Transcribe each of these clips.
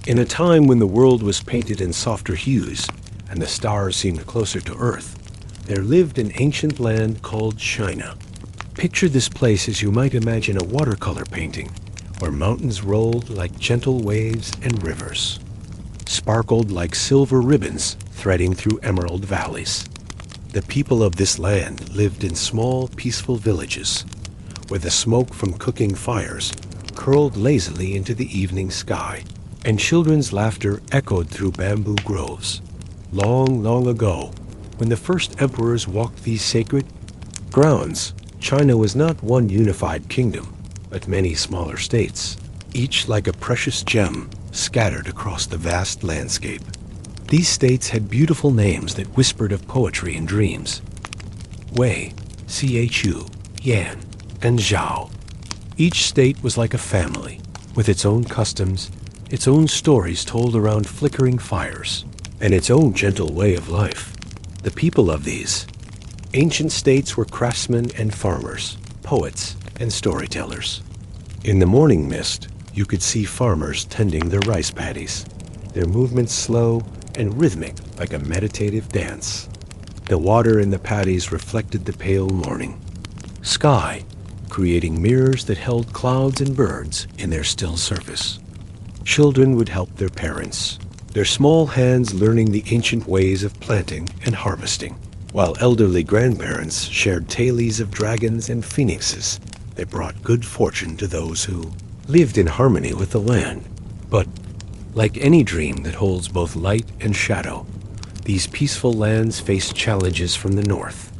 In a time when the world was painted in softer hues and the stars seemed closer to Earth, there lived an ancient land called China. Picture this place as you might imagine a watercolor painting, where mountains rolled like gentle waves and rivers, sparkled like silver ribbons threading through emerald valleys. The people of this land lived in small, peaceful villages, where the smoke from cooking fires curled lazily into the evening sky, and children's laughter echoed through bamboo groves. Long, long ago, when the first emperors walked these sacred grounds, China was not one unified kingdom, but many smaller states, each like a precious gem scattered across the vast landscape. These states had beautiful names that whispered of poetry and dreams. Wei, Chu, Yan, and Zhao. Each state was like a family, with its own customs, its own stories told around flickering fires, and its own gentle way of life. The people of these ancient states were craftsmen and farmers, poets and storytellers. In the morning mist, you could see farmers tending their rice paddies, their movements slow and rhythmic like a meditative dance. The water in the paddies reflected the pale morning sky, creating mirrors that held clouds and birds in their still surface. Children would help their parents, their small hands learning the ancient ways of planting and harvesting, while elderly grandparents shared tales of dragons and phoenixes that brought good fortune to those who lived in harmony with the land. But like any dream that holds both light and shadow, these peaceful lands faced challenges from the north.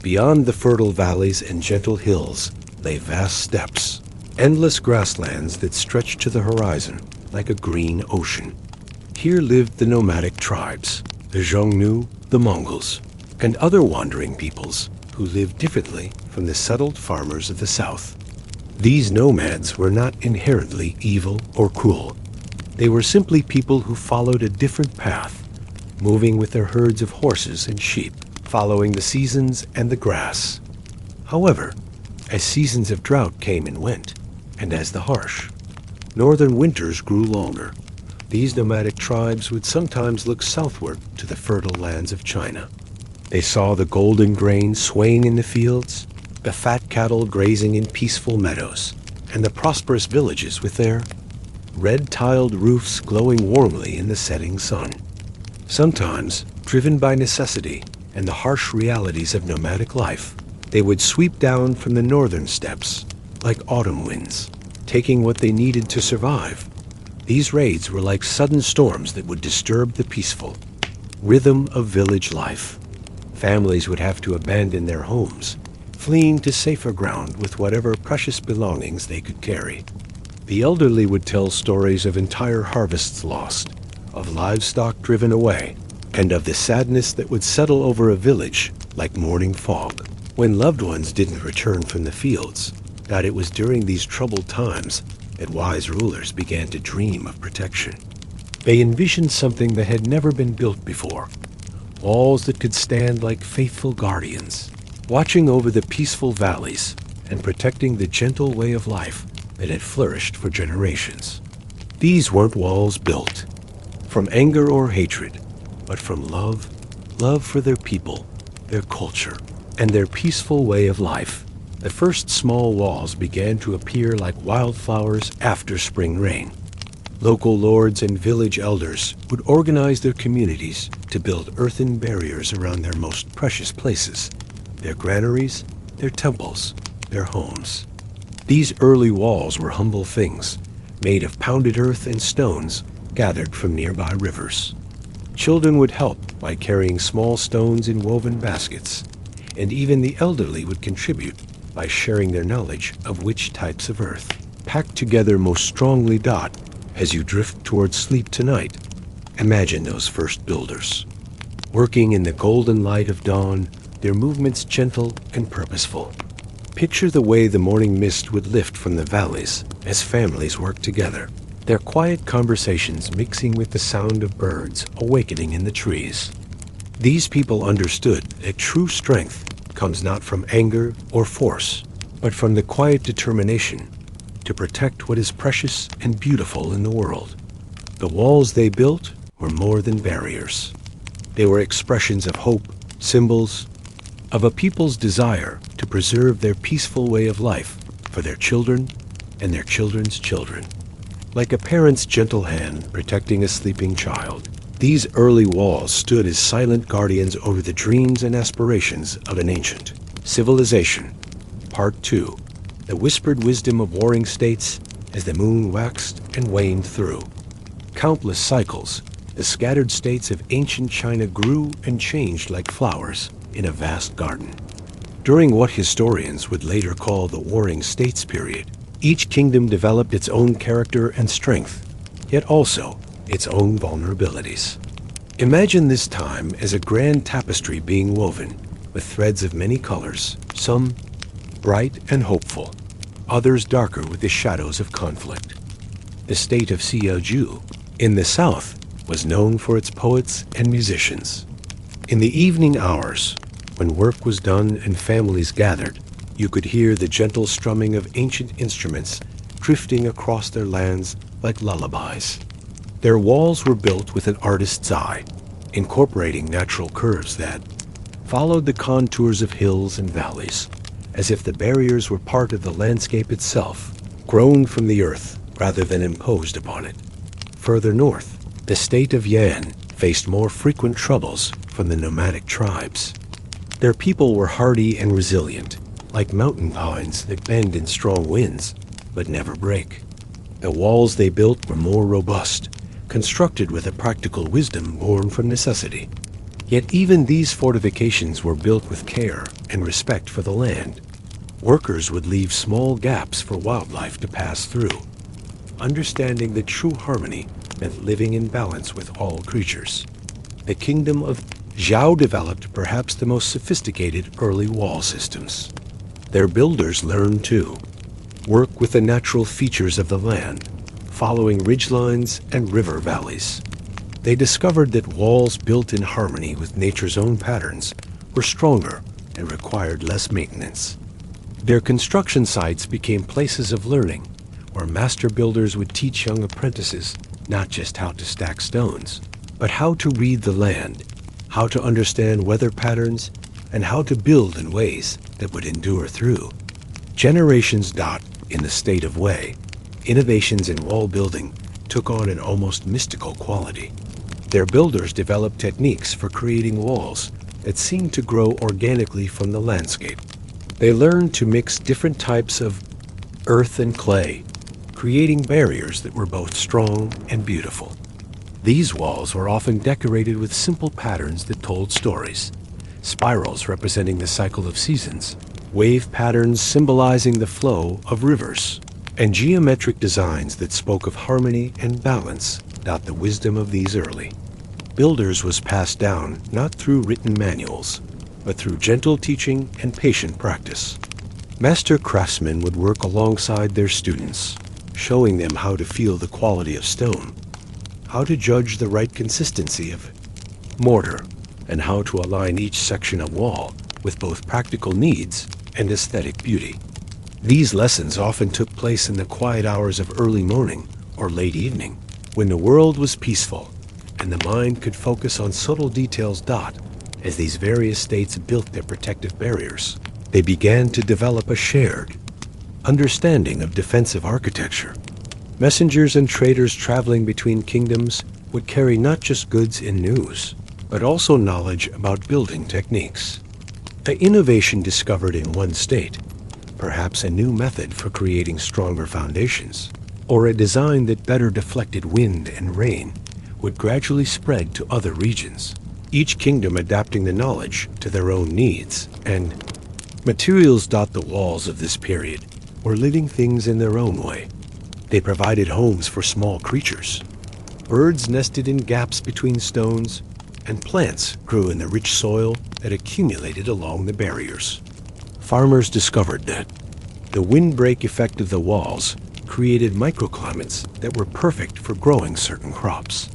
Beyond the fertile valleys and gentle hills lay vast steppes, endless grasslands that stretched to the horizon like a green ocean. Here lived the nomadic tribes, the Xiongnu, the Mongols, and other wandering peoples who lived differently from the settled farmers of the south. These nomads were not inherently evil or cruel. They were simply people who followed a different path, moving with their herds of horses and sheep, following the seasons and the grass. However, as seasons of drought came and went, and as the harsh northern winters grew longer, these nomadic tribes would sometimes look southward to the fertile lands of China. They saw the golden grain swaying in the fields, the fat cattle grazing in peaceful meadows, and the prosperous villages with their red-tiled roofs glowing warmly in the setting sun. Sometimes, driven by necessity and the harsh realities of nomadic life, they would sweep down from the northern steppes like autumn winds, taking what they needed to survive. These raids were like sudden storms that would disturb the peaceful rhythm of village life. Families would have to abandon their homes, fleeing to safer ground with whatever precious belongings they could carry. The elderly would tell stories of entire harvests lost, of livestock driven away, and of the sadness that would settle over a village like morning fog when loved ones didn't return from the fields. That it was during these troubled times that wise rulers began to dream of protection. They envisioned something that had never been built before, walls that could stand like faithful guardians, watching over the peaceful valleys and protecting the gentle way of life that had flourished for generations. These weren't walls built from anger or hatred, but from love for their people, their culture, and their peaceful way of life. The first small walls began to appear like wildflowers after spring rain. Local lords and village elders would organize their communities to build earthen barriers around their most precious places, their granaries, their temples, their homes. These early walls were humble things, made of pounded earth and stones gathered from nearby rivers. Children would help by carrying small stones in woven baskets, and even the elderly would contribute by sharing their knowledge of which types of earth, packed together most strongly. As you drift towards sleep tonight, imagine those first builders, working in the golden light of dawn, their movements gentle and purposeful. Picture the way the morning mist would lift from the valleys as families worked together, their quiet conversations mixing with the sound of birds awakening in the trees. These people understood that true strength comes not from anger or force, but from the quiet determination to protect what is precious and beautiful in the world. The walls they built were more than barriers. They were expressions of hope, symbols of a people's desire to preserve their peaceful way of life for their children and their children's children. Like a parent's gentle hand protecting a sleeping child, these early walls stood as silent guardians over the dreams and aspirations of an ancient civilization. Part 2. The whispered wisdom of warring states as the moon waxed and waned through countless cycles. The scattered states of ancient China grew and changed like flowers in a vast garden. During what historians would later call the Warring States period, each kingdom developed its own character and strength, yet also its own vulnerabilities. Imagine this time as a grand tapestry being woven with threads of many colors, some bright and hopeful, others darker with the shadows of conflict. The state of Xiongnu in the south was known for its poets and musicians. In the evening hours, when work was done and families gathered, you could hear the gentle strumming of ancient instruments drifting across their lands like lullabies. Their walls were built with an artist's eye, incorporating natural curves that followed the contours of hills and valleys, as if the barriers were part of the landscape itself, grown from the earth rather than imposed upon it. Further north, the state of Yan faced more frequent troubles from the nomadic tribes. Their people were hardy and resilient, like mountain pines that bend in strong winds but never break. The walls they built were more robust, constructed with a practical wisdom born from necessity. Yet even these fortifications were built with care and respect for the land. Workers would leave small gaps for wildlife to pass through, understanding that true harmony meant living in balance with all creatures. The kingdom of Zhao developed perhaps the most sophisticated early wall systems. Their builders learned to work with the natural features of the land, following ridgelines and river valleys. They discovered that walls built in harmony with nature's own patterns were stronger and required less maintenance. Their construction sites became places of learning, where master builders would teach young apprentices not just how to stack stones, but how to read the land, how to understand weather patterns, and how to build in ways that would endure through generations. In the state of Wei, innovations in wall building took on an almost mystical quality. Their builders developed techniques for creating walls that seemed to grow organically from the landscape. They learned to mix different types of earth and clay, creating barriers that were both strong and beautiful. These walls were often decorated with simple patterns that told stories: spirals representing the cycle of seasons, wave patterns symbolizing the flow of rivers, and geometric designs that spoke of harmony and balance. The wisdom of these early builders was passed down not through written manuals, but through gentle teaching and patient practice. Master craftsmen would work alongside their students, showing them how to feel the quality of stone, how to judge the right consistency of mortar, and how to align each section of wall with both practical needs and aesthetic beauty. These lessons often took place in the quiet hours of early morning or late evening, when the world was peaceful and the mind could focus on subtle details. As these various states built their protective barriers, they began to develop a shared understanding of defensive architecture. Messengers and traders traveling between kingdoms would carry not just goods and news, but also knowledge about building techniques. An innovation discovered in one state, perhaps a new method for creating stronger foundations, or a design that better deflected wind and rain, would gradually spread to other regions, each kingdom adapting the knowledge to their own needs and materials. The walls of this period were living things in their own way. They provided homes for small creatures. Birds nested in gaps between stones, and plants grew in the rich soil that accumulated along the barriers. Farmers discovered that the windbreak effect of the walls created microclimates that were perfect for growing certain crops.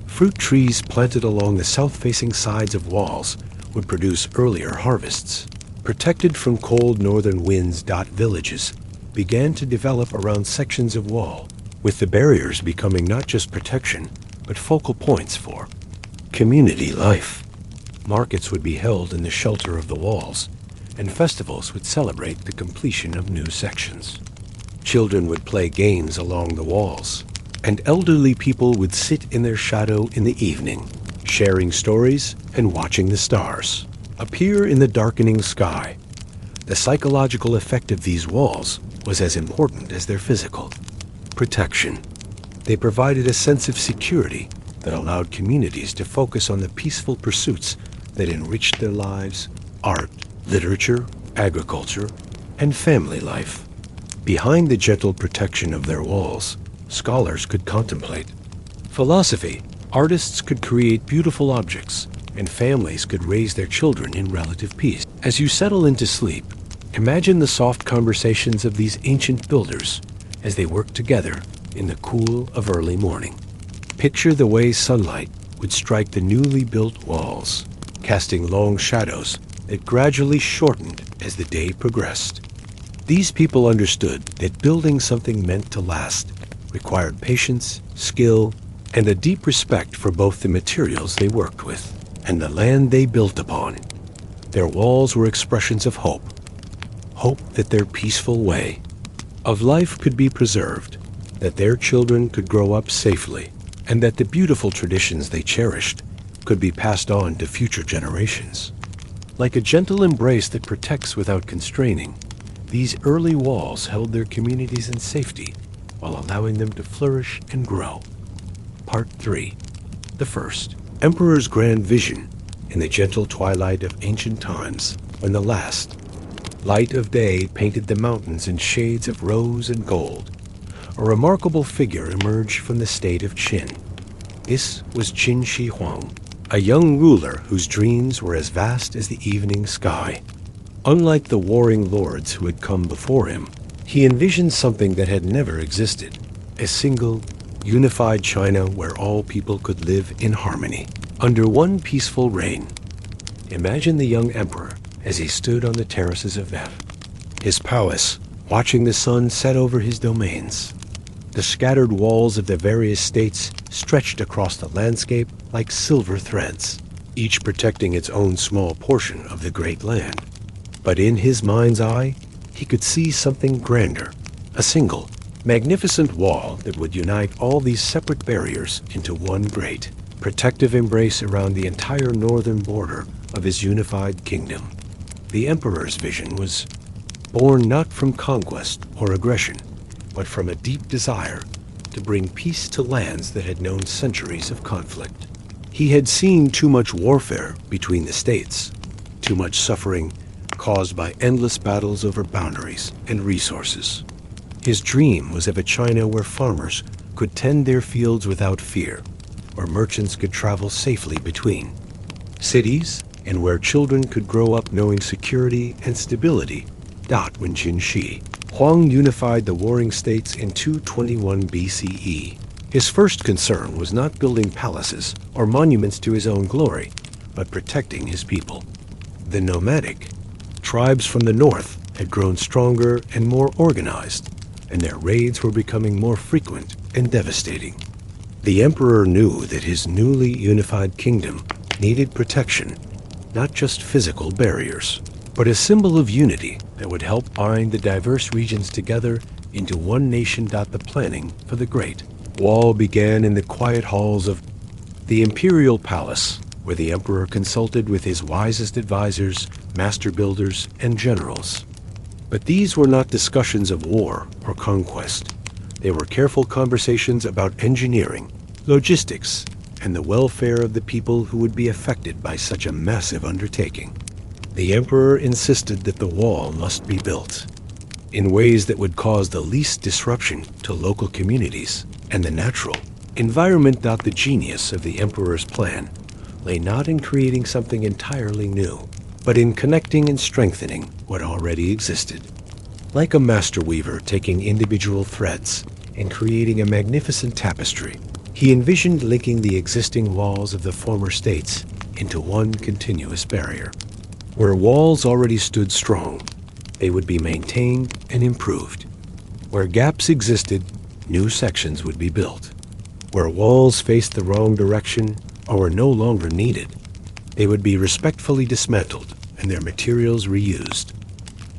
Fruit trees planted along the south-facing sides of walls would produce earlier harvests. Protected from cold northern winds. Villages began to develop around sections of wall with the barriers becoming not just protection, but focal points for community life. Markets would be held in the shelter of the walls, and festivals would celebrate the completion of new sections. Children would play games along the walls, and elderly people would sit in their shadow in the evening, sharing stories and watching the stars appear in the darkening sky. The psychological effect of these walls was as important as their physical protection. They provided a sense of security that allowed communities to focus on the peaceful pursuits that enriched their lives: art, literature, agriculture, and family life. Behind the gentle protection of their walls, scholars could contemplate philosophy. Artists could create beautiful objects, and families could raise their children in relative peace. As you settle into sleep, imagine the soft conversations of these ancient builders as they worked together in the cool of early morning. Picture the way sunlight would strike the newly built walls, casting long shadows that gradually shortened as the day progressed. These people understood that building something meant to last required patience, skill, and a deep respect for both the materials they worked with and the land they built upon. Their walls were expressions of hope. Hope that their peaceful way of life could be preserved, that their children could grow up safely, and that the beautiful traditions they cherished could be passed on to future generations. Like a gentle embrace that protects without constraining, these early walls held their communities in safety while allowing them to flourish and grow. Part 3. The first. Emperor's grand vision in the gentle twilight of ancient times, when the last light of day painted the mountains in shades of rose and gold. A remarkable figure emerged from the state of Qin. This was Qin Shi Huang, a young ruler whose dreams were as vast as the evening sky. Unlike the warring lords who had come before him, he envisioned something that had never existed: a single, unified China where all people could live in harmony, under one peaceful reign. Imagine the young emperor as he stood on the terraces of his palace, watching the sun set over his domains. The scattered walls of the various states stretched across the landscape like silver threads, each protecting its own small portion of the great land. But in his mind's eye, he could see something grander, a single, magnificent wall that would unite all these separate barriers into one great, protective embrace around the entire northern border of his unified kingdom. The emperor's vision was born not from conquest or aggression, but from a deep desire to bring peace to lands that had known centuries of conflict. He had seen too much warfare between the states, too much suffering caused by endless battles over boundaries and resources. His dream was of a China where farmers could tend their fields without fear, where merchants could travel safely between cities, and where children could grow up knowing security and stability. When Qin Shi Huang unified the warring states in 221 BCE. His first concern was not building palaces or monuments to his own glory, but protecting his people. The nomadic tribes from the north had grown stronger and more organized, and their raids were becoming more frequent and devastating. The emperor knew that his newly unified kingdom needed protection, not just physical barriers, but a symbol of unity that would help bind the diverse regions together into one nation. The planning for the Great Wall began in the quiet halls of the imperial palace, where the emperor consulted with his wisest advisors, master builders, and generals. But these were not discussions of war or conquest. They were careful conversations about engineering, logistics, and the welfare of the people who would be affected by such a massive undertaking. The emperor insisted that the wall must be built in ways that would cause the least disruption to local communities and the natural environment. The genius of the emperor's plan lay not in creating something entirely new, but in connecting and strengthening what already existed. Like a master weaver taking individual threads and creating a magnificent tapestry, he envisioned linking the existing walls of the former states into one continuous barrier. Where walls already stood strong, they would be maintained and improved. Where gaps existed, new sections would be built. Where walls faced the wrong direction or were no longer needed, they would be respectfully dismantled and their materials reused.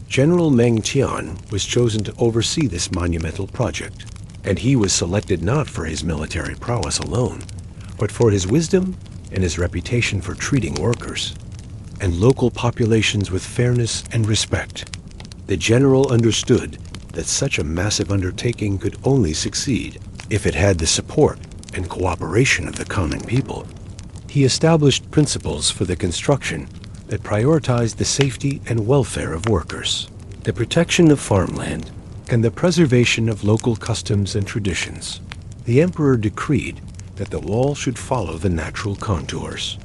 General Meng Tian was chosen to oversee this monumental project, and he was selected not for his military prowess alone, but for his wisdom and his reputation for treating workers and local populations with fairness and respect. The general understood that such a massive undertaking could only succeed if it had the support and cooperation of the common people. He established principles for the construction that prioritized the safety and welfare of workers, the protection of farmland, and the preservation of local customs and traditions. The emperor decreed that the wall should follow the natural contours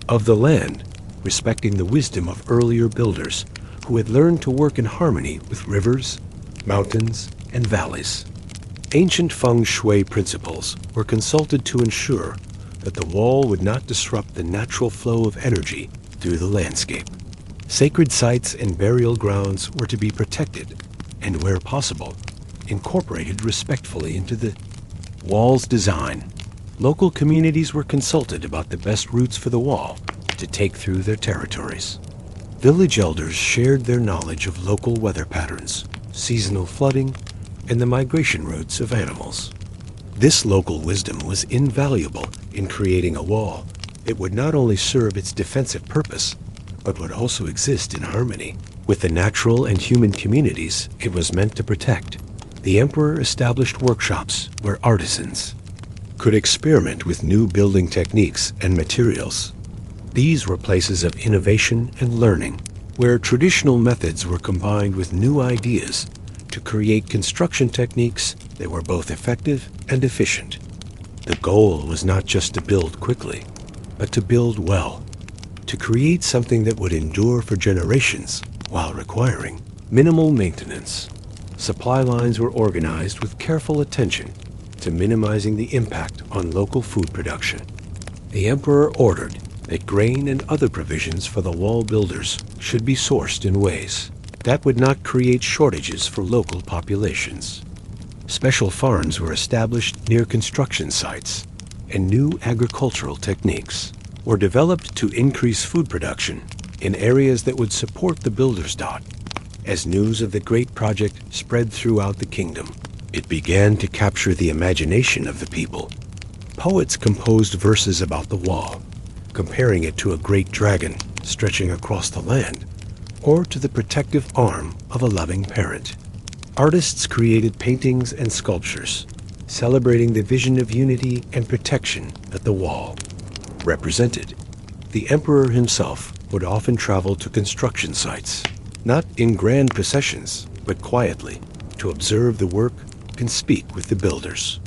of the land, respecting the wisdom of earlier builders who had learned to work in harmony with rivers, mountains, and valleys. Ancient feng shui principles were consulted to ensure that the wall would not disrupt the natural flow of energy through the landscape. Sacred sites and burial grounds were to be protected and, where possible, incorporated respectfully into the wall's design. Local communities were consulted about the best routes for the wall to take through their territories. Village elders shared their knowledge of local weather patterns, seasonal flooding, and the migration routes of animals. This local wisdom was invaluable in creating a wall that would not only serve its defensive purpose, but would also exist in harmony with the natural and human communities it was meant to protect. The emperor established workshops where artisans could experiment with new building techniques and materials. These were places of innovation and learning, where traditional methods were combined with new ideas to create construction techniques that were both effective and efficient. The goal was not just to build quickly, but to build well, to create something that would endure for generations while requiring minimal maintenance. Supply lines were organized with careful attention to minimizing the impact on local food production. The emperor ordered that grain and other provisions for the wall builders should be sourced in ways that would not create shortages for local populations. Special farms were established near construction sites, and new agricultural techniques were developed to increase food production in areas that would support the builders' dot. As news of the great project spread throughout the kingdom, it began to capture the imagination of the people. Poets composed verses about the wall, comparing it to a great dragon stretching across the land, or to the protective arm of a loving parent. Artists created paintings and sculptures, celebrating the vision of unity and protection that the wall represented. The emperor himself would often travel to construction sites, not in grand processions, but quietly, to observe the work and speak with the builders.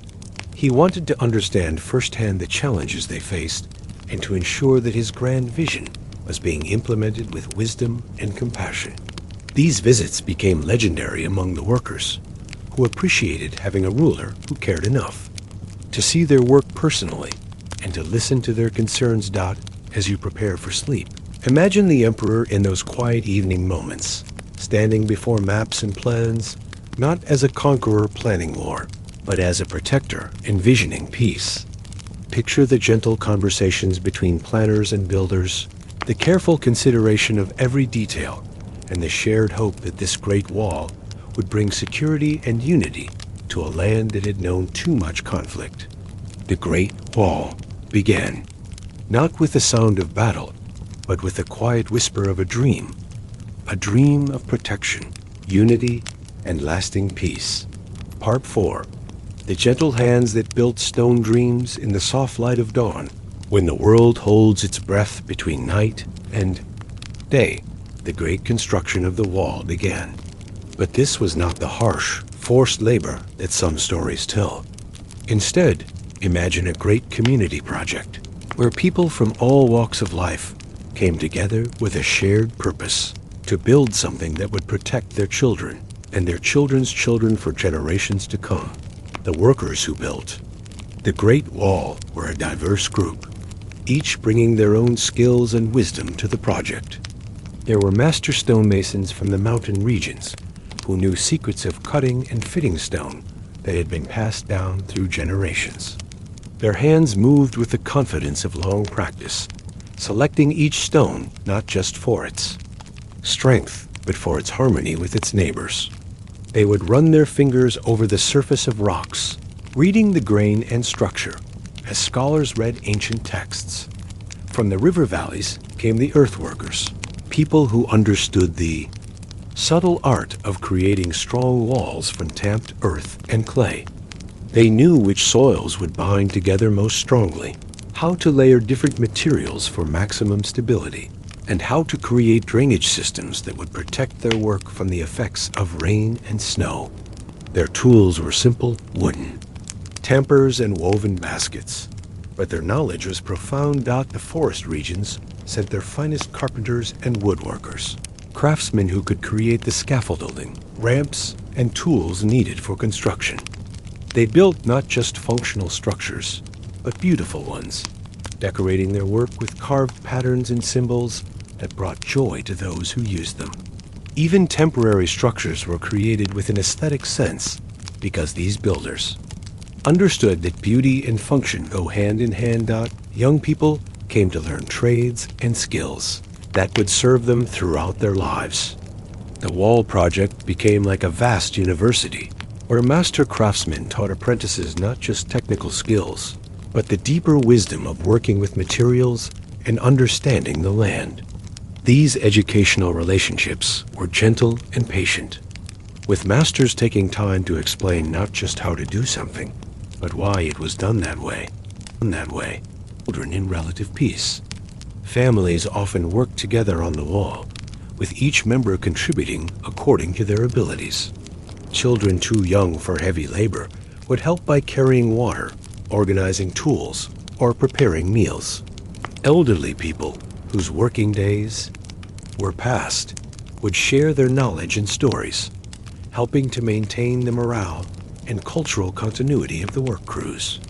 He wanted to understand firsthand the challenges they faced and to ensure that his grand vision was being implemented with wisdom and compassion. These visits became legendary among the workers, who appreciated having a ruler who cared enough to see their work personally and to listen to their concerns. As you prepare for sleep, imagine the emperor in those quiet evening moments, standing before maps and plans, not as a conqueror planning war, but as a protector envisioning peace. Picture the gentle conversations between planners and builders, the careful consideration of every detail, and the shared hope that this great wall would bring security and unity to a land that had known too much conflict. The Great Wall began, not with the sound of battle, but with the quiet whisper of a dream of protection, unity, and lasting peace. Part 4. The gentle hands that built stone dreams in the soft light of dawn. When the world holds its breath between night and day, the great construction of the wall began. But this was not the harsh, forced labor that some stories tell. Instead, imagine a great community project where people from all walks of life came together with a shared purpose to build something that would protect their children and their children's children for generations to come. The workers who built the Great Wall were a diverse group, each bringing their own skills and wisdom to the project. There were master stonemasons from the mountain regions who knew secrets of cutting and fitting stone that had been passed down through generations. Their hands moved with the confidence of long practice, selecting each stone not just for its strength, but for its harmony with its neighbors. They would run their fingers over the surface of rocks, reading the grain and structure, as scholars read ancient texts. From the river valleys came the earthworkers, people who understood the subtle art of creating strong walls from tamped earth and clay. They knew which soils would bind together most strongly, how to layer different materials for maximum stability, and how to create drainage systems that would protect their work from the effects of rain and snow. Their tools were simple wooden tampers and woven baskets, but their knowledge was profound. The forest regions sent their finest carpenters and woodworkers, craftsmen who could create the scaffolding, ramps, and tools needed for construction. They built not just functional structures, but beautiful ones, decorating their work with carved patterns and symbols that brought joy to those who used them. Even temporary structures were created with an aesthetic sense because these builders understood that beauty and function go hand in hand. Young people came to learn trades and skills that would serve them throughout their lives. The wall project became like a vast university where master craftsmen taught apprentices not just technical skills, but the deeper wisdom of working with materials and understanding the land. These educational relationships were gentle and patient, with masters taking time to explain not just how to do something, but why it was done that way. Children in relative peace. Families often worked together on the wall, with each member contributing according to their abilities. Children too young for heavy labor would help by carrying water, organizing tools, or preparing meals. Elderly people, whose working days were past, would share their knowledge and stories, helping to maintain the morale and cultural continuity of the work crews.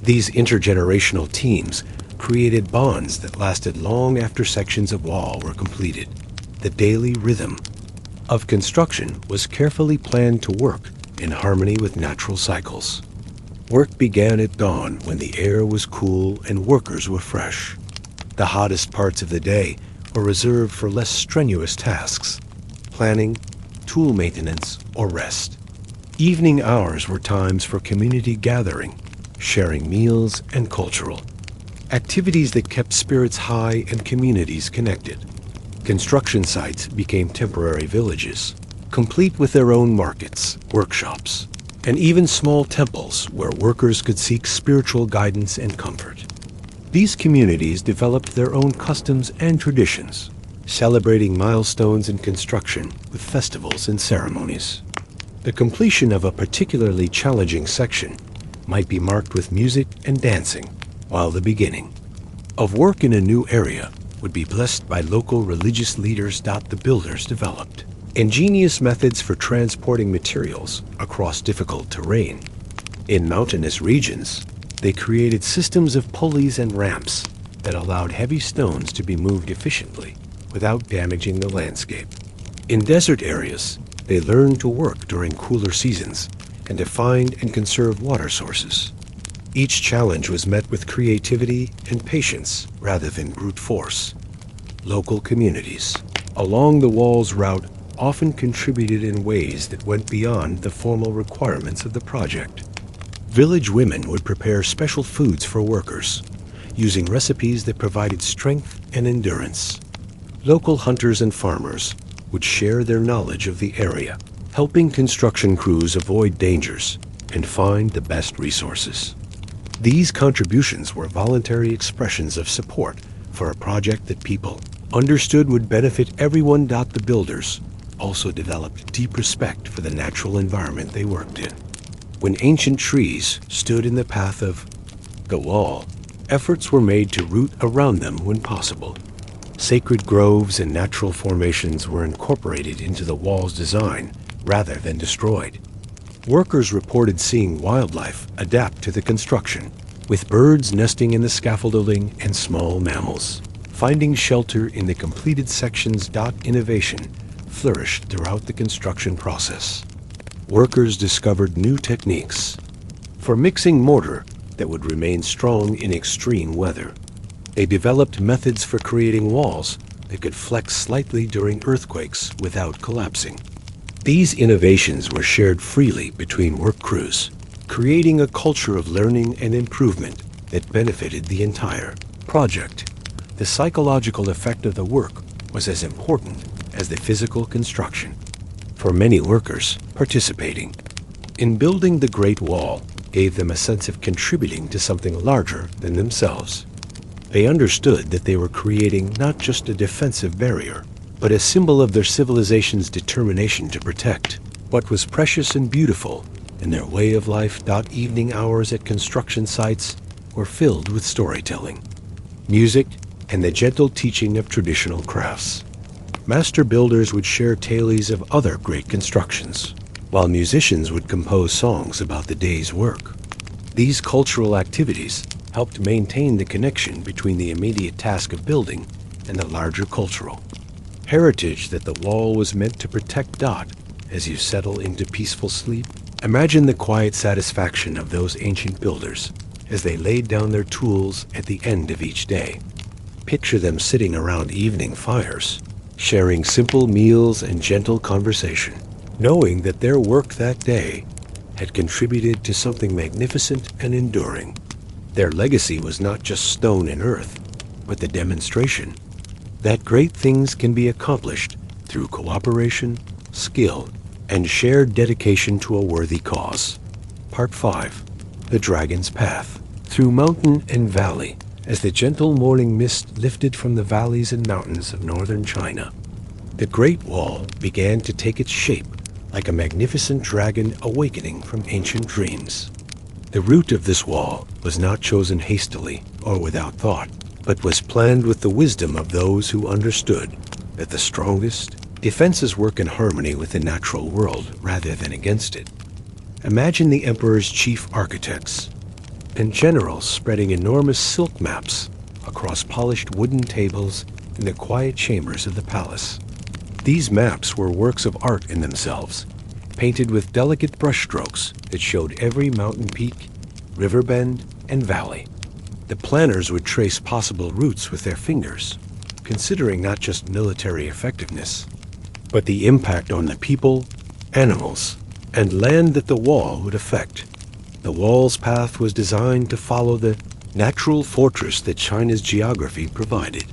These intergenerational teams created bonds that lasted long after sections of wall were completed. The daily rhythm of construction was carefully planned to work in harmony with natural cycles. Work began at dawn when the air was cool and workers were fresh. The hottest parts of the day were reserved for less strenuous tasks, planning, tool maintenance, or rest. Evening hours were times for community gathering, sharing meals, and cultural activities that kept spirits high and communities connected. Construction sites became temporary villages, complete with their own markets, workshops, and even small temples where workers could seek spiritual guidance and comfort. These communities developed their own customs and traditions, celebrating milestones in construction with festivals and ceremonies. The completion of a particularly challenging section might be marked with music and dancing, while the beginning of work in a new area would be blessed by local religious leaders. The builders developed ingenious methods for transporting materials across difficult terrain. In mountainous regions, they created systems of pulleys and ramps that allowed heavy stones to be moved efficiently without damaging the landscape. In desert areas, they learned to work during cooler seasons and to find and conserve water sources. Each challenge was met with creativity and patience rather than brute force. Local communities along the wall's route often contributed in ways that went beyond the formal requirements of the project. Village women would prepare special foods for workers, using recipes that provided strength and endurance. Local hunters and farmers would share their knowledge of the area, helping construction crews avoid dangers and find the best resources. These contributions were voluntary expressions of support for a project that people understood would benefit everyone. The builders also developed deep respect for the natural environment they worked in. When ancient trees stood in the path of the wall, efforts were made to root around them when possible. Sacred groves and natural formations were incorporated into the wall's design rather than destroyed. Workers reported seeing wildlife adapt to the construction, with birds nesting in the scaffolding and small mammals finding shelter in the completed sections. Innovation flourished throughout the construction process. workers discovered new techniques for mixing mortar that would remain strong in extreme weather. They developed methods for creating walls that could flex slightly during earthquakes without collapsing. These innovations were shared freely between work crews, creating a culture of learning and improvement that benefited the entire project. The psychological effect of the work was as important as the physical construction. For many workers participating in building the Great Wall gave them a sense of contributing to something larger than themselves. They understood that they were creating not just a defensive barrier, but a symbol of their civilization's determination to protect what was precious and beautiful in their way of life. Evening hours at construction sites were filled with storytelling, music, and the gentle teaching of traditional crafts. Master builders would share tales of other great constructions, while musicians would compose songs about the day's work. These cultural activities helped maintain the connection between the immediate task of building and the larger cultural heritage that the wall was meant to protect. As you settle into peaceful sleep, imagine the quiet satisfaction of those ancient builders as they laid down their tools at the end of each day. Picture them sitting around evening fires, sharing simple meals and gentle conversation, knowing that their work that day had contributed to something magnificent and enduring. Their legacy was not just stone and earth, but the demonstration that great things can be accomplished through cooperation, skill, and shared dedication to a worthy cause. Part 5. The Dragon's Path. Through mountain and valley, as the gentle morning mist lifted from the valleys and mountains of northern China, the Great Wall began to take its shape like a magnificent dragon awakening from ancient dreams. The route of this wall was not chosen hastily or without thought, but was planned with the wisdom of those who understood that the strongest defenses work in harmony with the natural world rather than against it. Imagine the emperor's chief architects and generals spreading enormous silk maps across polished wooden tables in the quiet chambers of the palace. These maps were works of art in themselves, painted with delicate brushstrokes that showed every mountain peak, river bend, and valley. The planners would trace possible routes with their fingers, considering not just military effectiveness, but the impact on the people, animals, and land that the wall would affect. The wall's path was designed to follow the natural fortress that China's geography provided.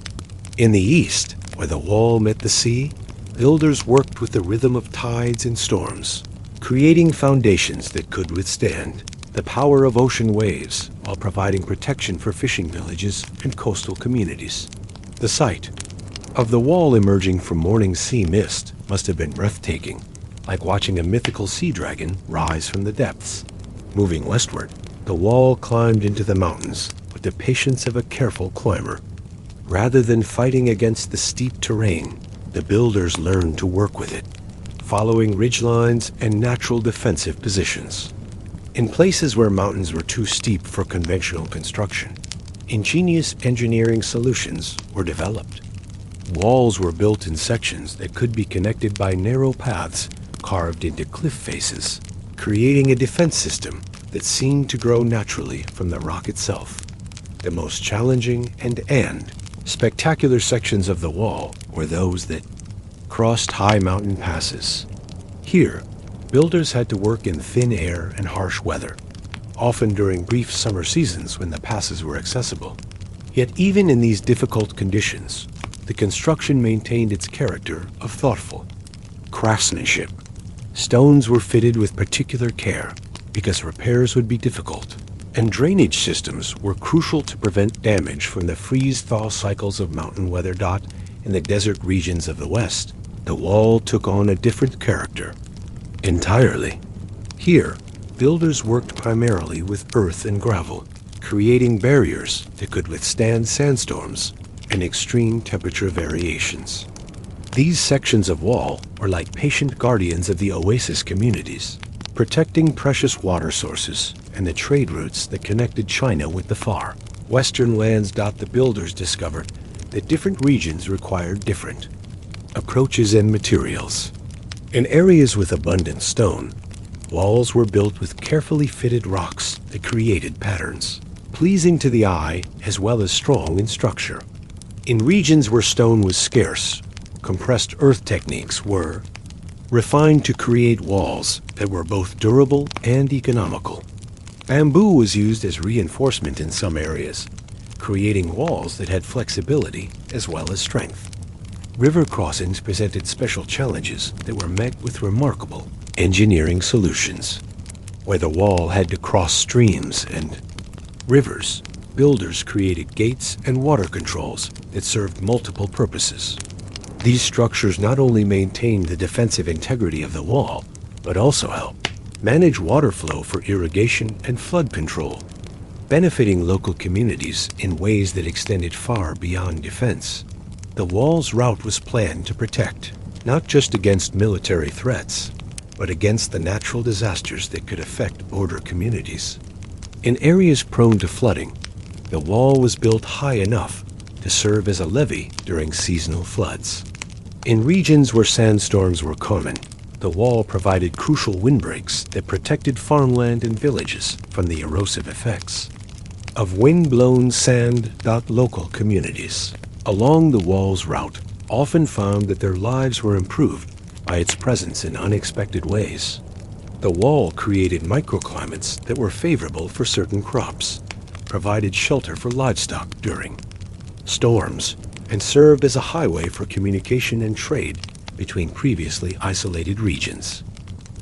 In the east, where the wall met the sea, builders worked with the rhythm of tides and storms, creating foundations that could withstand the power of ocean waves while providing protection for fishing villages and coastal communities. The sight of the wall emerging from morning sea mist must have been breathtaking, like watching a mythical sea dragon rise from the depths. Moving westward, the wall climbed into the mountains with the patience of a careful climber. Rather than fighting against the steep terrain, the builders learned to work with it, following ridgelines and natural defensive positions. In places where mountains were too steep for conventional construction, ingenious engineering solutions were developed. Walls were built in sections that could be connected by narrow paths carved into cliff faces, creating a defense system that seemed to grow naturally from the rock itself. The most challenging and spectacular sections of the wall were those that crossed high mountain passes. Here, builders had to work in thin air and harsh weather, often during brief summer seasons when the passes were accessible. Yet even in these difficult conditions, the construction maintained its character of thoughtful craftsmanship. Stones were fitted with particular care because repairs would be difficult, and drainage systems were crucial to prevent damage from the freeze-thaw cycles of mountain weather. In the desert regions of the West, the wall took on a different character entirely. Here, builders worked primarily with earth and gravel, creating barriers that could withstand sandstorms and extreme temperature variations. These sections of wall were like patient guardians of the oasis communities, protecting precious water sources and the trade routes that connected China with the far western lands. The builders discovered that different regions required different approaches and materials. In areas with abundant stone, Walls were built with carefully fitted rocks that created patterns, pleasing to the eye as well as strong in structure. In regions where stone was scarce, compressed earth techniques were refined to create walls that were both durable and economical. Bamboo was used as reinforcement in some areas, creating walls that had flexibility as well as strength. River crossings presented special challenges that were met with remarkable engineering solutions. Where the wall had to cross streams and rivers, builders created gates and water controls that served multiple purposes. These structures not only maintained the defensive integrity of the wall, but also helped manage water flow for irrigation and flood control, benefiting local communities in ways that extended far beyond defense. The wall's route was planned to protect, not just against military threats, but against the natural disasters that could affect border communities. In areas prone to flooding, the wall was built high enough to serve as a levee during seasonal floods. In regions where sandstorms were common, the wall provided crucial windbreaks that protected farmland and villages from the erosive effects of wind-blown sand. Local communities along the wall's route often found that their lives were improved by its presence in unexpected ways. The wall created microclimates that were favorable for certain crops, provided shelter for livestock during storms, and served as a highway for communication and trade between previously isolated regions.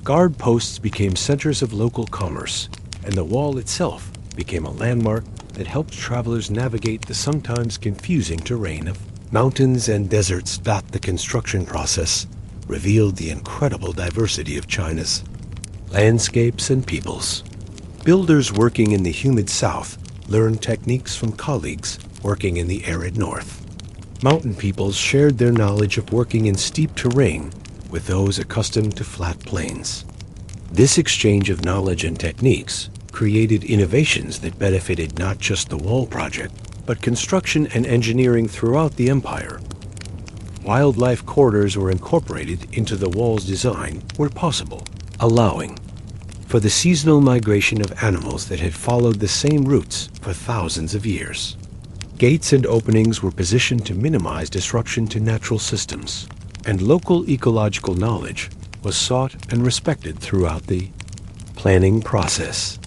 Guard posts became centers of local commerce, and the wall itself became a landmark that helped travelers navigate the sometimes confusing terrain of mountains and deserts. The construction process revealed the incredible diversity of China's landscapes and peoples. Builders working in the humid south learned techniques from colleagues working in the arid north. Mountain peoples shared their knowledge of working in steep terrain with those accustomed to flat plains. This exchange of knowledge and techniques created innovations that benefited not just the wall project, but construction and engineering throughout the empire. Wildlife corridors were incorporated into the wall's design where possible, allowing for the seasonal migration of animals that had followed the same routes for thousands of years. Gates and openings were positioned to minimize disruption to natural systems, and local ecological knowledge was sought and respected throughout the planning process.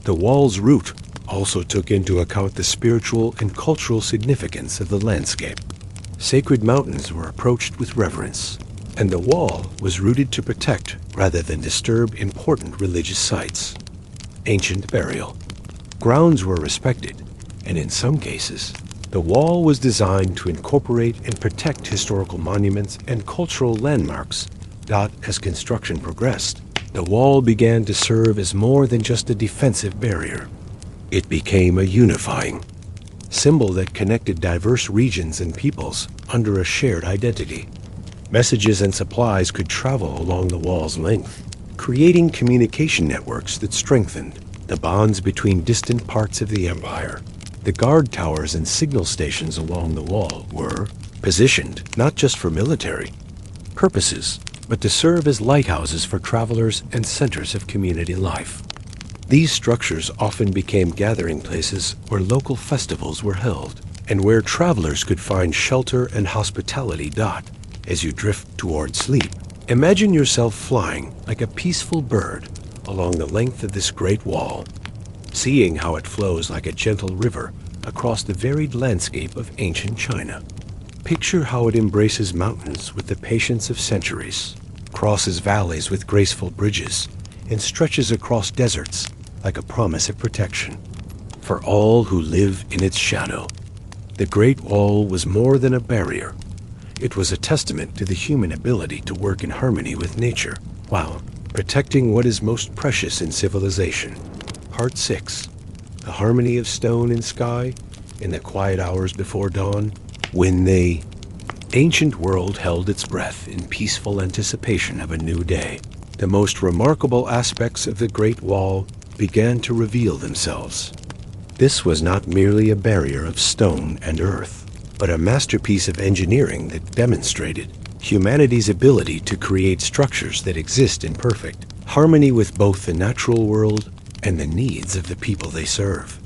The wall's route also took into account the spiritual and cultural significance of the landscape. Sacred mountains were approached with reverence, and the wall was rooted to protect rather than disturb important religious sites. Ancient burial grounds were respected, and in some cases, the wall was designed to incorporate and protect historical monuments and cultural landmarks. As construction progressed, the wall began to serve as more than just a defensive barrier. It became a unifying symbol that connected diverse regions and peoples under a shared identity. Messages and supplies could travel along the wall's length, creating communication networks that strengthened the bonds between distant parts of the empire. The guard towers and signal stations along the wall were positioned not just for military purposes, but to serve as lighthouses for travelers and centers of community life. These structures often became gathering places where local festivals were held, and where travelers could find shelter and hospitality. As you drift toward sleep, imagine yourself flying like a peaceful bird along the length of this great wall, seeing how it flows like a gentle river across the varied landscape of ancient China. Picture how it embraces mountains with the patience of centuries, crosses valleys with graceful bridges, and stretches across deserts like a promise of protection for all who live in its shadow. The Great Wall was more than a barrier. It was a testament to the human ability to work in harmony with nature while protecting what is most precious in civilization. Part 6. The harmony of stone and sky in the quiet hours before dawn, when the ancient world held its breath in peaceful anticipation of a new day. The most remarkable aspects of the Great Wall began to reveal themselves. This was not merely a barrier of stone and earth, but a masterpiece of engineering that demonstrated humanity's ability to create structures that exist in perfect harmony with both the natural world and the needs of the people they serve.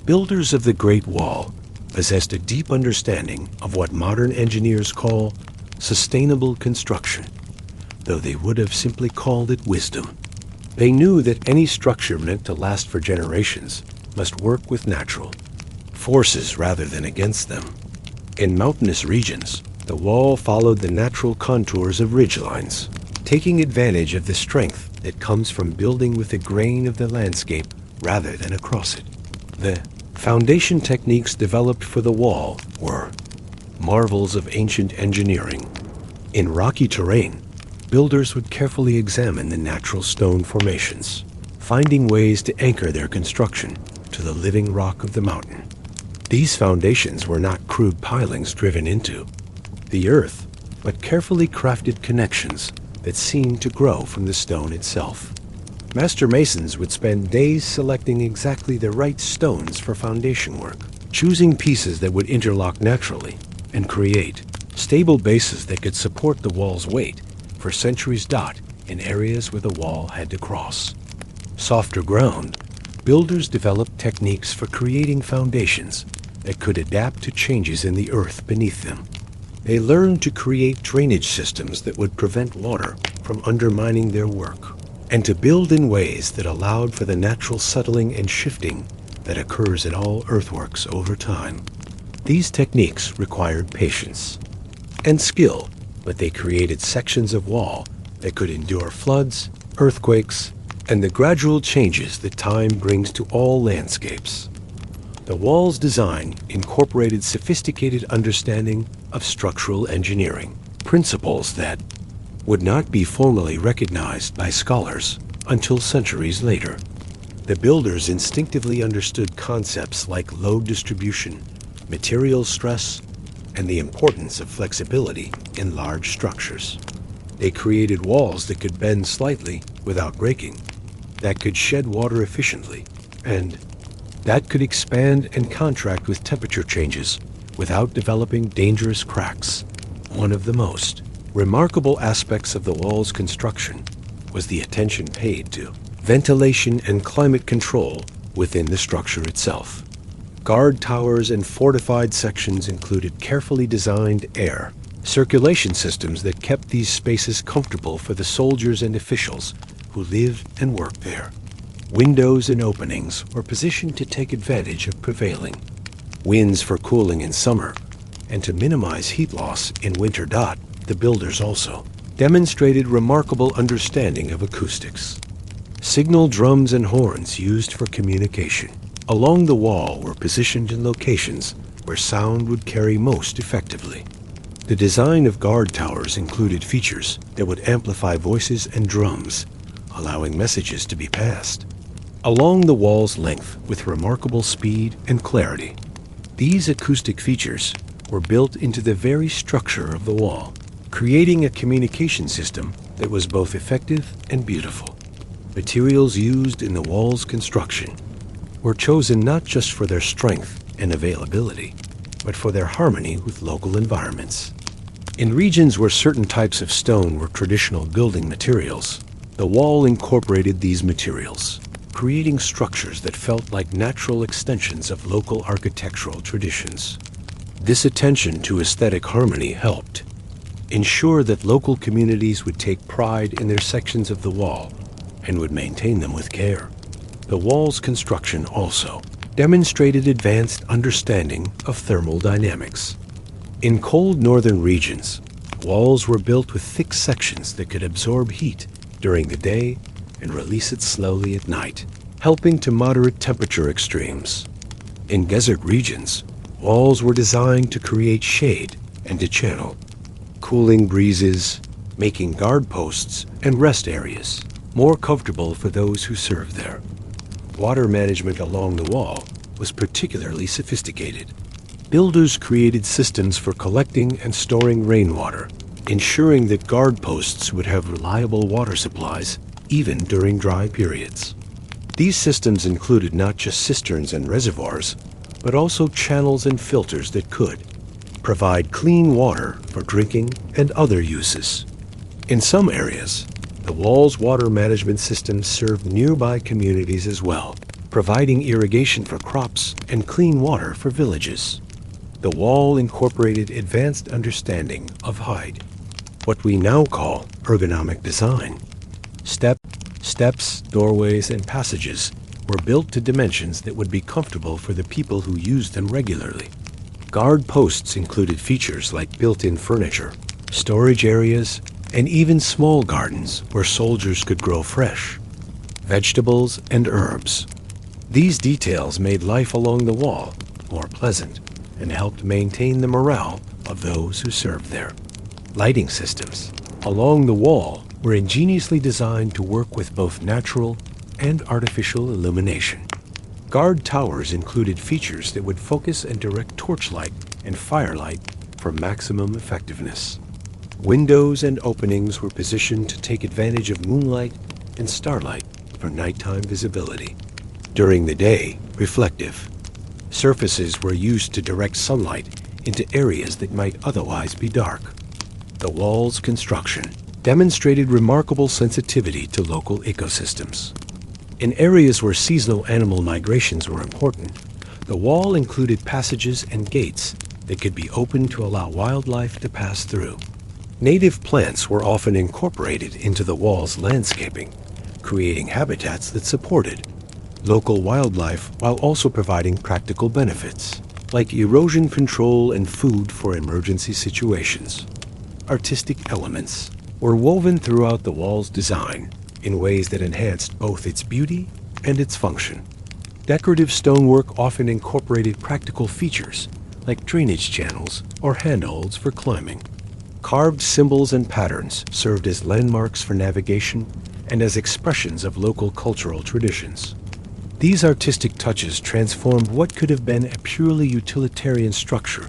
Builders of the Great Wall possessed a deep understanding of what modern engineers call sustainable construction, though they would have simply called it wisdom. They knew that any structure meant to last for generations must work with natural forces rather than against them. In mountainous regions, the wall followed the natural contours of ridgelines, taking advantage of the strength that comes from building with the grain of the landscape rather than across it. The foundation techniques developed for the wall were marvels of ancient engineering. In rocky terrain, builders would carefully examine the natural stone formations, finding ways to anchor their construction to the living rock of the mountain. These foundations were not crude pilings driven into the earth, but carefully crafted connections that seemed to grow from the stone itself. Master masons would spend days selecting exactly the right stones for foundation work, choosing pieces that would interlock naturally and create stable bases that could support the wall's weight for centuries. In areas where the wall had to cross softer ground, builders developed techniques for creating foundations that could adapt to changes in the earth beneath them. They learned to create drainage systems that would prevent water from undermining their work, and to build in ways that allowed for the natural settling and shifting that occurs in all earthworks over time. These techniques required patience and skill, but they created sections of wall that could endure floods, earthquakes, and the gradual changes that time brings to all landscapes. The wall's design incorporated sophisticated understanding of structural engineering, principles that would not be formally recognized by scholars until centuries later. The builders instinctively understood concepts like load distribution, material stress, and the importance of flexibility in large structures. They created walls that could bend slightly without breaking, that could shed water efficiently, and that could expand and contract with temperature changes without developing dangerous cracks. One of the most remarkable aspects of the wall's construction was the attention paid to ventilation and climate control within the structure itself. Guard towers and fortified sections included carefully designed air circulation systems that kept these spaces comfortable for the soldiers and officials who lived and worked there. Windows and openings were positioned to take advantage of prevailing winds for cooling in summer and to minimize heat loss in winter. The builders also demonstrated remarkable understanding of acoustics. Signal drums and horns used for communication along the wall were positioned in locations where sound would carry most effectively. The design of guard towers included features that would amplify voices and drums, allowing messages to be passed along the wall's length with remarkable speed and clarity. These acoustic features were built into the very structure of the wall, creating a communication system that was both effective and beautiful. Materials used in the wall's construction were chosen not just for their strength and availability, but for their harmony with local environments. In regions where certain types of stone were traditional building materials, the wall incorporated these materials, creating structures that felt like natural extensions of local architectural traditions. This attention to aesthetic harmony helped ensure that local communities would take pride in their sections of the wall and would maintain them with care. The wall's construction also demonstrated advanced understanding of thermal dynamics. In cold northern regions, walls were built with thick sections that could absorb heat during the day and release it slowly at night, helping to moderate temperature extremes. In desert regions, walls were designed to create shade and to channel cooling breezes, making guard posts and rest areas more comfortable for those who served there. Water management along the wall was particularly sophisticated. Builders created systems for collecting and storing rainwater, ensuring that guard posts would have reliable water supplies even during dry periods. These systems included not just cisterns and reservoirs, but also channels and filters that could provide clean water for drinking and other uses. In some areas, the wall's water management systems served nearby communities as well, providing irrigation for crops and clean water for villages. The wall incorporated advanced understanding of height, what we now call ergonomic design. Steps, doorways, and passages were built to dimensions that would be comfortable for the people who used them regularly. Guard posts included features like built-in furniture, storage areas, and even small gardens where soldiers could grow fresh vegetables and herbs. These details made life along the wall more pleasant and helped maintain the morale of those who served there. Lighting systems along the wall were ingeniously designed to work with both natural and artificial illumination. Guard towers included features that would focus and direct torchlight and firelight for maximum effectiveness. Windows and openings were positioned to take advantage of moonlight and starlight for nighttime visibility. During the day, reflective surfaces were used to direct sunlight into areas that might otherwise be dark. The wall's construction demonstrated remarkable sensitivity to local ecosystems. In areas where seasonal animal migrations were important, the wall included passages and gates that could be opened to allow wildlife to pass through. Native plants were often incorporated into the wall's landscaping, creating habitats that supported local wildlife while also providing practical benefits, like erosion control and food for emergency situations. Artistic elements were woven throughout the wall's design in ways that enhanced both its beauty and its function. Decorative stonework often incorporated practical features like drainage channels or handholds for climbing. Carved symbols and patterns served as landmarks for navigation and as expressions of local cultural traditions. These artistic touches transformed what could have been a purely utilitarian structure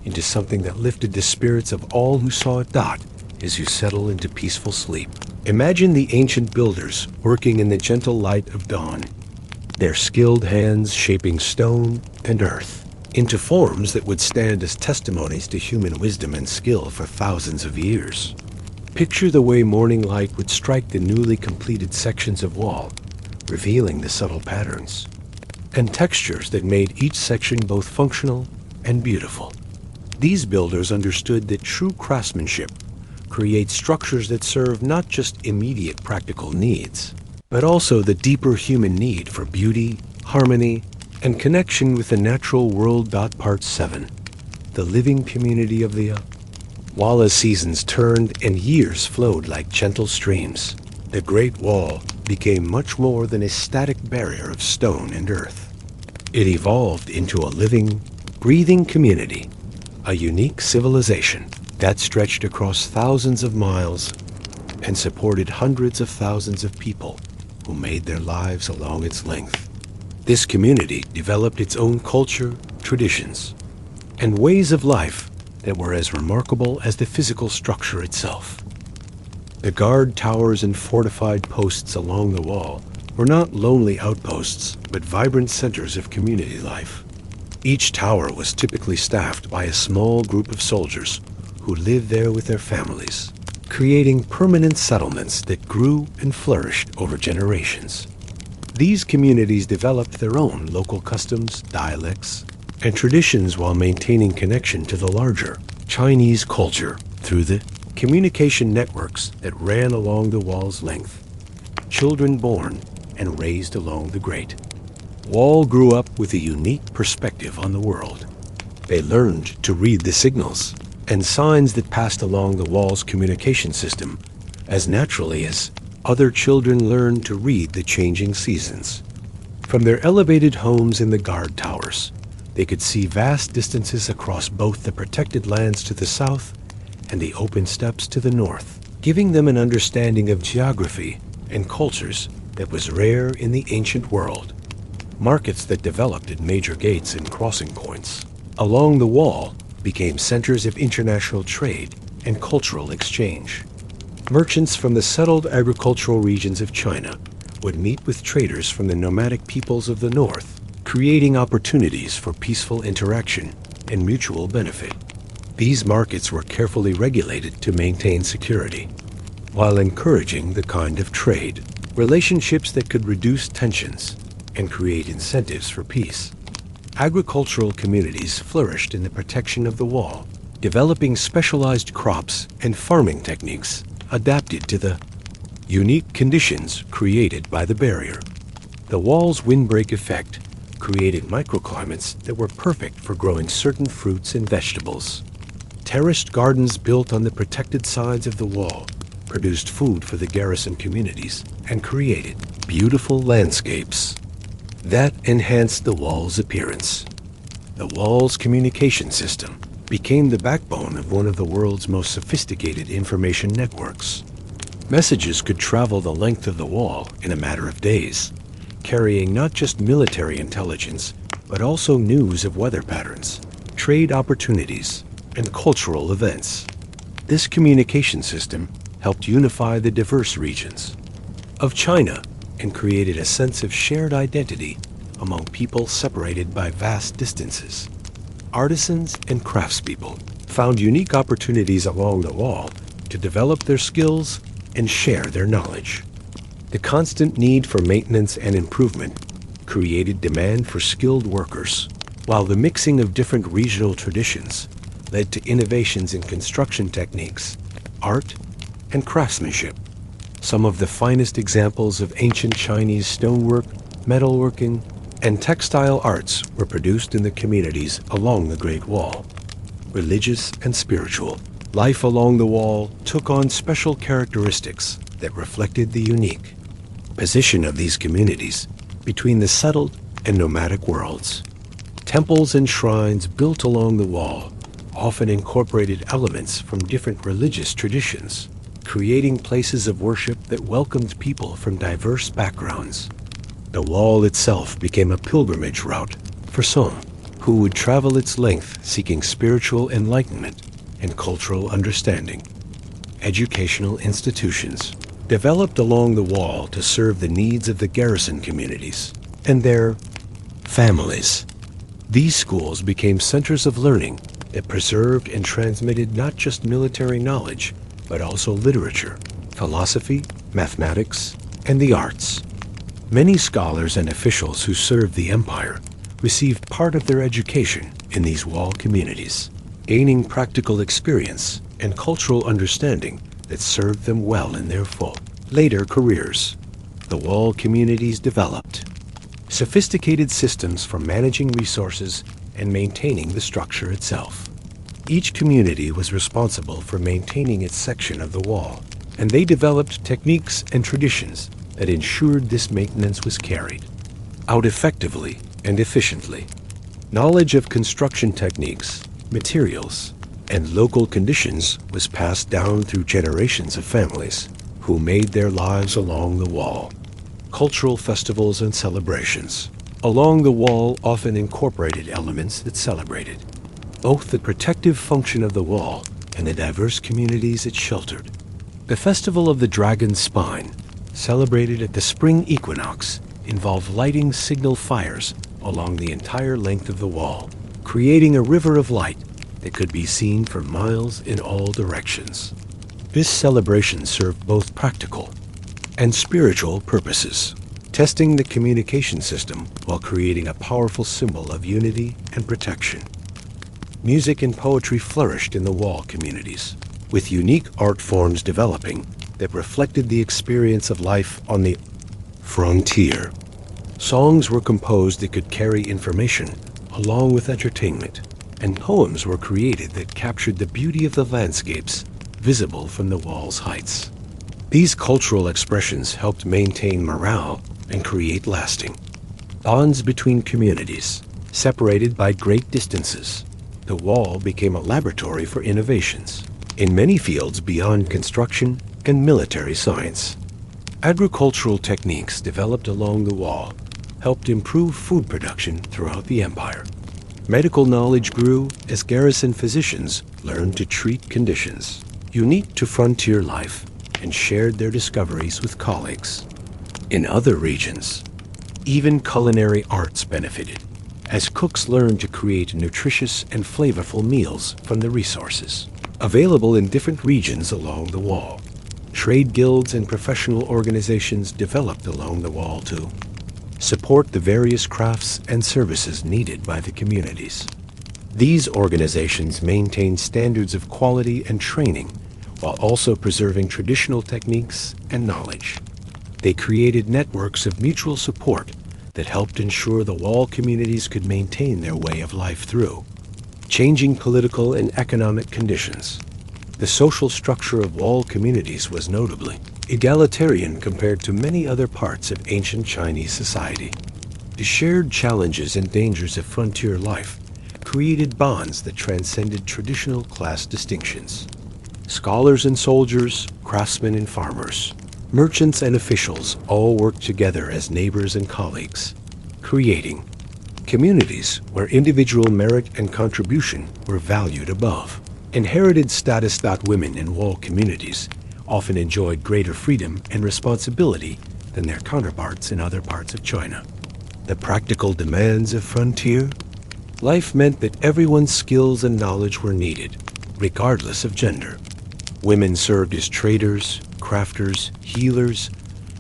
into something that lifted the spirits of all who saw it dot as you settle into peaceful sleep. Imagine the ancient builders working in the gentle light of dawn, their skilled hands shaping stone and earth into forms that would stand as testimonies to human wisdom and skill for thousands of years. Picture the way morning light would strike the newly completed sections of wall, revealing the subtle patterns and textures that made each section both functional and beautiful. These builders understood that true craftsmanship creates structures that serve not just immediate practical needs, but also the deeper human need for beauty, harmony, and connection with the natural world. Part 7. The living community of the While as seasons turned and years flowed like gentle streams, the Great Wall became much more than a static barrier of stone and earth. It evolved into a living, breathing community, a unique civilization that stretched across thousands of miles and supported hundreds of thousands of people who made their lives along its length. This community developed its own culture, traditions, and ways of life that were as remarkable as the physical structure itself. The guard towers and fortified posts along the wall were not lonely outposts, but vibrant centers of community life. Each tower was typically staffed by a small group of soldiers who lived there with their families, creating permanent settlements that grew and flourished over generations. These communities developed their own local customs, dialects, and traditions while maintaining connection to the larger Chinese culture through the communication networks that ran along the wall's length. Children born and raised along the Great Wall grew up with a unique perspective on the world. They learned to read the signals and signs that passed along the wall's communication system as naturally as other children learned to read the changing seasons. From their elevated homes in the guard towers, they could see vast distances across both the protected lands to the south and the open steppes to the north, giving them an understanding of geography and cultures that was rare in the ancient world. Markets that developed at major gates and crossing points along the wall became centers of international trade and cultural exchange. Merchants from the settled agricultural regions of China would meet with traders from the nomadic peoples of the north, creating opportunities for peaceful interaction and mutual benefit. These markets were carefully regulated to maintain security, while encouraging the kind of trade, relationships that could reduce tensions and create incentives for peace. Agricultural communities flourished in the protection of the wall, developing specialized crops and farming techniques adapted to the unique conditions created by the barrier. The wall's windbreak effect created microclimates that were perfect for growing certain fruits and vegetables. Terraced gardens built on the protected sides of the wall produced food for the garrison communities and created beautiful landscapes that enhanced the wall's appearance. The wall's communication system became the backbone of one of the world's most sophisticated information networks. Messages could travel the length of the wall in a matter of days, carrying not just military intelligence, but also news of weather patterns, trade opportunities, and cultural events. This communication system helped unify the diverse regions of China and created a sense of shared identity among people separated by vast distances. Artisans and craftspeople found unique opportunities along the wall to develop their skills and share their knowledge. The constant need for maintenance and improvement created demand for skilled workers, while the mixing of different regional traditions led to innovations in construction techniques, art, and craftsmanship. Some of the finest examples of ancient Chinese stonework, metalworking, and textile arts were produced in the communities along the Great Wall. Religious and spiritual life along the wall took on special characteristics that reflected the unique position of these communities between the settled and nomadic worlds. Temples and shrines built along the wall often incorporated elements from different religious traditions, creating places of worship that welcomed people from diverse backgrounds. The wall itself became a pilgrimage route for some who would travel its length seeking spiritual enlightenment and cultural understanding. Educational institutions developed along the wall to serve the needs of the garrison communities and their families. These schools became centers of learning that preserved and transmitted not just military knowledge, but also literature, philosophy, mathematics, and the arts. Many scholars and officials who served the empire received part of their education in these wall communities, gaining practical experience and cultural understanding that served them well in their later careers. The wall communities developed sophisticated systems for managing resources and maintaining the structure itself. Each community was responsible for maintaining its section of the wall, and they developed techniques and traditions that ensured this maintenance was carried out effectively and efficiently. Knowledge of construction techniques, materials, and local conditions was passed down through generations of families who made their lives along the wall. Cultural festivals and celebrations along the wall often incorporated elements that celebrated both the protective function of the wall and the diverse communities it sheltered. The Festival of the Dragon's Spine, celebrated at the spring equinox, involved lighting signal fires along the entire length of the wall, creating a river of light that could be seen for miles in all directions. This celebration served both practical and spiritual purposes, testing the communication system while creating a powerful symbol of unity and protection. Music and poetry flourished in the wall communities, with unique art forms developing that reflected the experience of life on the frontier. Songs were composed that could carry information along with entertainment, and poems were created that captured the beauty of the landscapes visible from the wall's heights. These cultural expressions helped maintain morale and create lasting bonds between communities. Separated by great distances, the wall became a laboratory for innovations in many fields beyond construction and military science. Agricultural techniques developed along the wall helped improve food production throughout the empire. Medical knowledge grew as garrison physicians learned to treat conditions unique to frontier life and shared their discoveries with colleagues. In other regions, even culinary arts benefited, as cooks learned to create nutritious and flavorful meals from the resources available in different regions along the wall. Trade guilds and professional organizations developed along the wall to support the various crafts and services needed by the communities. These organizations maintained standards of quality and training while also preserving traditional techniques and knowledge. They created networks of mutual support that helped ensure the wall communities could maintain their way of life through changing political and economic conditions. The social structure of wall communities was notably egalitarian compared to many other parts of ancient Chinese society. The shared challenges and dangers of frontier life created bonds that transcended traditional class distinctions. Scholars and soldiers, craftsmen and farmers, merchants and officials all worked together as neighbors and colleagues, creating communities where individual merit and contribution were valued above. Inherited status. Women in wall communities often enjoyed greater freedom and responsibility than their counterparts in other parts of China. The practical demands of frontier life meant that everyone's skills and knowledge were needed, regardless of gender. Women served as traders, crafters, healers,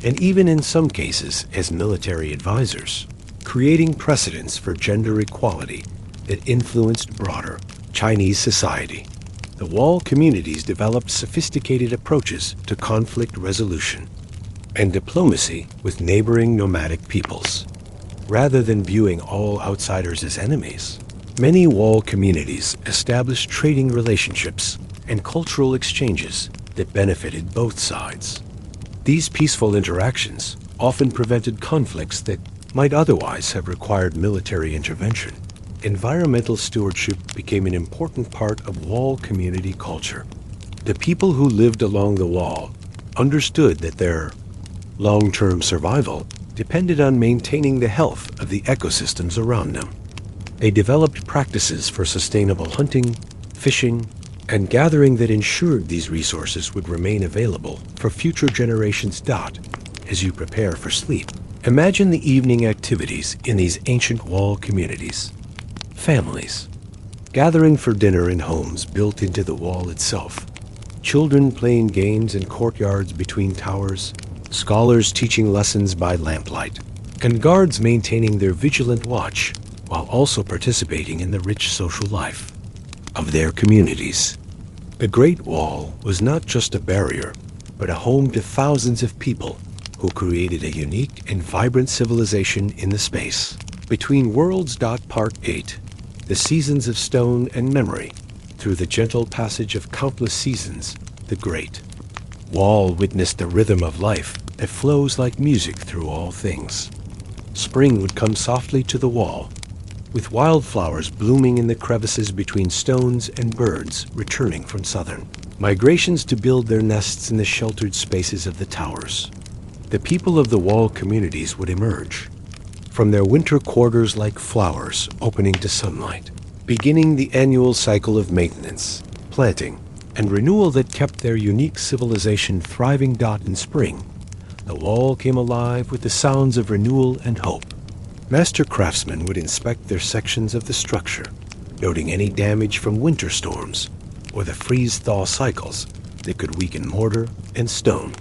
and even in some cases as military advisors, creating precedents for gender equality that influenced broader Chinese society. The wall communities developed sophisticated approaches to conflict resolution and diplomacy with neighboring nomadic peoples. Rather than viewing all outsiders as enemies, many wall communities established trading relationships and cultural exchanges that benefited both sides. These peaceful interactions often prevented conflicts that might otherwise have required military intervention. Environmental stewardship became an important part of wall community culture. The people who lived along the wall understood that their long-term survival depended on maintaining the health of the ecosystems around them. They developed practices for sustainable hunting, fishing, and gathering that ensured these resources would remain available for future generations. As you prepare for sleep, imagine the evening activities in these ancient wall communities. Families gathering for dinner in homes built into the wall itself. Children playing games in courtyards between towers. Scholars teaching lessons by lamplight. And guards maintaining their vigilant watch while also participating in the rich social life of their communities. The Great Wall was not just a barrier, but a home to thousands of people who created a unique and vibrant civilization in the space. Between Worlds. Part 8, the seasons of stone and memory, through the gentle passage of countless seasons, the Great Wall witnessed the rhythm of life that flows like music through all things. Spring would come softly to the wall, with wildflowers blooming in the crevices between stones and birds returning from southern migrations to build their nests in the sheltered spaces of the towers. The people of the wall communities would emerge from their winter quarters like flowers opening to sunlight, beginning the annual cycle of maintenance, planting, and renewal that kept their unique civilization thriving. In spring, the wall came alive with the sounds of renewal and hope. Master craftsmen would inspect their sections of the structure, noting any damage from winter storms or the freeze-thaw cycles that could weaken mortar and stone.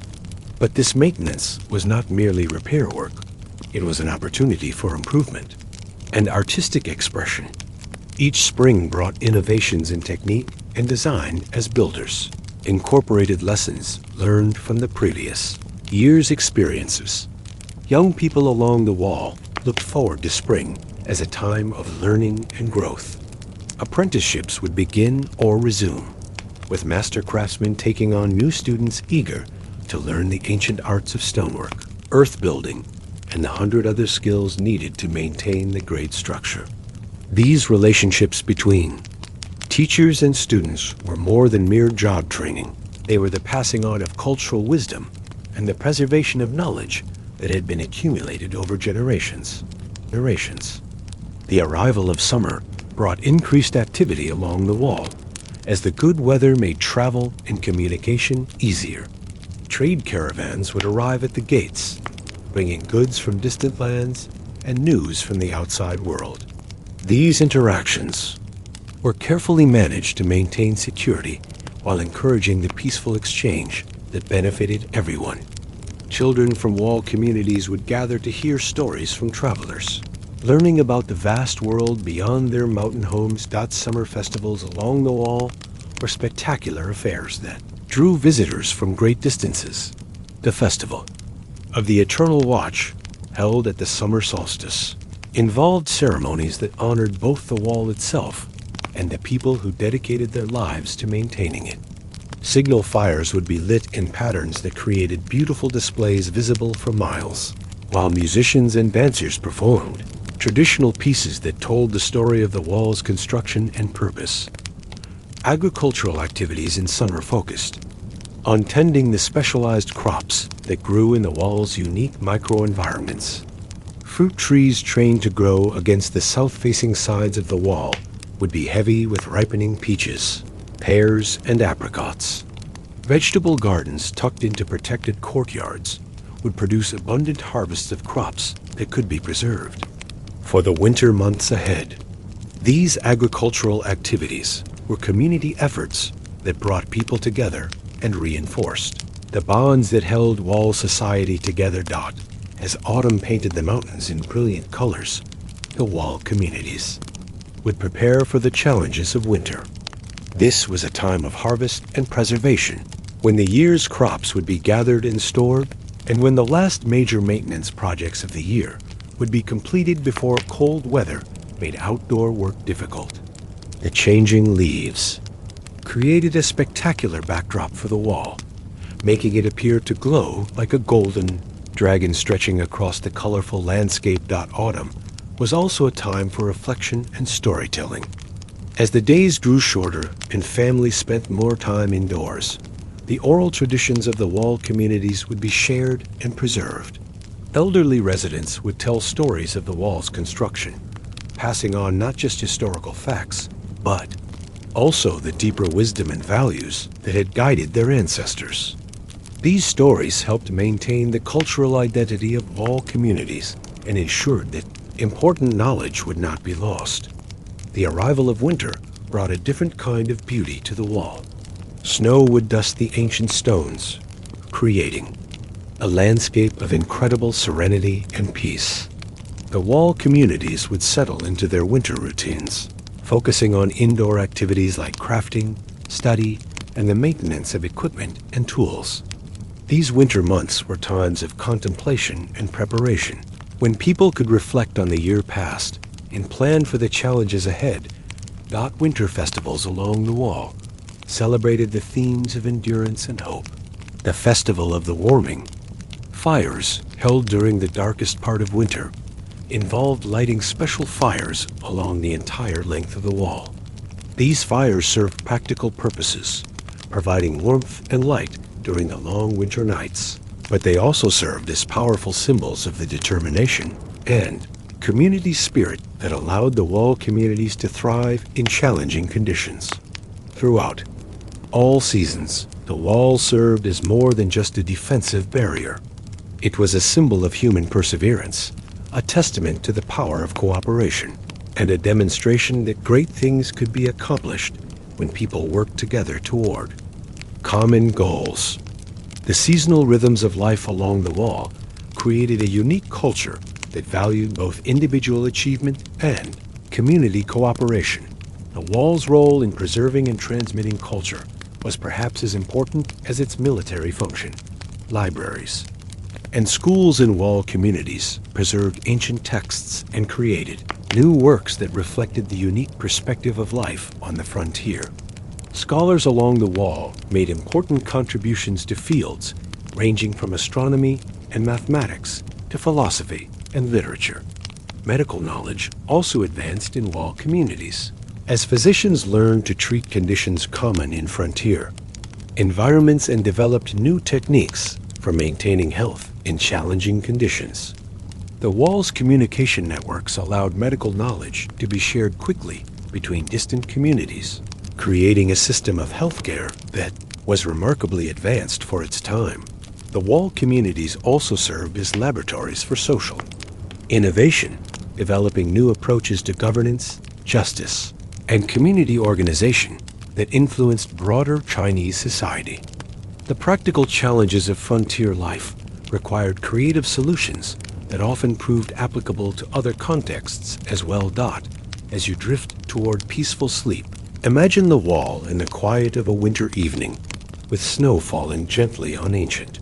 But this maintenance was not merely repair work. It was an opportunity for improvement and artistic expression. Each spring brought innovations in technique and design as builders, incorporated lessons learned from the previous year's experiences. Young people along the wall looked forward to spring as a time of learning and growth. Apprenticeships would begin or resume, with master craftsmen taking on new students eager to learn the ancient arts of stonework, earth building, and the 100 other skills needed to maintain the great structure. These relationships between teachers and students were more than mere job training. They were the passing on of cultural wisdom and the preservation of knowledge that had been accumulated over generations. The arrival of summer brought increased activity along the wall, as the good weather made travel and communication easier. Trade caravans would arrive at the gates, bringing goods from distant lands and news from the outside world. These interactions were carefully managed to maintain security while encouraging the peaceful exchange that benefited everyone. Children from wall communities would gather to hear stories from travelers, learning about the vast world beyond their mountain homes. Summer festivals along the wall were spectacular affairs that drew visitors from great distances. The Festival of the Eternal Watch, held at the summer solstice, involved ceremonies that honored both the wall itself and the people who dedicated their lives to maintaining it. Signal fires would be lit in patterns that created beautiful displays visible for miles, while musicians and dancers performed traditional pieces that told the story of the wall's construction and purpose. Agricultural activities in summer focused on tending the specialized crops that grew in the wall's unique microenvironments. Fruit trees trained to grow against the south-facing sides of the wall would be heavy with ripening peaches, pears, and apricots. Vegetable gardens tucked into protected courtyards would produce abundant harvests of crops that could be preserved for the winter months ahead. These agricultural activities were community efforts that brought people together and reinforced the bonds that held wall society together. As autumn painted the mountains in brilliant colors, the wall communities would prepare for the challenges of winter. This was a time of harvest and preservation, when the year's crops would be gathered and stored, and when the last major maintenance projects of the year would be completed before cold weather made outdoor work difficult. The changing leaves created a spectacular backdrop for the wall, making it appear to glow like a golden dragon stretching across the colorful landscape. Autumn was also a time for reflection and storytelling. As the days grew shorter and families spent more time indoors, the oral traditions of the wall communities would be shared and preserved. Elderly residents would tell stories of the wall's construction, passing on not just historical facts, but also the deeper wisdom and values that had guided their ancestors. These stories helped maintain the cultural identity of wall communities and ensured that important knowledge would not be lost. The arrival of winter brought a different kind of beauty to the wall. Snow would dust the ancient stones, creating a landscape of incredible serenity and peace. The wall communities would settle into their winter routines, focusing on indoor activities like crafting, study, and the maintenance of equipment and tools. These winter months were times of contemplation and preparation, when people could reflect on the year past and plan for the challenges ahead. Winter festivals along the wall celebrated the themes of endurance and hope. The Festival of the Warming fires, held during the darkest part of winter, involved lighting special fires along the entire length of the wall. These fires served practical purposes, providing warmth and light during the long winter nights, but they also served as powerful symbols of the determination and community spirit that allowed the wall communities to thrive in challenging conditions. Throughout all seasons, the wall served as more than just a defensive barrier. It was a symbol of human perseverance, a testament to the power of cooperation, and a demonstration that great things could be accomplished when people worked together toward common goals. The seasonal rhythms of life along the wall created a unique culture that valued both individual achievement and community cooperation. The wall's role in preserving and transmitting culture was perhaps as important as its military function. Libraries and schools in wall communities preserved ancient texts and created new works that reflected the unique perspective of life on the frontier. Scholars along the wall made important contributions to fields ranging from astronomy and mathematics to philosophy and literature. Medical knowledge also advanced in wall communities, as physicians learned to treat conditions common in frontier environments and developed new techniques for maintaining health in challenging conditions. The wall's communication networks allowed medical knowledge to be shared quickly between distant communities, creating a system of healthcare that was remarkably advanced for its time. The wall communities also served as laboratories for social innovation developing new approaches to governance, justice, and community organization that influenced broader Chinese society. The practical challenges of frontier life required creative solutions that often proved applicable to other contexts as well. As you drift toward peaceful sleep, imagine the wall in the quiet of a winter evening, with snow falling gently on ancient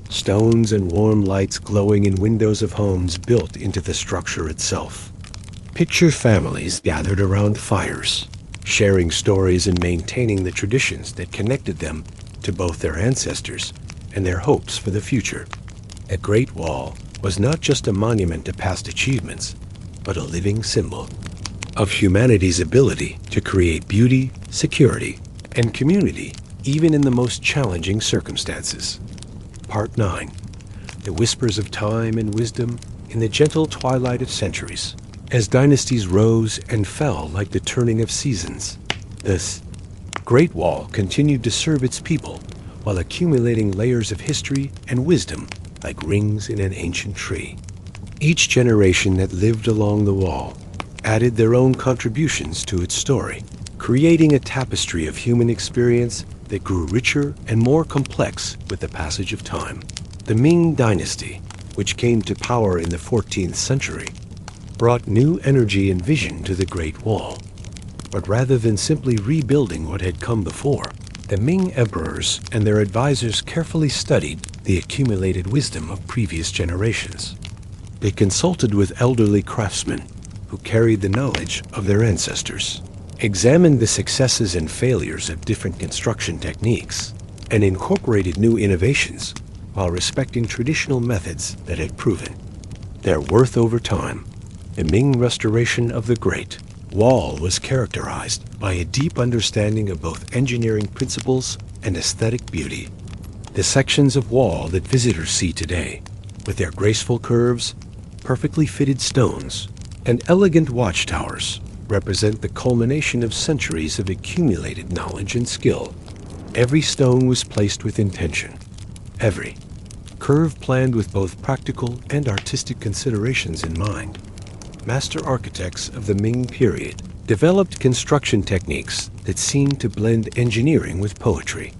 stones and warm lights glowing in windows of homes built into the structure itself. Picture families gathered around fires, sharing stories and maintaining the traditions that connected them to both their ancestors and their hopes for the future. A Great Wall was not just a monument to past achievements, but a living symbol of humanity's ability to create beauty, security, and community even in the most challenging circumstances. Part 9. The whispers of time and wisdom in the gentle twilight of centuries, as dynasties rose and fell like the turning of seasons. This Great Wall continued to serve its people while accumulating layers of history and wisdom like rings in an ancient tree. Each generation that lived along the wall added their own contributions to its story, creating a tapestry of human experience that grew richer and more complex with the passage of time. The Ming Dynasty, which came to power in the 14th century, brought new energy and vision to the Great Wall. But rather than simply rebuilding what had come before, the Ming emperors and their advisors carefully studied the accumulated wisdom of previous generations. They consulted with elderly craftsmen who carried the knowledge of their ancestors, examined the successes and failures of different construction techniques, and incorporated new innovations while respecting traditional methods that had proven their worth over time. The Ming restoration of the Great Wall was characterized by a deep understanding of both engineering principles and aesthetic beauty. The sections of wall that visitors see today, with their graceful curves, perfectly fitted stones, and elegant watchtowers, represent the culmination of centuries of accumulated knowledge and skill. Every stone was placed with intention, every curve planned with both practical and artistic considerations in mind. Master architects of the Ming period developed construction techniques that seemed to blend engineering with poetry.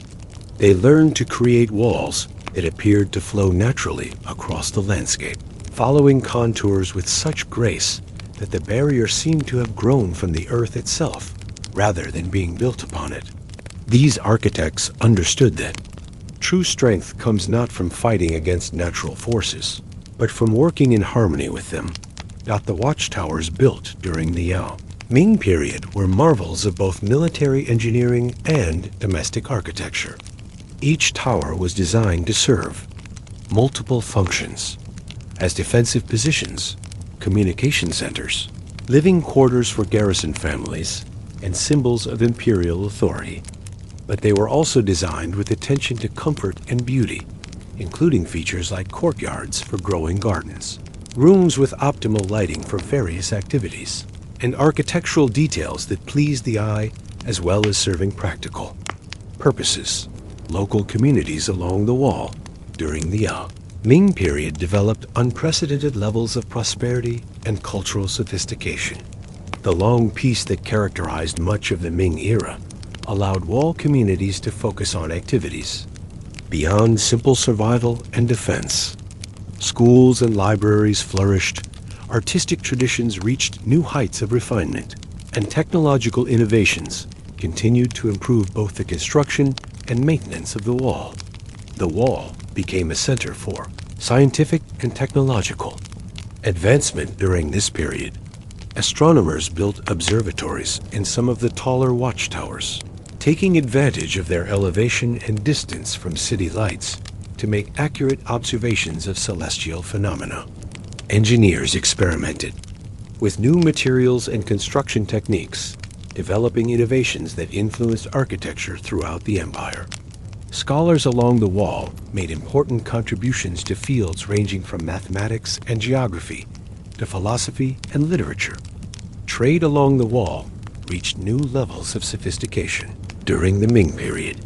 They learned to create walls that appeared to flow naturally across the landscape, following contours with such grace that the barrier seemed to have grown from the earth itself, rather than being built upon it. These architects understood that true strength comes not from fighting against natural forces, but from working in harmony with them. The watchtowers built during the Yao Ming period were marvels of both military engineering and domestic architecture. Each tower was designed to serve multiple functions as defensive positions, communication centers, living quarters for garrison families, and symbols of imperial authority. But they were also designed with attention to comfort and beauty, including features like courtyards for growing gardens, rooms with optimal lighting for various activities, and architectural details that please the eye as well as serving practical purposes. Local communities along the wall during the Yao Ming period developed unprecedented levels of prosperity and cultural sophistication. The long peace that characterized much of the Ming era allowed wall communities to focus on activities beyond simple survival and defense. Schools and libraries flourished, artistic traditions reached new heights of refinement, and technological innovations continued to improve both the construction and maintenance of the wall. The wall became a center for scientific and technological advancement during this period. Astronomers built observatories in some of the taller watchtowers, taking advantage of their elevation and distance from city lights to make accurate observations of celestial phenomena. Engineers experimented with new materials and construction techniques, developing innovations that influenced architecture throughout the empire. Scholars along the wall made important contributions to fields ranging from mathematics and geography to philosophy and literature. Trade along the wall reached new levels of sophistication during the Ming period.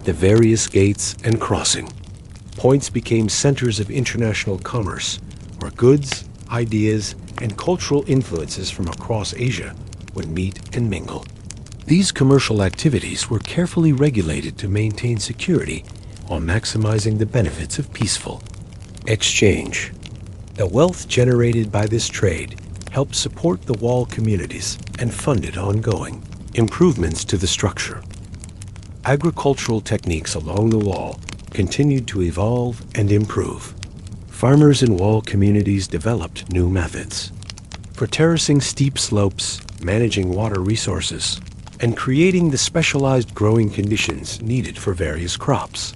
The various gates and crossing points became centers of international commerce where goods, ideas, and cultural influences from across Asia would meet and mingle. These commercial activities were carefully regulated to maintain security while maximizing the benefits of peaceful exchange. The wealth generated by this trade helped support the wall communities and funded ongoing improvements to the structure. Agricultural techniques along the wall continued to evolve and improve. Farmers in wall communities developed new methods for terracing steep slopes, managing water resources, and creating the specialized growing conditions needed for various crops.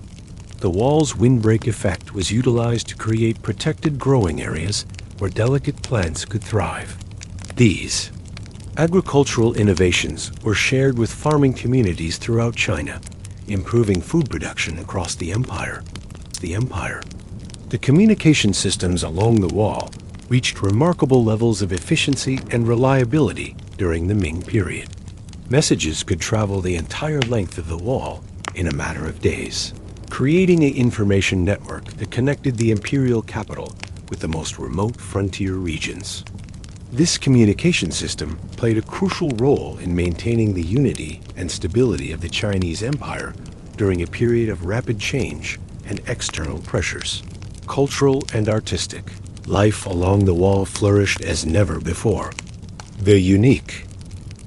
The wall's windbreak effect was utilized to create protected growing areas where delicate plants could thrive. These agricultural innovations were shared with farming communities throughout China, improving food production across the empire. The communication systems along the wall reached remarkable levels of efficiency and reliability during the Ming period. Messages could travel the entire length of the wall in a matter of days, creating an information network that connected the imperial capital with the most remote frontier regions. This communication system played a crucial role in maintaining the unity and stability of the Chinese Empire during a period of rapid change and external pressures. Cultural and artistic, life along the wall flourished as never before. The unique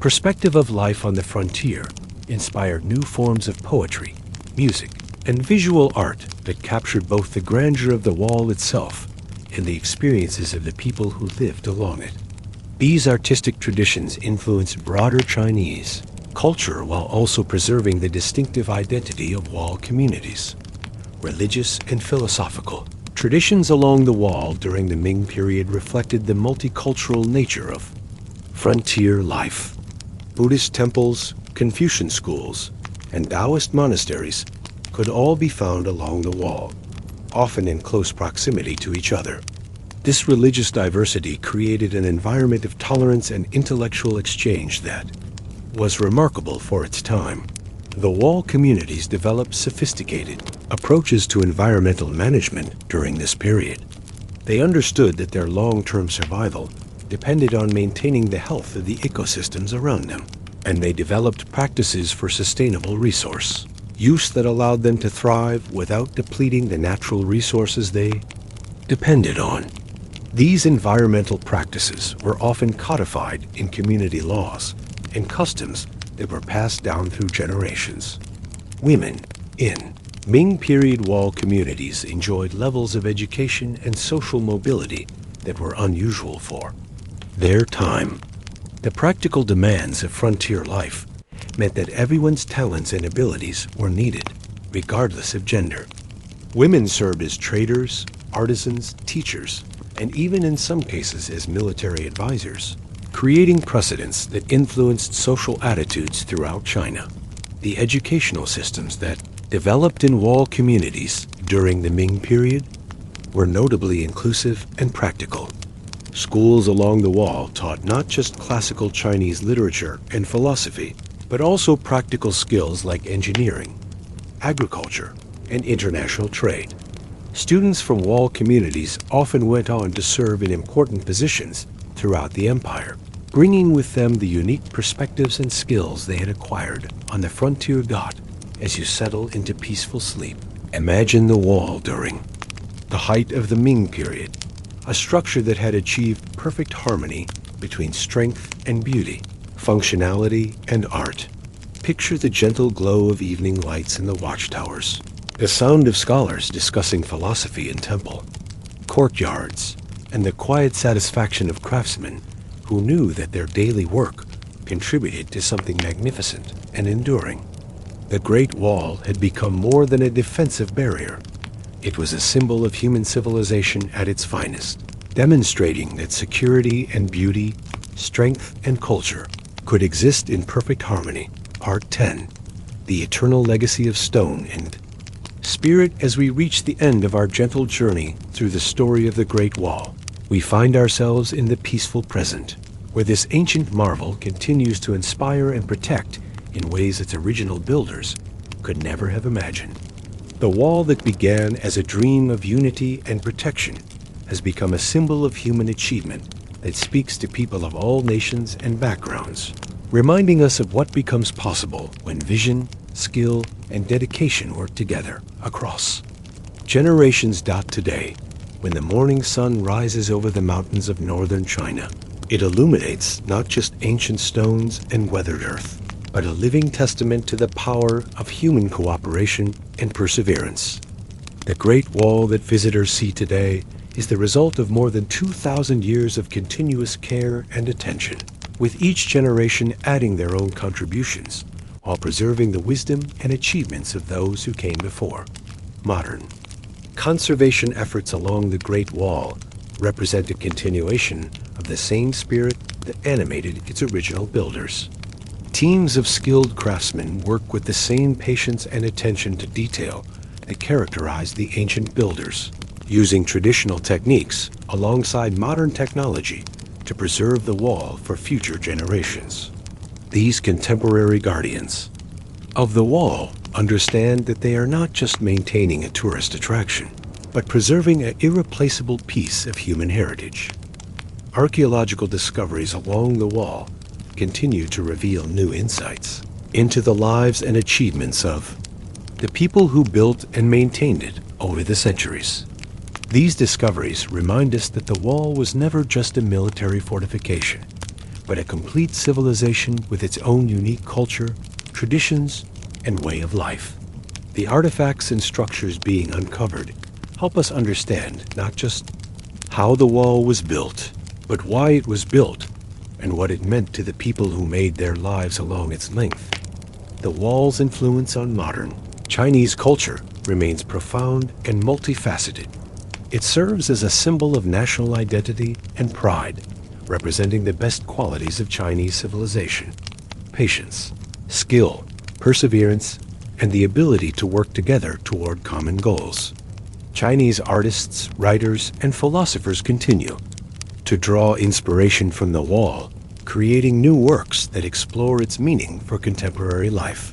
perspective of life on the frontier inspired new forms of poetry, music, and visual art that captured both the grandeur of the wall itself and the experiences of the people who lived along it. These artistic traditions influenced broader Chinese culture while also preserving the distinctive identity of wall communities. Religious and philosophical traditions along the wall during the Ming period reflected the multicultural nature of frontier life. Buddhist temples, Confucian schools, and Taoist monasteries could all be found along the wall, often in close proximity to each other. This religious diversity created an environment of tolerance and intellectual exchange that was remarkable for its time. The wall communities developed sophisticated approaches to environmental management during this period. They understood that their long-term survival depended on maintaining the health of the ecosystems around them, and they developed practices for sustainable resource use that allowed them to thrive without depleting the natural resources they depended on. These environmental practices were often codified in community laws and customs that were passed down through generations. Women in Ming period wall communities enjoyed levels of education and social mobility that were unusual for their time. The practical demands of frontier life meant that everyone's talents and abilities were needed, regardless of gender. Women served as traders, artisans, teachers, and even in some cases as military advisors, creating precedents that influenced social attitudes throughout China. The educational systems that developed in wall communities during the Ming period were notably inclusive and practical. Schools along the wall taught not just classical Chinese literature and philosophy, but also practical skills like engineering, agriculture, and international trade. Students from wall communities often went on to serve in important positions throughout the empire, bringing with them the unique perspectives and skills they had acquired on the frontier Ghat as you settle into peaceful sleep. Imagine the wall during the height of the Ming period, a structure that had achieved perfect harmony between strength and beauty, functionality and art. Picture the gentle glow of evening lights in the watchtowers, the sound of scholars discussing philosophy in temple courtyards, and the quiet satisfaction of craftsmen who knew that their daily work contributed to something magnificent and enduring. The Great Wall had become more than a defensive barrier. It was a symbol of human civilization at its finest, demonstrating that security and beauty, strength and culture could exist in perfect harmony. Part 10. The Eternal Legacy of Stone and Spirit. As we reach the end of our gentle journey through the story of the Great Wall, we find ourselves in the peaceful present, where this ancient marvel continues to inspire and protect in ways its original builders could never have imagined. The wall that began as a dream of unity and protection has become a symbol of human achievement that speaks to people of all nations and backgrounds, reminding us of what becomes possible when vision, skill, and dedication work together across generations. Today, when the morning sun rises over the mountains of northern China, it illuminates not just ancient stones and weathered earth, but a living testament to the power of human cooperation and perseverance. The Great Wall that visitors see today is the result of more than 2,000 years of continuous care and attention, with each generation adding their own contributions while preserving the wisdom and achievements of those who came before. Modern conservation efforts along the Great Wall represent a continuation of the same spirit that animated its original builders. Teams of skilled craftsmen work with the same patience and attention to detail that characterized the ancient builders, using traditional techniques alongside modern technology to preserve the wall for future generations. These contemporary guardians of the wall understand that they are not just maintaining a tourist attraction, but preserving an irreplaceable piece of human heritage. Archaeological discoveries along the wall continue to reveal new insights into the lives and achievements of the people who built and maintained it over the centuries. These discoveries remind us that the wall was never just a military fortification, but a complete civilization with its own unique culture, traditions, and way of life. The artifacts and structures being uncovered help us understand not just how the wall was built, but why it was built and what it meant to the people who made their lives along its length. The wall's influence on modern Chinese culture remains profound and multifaceted. It serves as a symbol of national identity and pride, representing the best qualities of Chinese civilization: patience, skill, perseverance, and the ability to work together toward common goals. Chinese artists, writers, and philosophers continue to draw inspiration from the wall, creating new works that explore its meaning for contemporary life.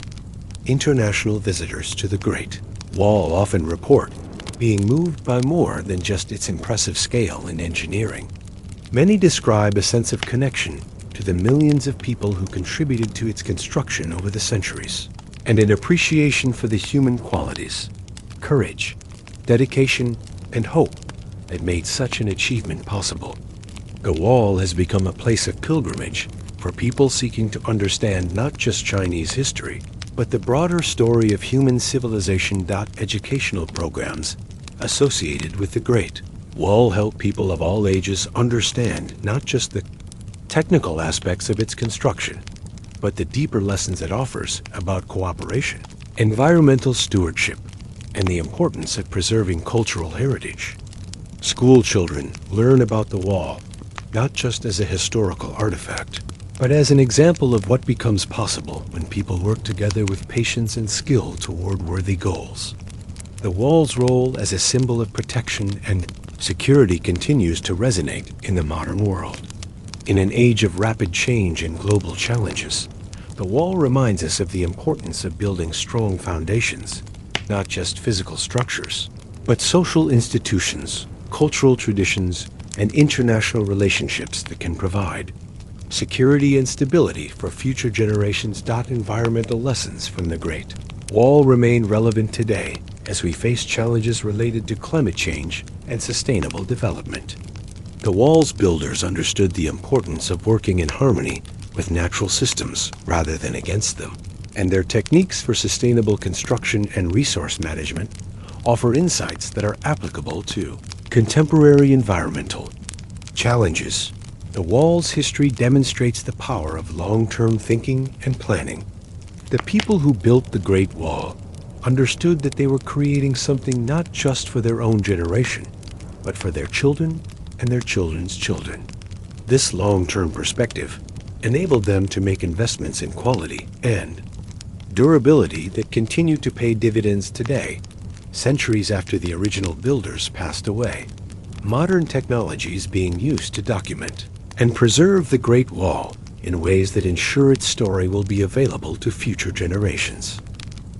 International visitors to the Great Wall often report being moved by more than just its impressive scale and engineering. Many describe a sense of connection to the millions of people who contributed to its construction over the centuries, and an appreciation for the human qualities, courage, dedication, and hope that made such an achievement possible. The wall has become a place of pilgrimage for people seeking to understand not just Chinese history, but the broader story of human civilization. Educational programs associated with the Great Wall help people of all ages understand not just the technical aspects of its construction, but the deeper lessons it offers about cooperation, environmental stewardship, and the importance of preserving cultural heritage. School children learn about the wall not just as a historical artifact, but as an example of what becomes possible when people work together with patience and skill toward worthy goals. The wall's role as a symbol of protection and security continues to resonate in the modern world. In an age of rapid change and global challenges, the wall reminds us of the importance of building strong foundations, not just physical structures, but social institutions, cultural traditions, and international relationships that can provide security and stability for future generations. Environmental lessons from the Great Wall remain relevant today as we face challenges related to climate change and sustainable development. The wall's builders understood the importance of working in harmony with natural systems rather than against them, and their techniques for sustainable construction and resource management offer insights that are applicable to contemporary environmental challenges. The wall's history demonstrates the power of long-term thinking and planning. The people who built the Great Wall understood that they were creating something not just for their own generation, but for their children and their children's children. This long-term perspective enabled them to make investments in quality and durability that continue to pay dividends today, centuries after the original builders passed away. Modern technology is being used to document and preserve the Great Wall in ways that ensure its story will be available to future generations.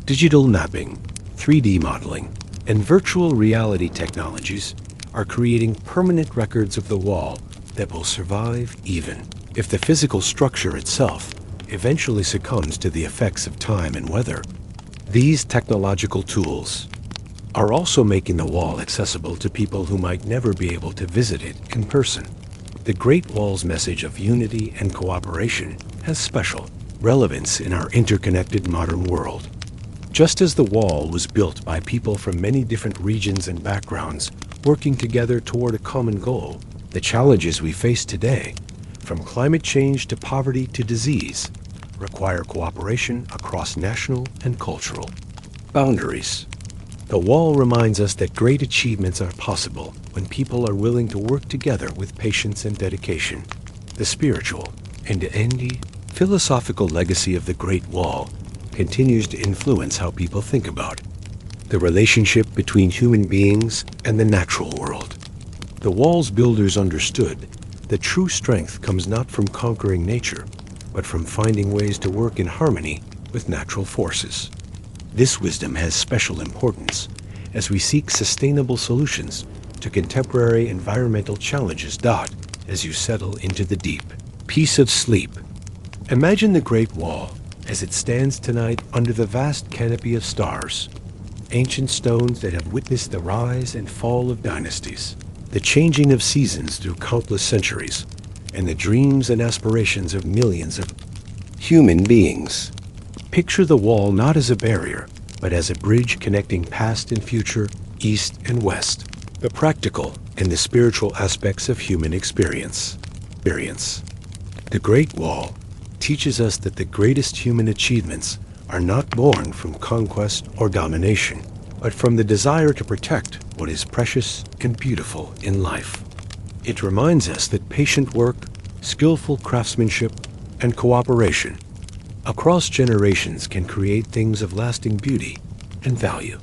Digital mapping, 3D modeling, and virtual reality technologies are creating permanent records of the wall that will survive even if the physical structure itself eventually succumbs to the effects of time and weather. These technological tools are also making the wall accessible to people who might never be able to visit it in person. The Great Wall's message of unity and cooperation has special relevance in our interconnected modern world. Just as the wall was built by people from many different regions and backgrounds working together toward a common goal, the challenges we face today, from climate change to poverty to disease, require cooperation across national and cultural boundaries. The wall reminds us that great achievements are possible when people are willing to work together with patience and dedication. The spiritual and philosophical legacy of the Great Wall continues to influence how people think about the relationship between human beings and the natural world. The wall's builders understood that true strength comes not from conquering nature, but from finding ways to work in harmony with natural forces. This wisdom has special importance as we seek sustainable solutions to contemporary environmental challenges. As you settle into the deep peace of sleep, imagine the Great Wall as it stands tonight under the vast canopy of stars, ancient stones that have witnessed the rise and fall of dynasties, the changing of seasons through countless centuries, and the dreams and aspirations of millions of human beings. Picture the wall not as a barrier, but as a bridge connecting past and future, east and west, the practical and the spiritual aspects of human experience. The Great Wall teaches us that the greatest human achievements are not born from conquest or domination, but from the desire to protect what is precious and beautiful in life. It reminds us that patient work, skillful craftsmanship, and cooperation across generations can create things of lasting beauty and value.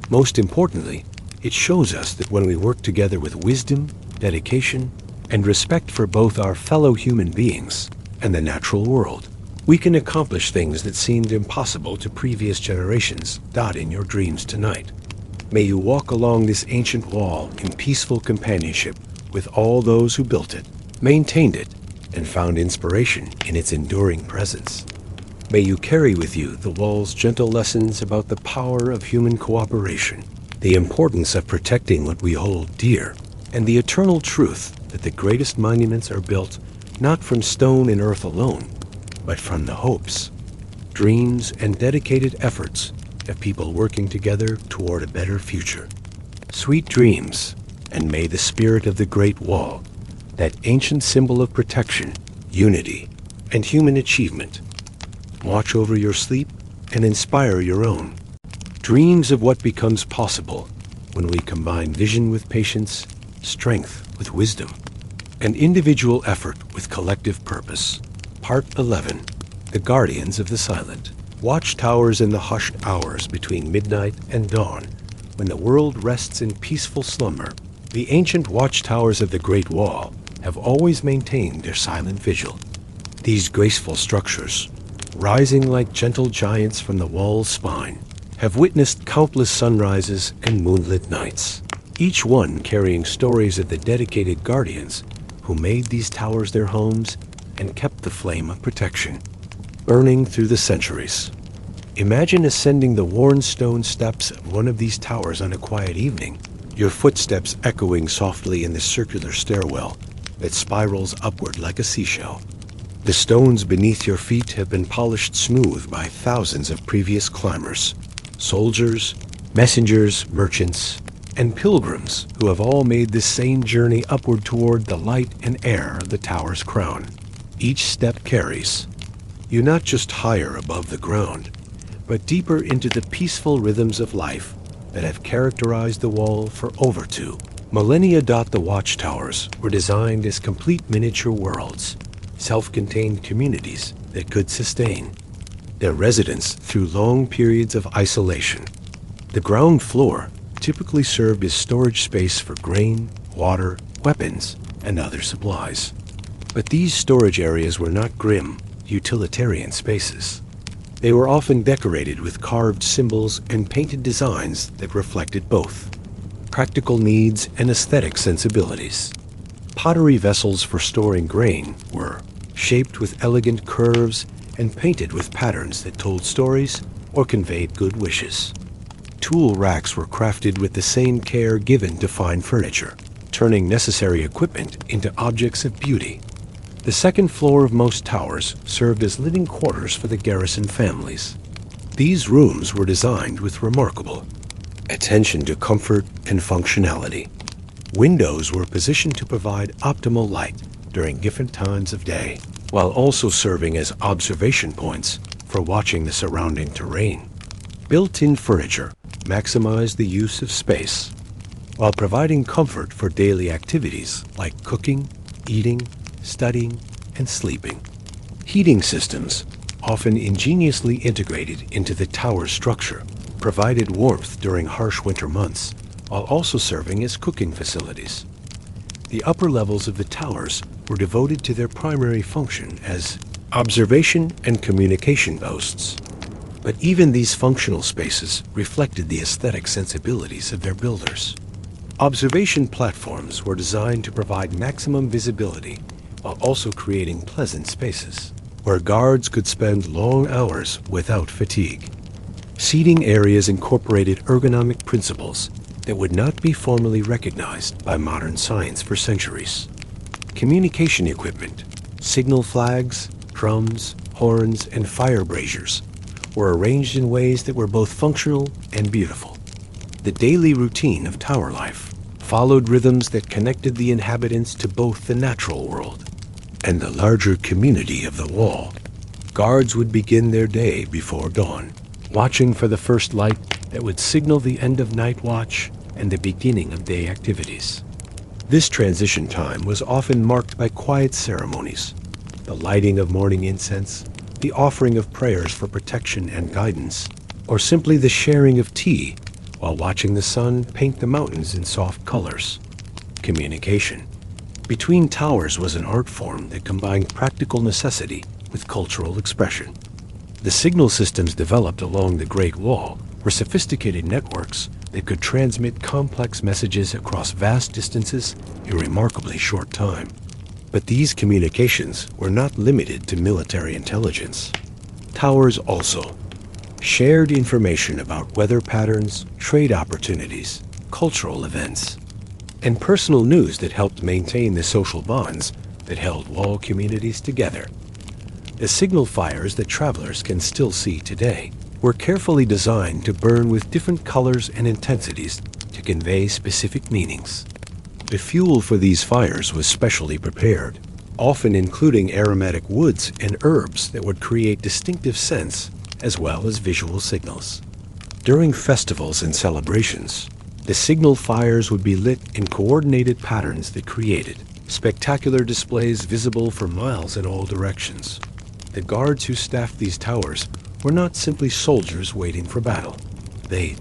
Most importantly, it shows us that when we work together with wisdom, dedication, and respect for both our fellow human beings and the natural world, we can accomplish things that seemed impossible to previous generations. In your dreams tonight, may you walk along this ancient wall in peaceful companionship with all those who built it, maintained it, and found inspiration in its enduring presence. May you carry with you the wall's gentle lessons about the power of human cooperation, the importance of protecting what we hold dear, and the eternal truth that the greatest monuments are built not from stone and earth alone, but from the hopes, dreams, and dedicated efforts of people working together toward a better future. Sweet dreams, and may the spirit of the Great Wall, that ancient symbol of protection, unity, and human achievement, watch over your sleep and inspire your own. Dreams of what becomes possible when we combine vision with patience, strength with wisdom, and individual effort with collective purpose. Part 11. The Guardians of the Silent. Watchtowers in the hushed hours between midnight and dawn, when the world rests in peaceful slumber. The ancient watchtowers of the Great Wall have always maintained their silent vigil. These graceful structures, rising like gentle giants from the wall's spine, have witnessed countless sunrises and moonlit nights, each one carrying stories of the dedicated guardians who made these towers their homes and kept the flame of protection burning through the centuries. Imagine ascending the worn stone steps of one of these towers on a quiet evening, your footsteps echoing softly in the circular stairwell that spirals upward like a seashell. The stones beneath your feet have been polished smooth by thousands of previous climbers, soldiers, messengers, merchants, and pilgrims who have all made this same journey upward toward the light and air of the tower's crown. Each step carries you not just higher above the ground, but deeper into the peaceful rhythms of life that have characterized the wall for over 2 millennia. The watchtowers were designed as complete miniature worlds, self-contained communities that could sustain their residents through long periods of isolation. The ground floor typically served as storage space for grain, water, weapons, and other supplies. But these storage areas were not grim, utilitarian spaces. They were often decorated with carved symbols and painted designs that reflected both practical needs and aesthetic sensibilities. Pottery vessels for storing grain were shaped with elegant curves and painted with patterns that told stories or conveyed good wishes. Tool racks were crafted with the same care given to fine furniture, turning necessary equipment into objects of beauty. The second floor of most towers served as living quarters for the garrison families. These rooms were designed with remarkable attention to comfort and functionality. Windows were positioned to provide optimal light during different times of day, while also serving as observation points for watching the surrounding terrain. Built-in furniture maximized the use of space, while providing comfort for daily activities like cooking, eating, studying, and sleeping. Heating systems, often ingeniously integrated into the tower structure, provided warmth during harsh winter months, while also serving as cooking facilities. The upper levels of the towers were devoted to their primary function as observation and communication posts. But even these functional spaces reflected the aesthetic sensibilities of their builders. Observation platforms were designed to provide maximum visibility while also creating pleasant spaces where guards could spend long hours without fatigue. Seating areas incorporated ergonomic principles that would not be formally recognized by modern science for centuries. Communication equipment, signal flags, drums, horns, and fire braziers were arranged in ways that were both functional and beautiful. The daily routine of tower life followed rhythms that connected the inhabitants to both the natural world and the larger community of the wall. Guards would begin their day before dawn, watching for the first light that would signal the end of night watch and the beginning of day activities. This transition time was often marked by quiet ceremonies, the lighting of morning incense, the offering of prayers for protection and guidance, or simply the sharing of tea while watching the sun paint the mountains in soft colors. Communication between towers was an art form that combined practical necessity with cultural expression. The signal systems developed along the Great Wall were sophisticated networks that could transmit complex messages across vast distances in a remarkably short time. But these communications were not limited to military intelligence. Towers also shared information about weather patterns, trade opportunities, cultural events, and personal news that helped maintain the social bonds that held wall communities together. The signal fires that travelers can still see today were carefully designed to burn with different colors and intensities to convey specific meanings. The fuel for these fires was specially prepared, often including aromatic woods and herbs that would create distinctive scents as well as visual signals. During festivals and celebrations, the signal fires would be lit in coordinated patterns that created spectacular displays visible for miles in all directions. The guards who staffed these towers were not simply soldiers waiting for battle. They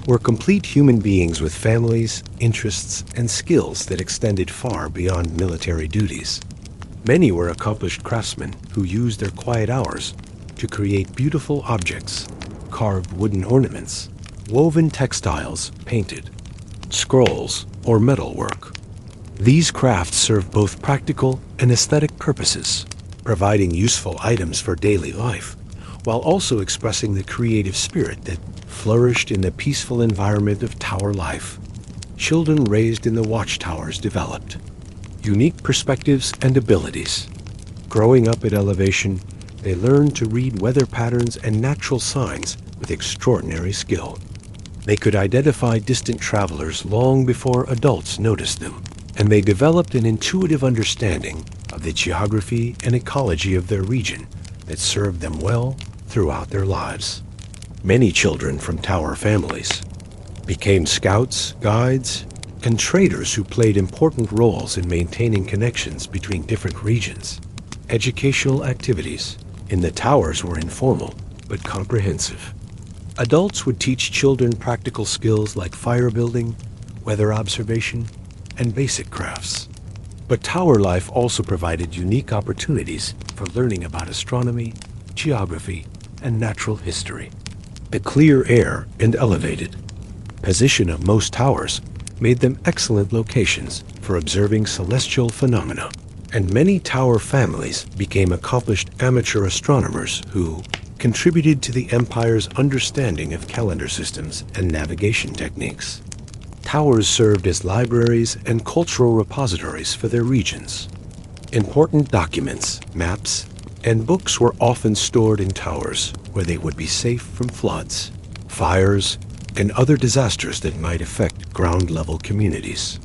were complete human beings with families, interests, and skills that extended far beyond military duties. Many were accomplished craftsmen who used their quiet hours to create beautiful objects, carved wooden ornaments, woven textiles, painted scrolls, or metalwork. These crafts served both practical and aesthetic purposes, providing useful items for daily life, while also expressing the creative spirit that flourished in the peaceful environment of tower life. Children raised in the watchtowers developed unique perspectives and abilities. Growing up at elevation, they learned to read weather patterns and natural signs with extraordinary skill. They could identify distant travelers long before adults noticed them, and they developed an intuitive understanding of the geography and ecology of their region that served them well throughout their lives. Many children from tower families became scouts, guides, and traders who played important roles in maintaining connections between different regions. Educational activities in the towers were informal but comprehensive. Adults would teach children practical skills like fire building, weather observation, and basic crafts. But tower life also provided unique opportunities for learning about astronomy, geography, and natural history. The clear air and elevated position of most towers made them excellent locations for observing celestial phenomena, and many tower families became accomplished amateur astronomers who contributed to the empire's understanding of calendar systems and navigation techniques. Towers served as libraries and cultural repositories for their regions. Important documents, maps, and books were often stored in towers where they would be safe from floods, fires, and other disasters that might affect ground-level communities.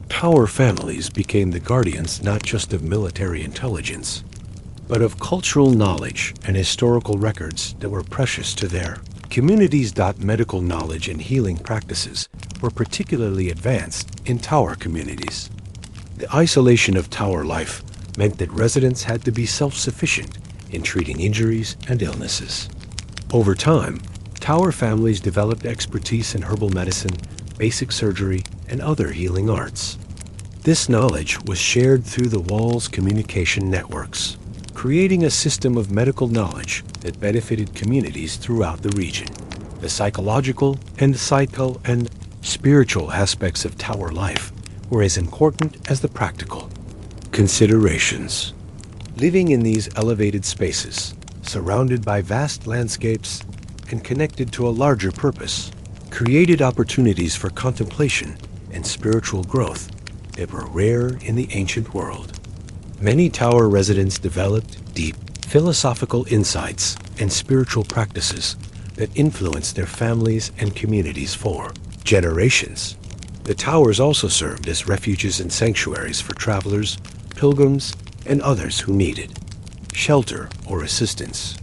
Tower families became the guardians not just of military intelligence, but of cultural knowledge and historical records that were precious to their communities. Medical knowledge and healing practices were particularly advanced in tower communities. The isolation of tower life meant that residents had to be self-sufficient in treating injuries and illnesses. Over time, tower families developed expertise in herbal medicine, basic surgery, and other healing arts. This knowledge was shared through the wall's communication networks, creating a system of medical knowledge that benefited communities throughout the region. The psychological and spiritual aspects of tower life were as important as the practical considerations. Living in these elevated spaces, surrounded by vast landscapes and connected to a larger purpose, created opportunities for contemplation and spiritual growth that were rare in the ancient world. Many tower residents developed deep philosophical insights and spiritual practices that influenced their families and communities for generations. The towers also served as refuges and sanctuaries for travelers, pilgrims, and others who needed shelter or assistance.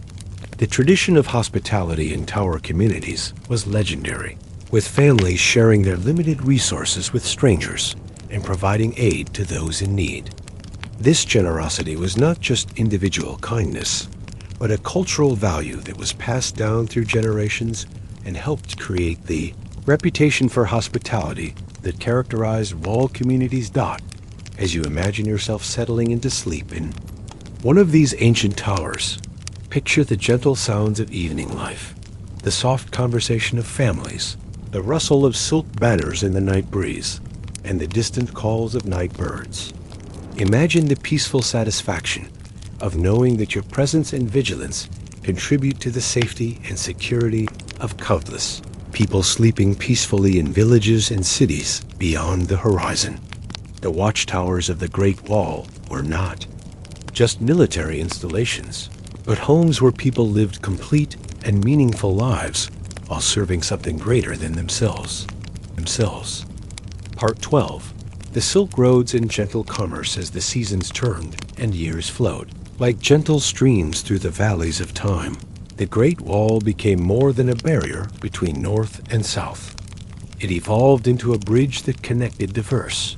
The tradition of hospitality in tower communities was legendary, with families sharing their limited resources with strangers and providing aid to those in need. This generosity was not just individual kindness, but a cultural value that was passed down through generations and helped create the reputation for hospitality that characterized wall communities. As you imagine yourself settling into sleep in one of these ancient towers, picture the gentle sounds of evening life, the soft conversation of families, the rustle of silk banners in the night breeze, and the distant calls of night birds. Imagine the peaceful satisfaction of knowing that your presence and vigilance contribute to the safety and security of countless people sleeping peacefully in villages and cities beyond the horizon. The watchtowers of the Great Wall were not just military installations, but homes where people lived complete and meaningful lives while serving something greater than themselves. Part 12. The Silk Roads and Gentle Commerce as the seasons turned and years flowed. Like gentle streams through the valleys of time, the Great Wall became more than a barrier between north and south. It evolved into a bridge that connected diverse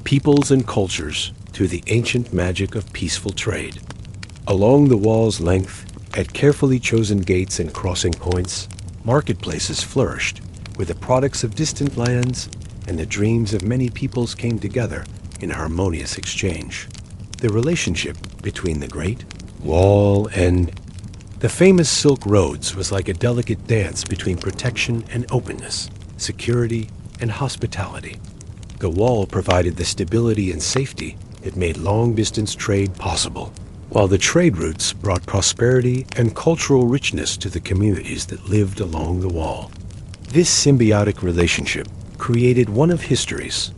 peoples and cultures to the ancient magic of peaceful trade. Along the wall's length, at carefully chosen gates and crossing points, marketplaces flourished, where the products of distant lands and the dreams of many peoples came together in harmonious exchange. The relationship between the Great Wall and the famous Silk Roads was like a delicate dance between protection and openness, security and hospitality. The wall provided the stability and safety that made long-distance trade possible, while the trade routes brought prosperity and cultural richness to the communities that lived along the wall. This symbiotic relationship created one of history's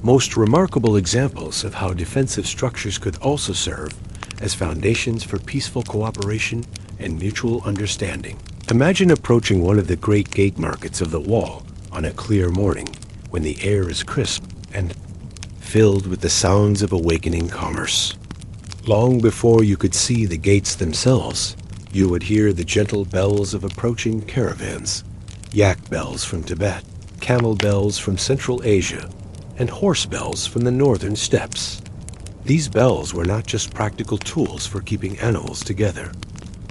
most remarkable examples of how defensive structures could also serve as foundations for peaceful cooperation and mutual understanding. Imagine approaching one of the great gate markets of the wall on a clear morning when the air is crisp and filled with the sounds of awakening commerce. Long before you could see the gates themselves, you would hear the gentle bells of approaching caravans, yak bells from Tibet, camel bells from Central Asia, and horse bells from the northern steppes. These bells were not just practical tools for keeping animals together.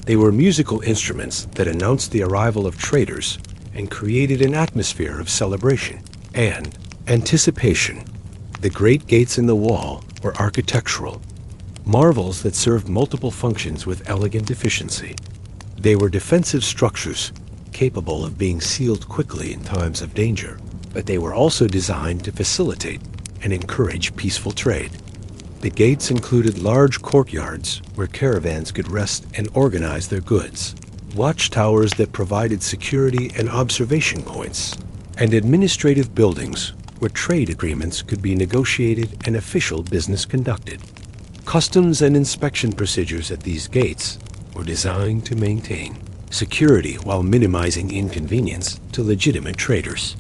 They were musical instruments that announced the arrival of traders and created an atmosphere of celebration and anticipation. The great gates in the wall were architectural marvels that served multiple functions with elegant efficiency. They were defensive structures capable of being sealed quickly in times of danger, but they were also designed to facilitate and encourage peaceful trade. The gates included large courtyards where caravans could rest and organize their goods, watchtowers that provided security and observation points, and administrative buildings where trade agreements could be negotiated and official business conducted. Customs and inspection procedures at these gates were designed to maintain security while minimizing inconvenience to legitimate traders.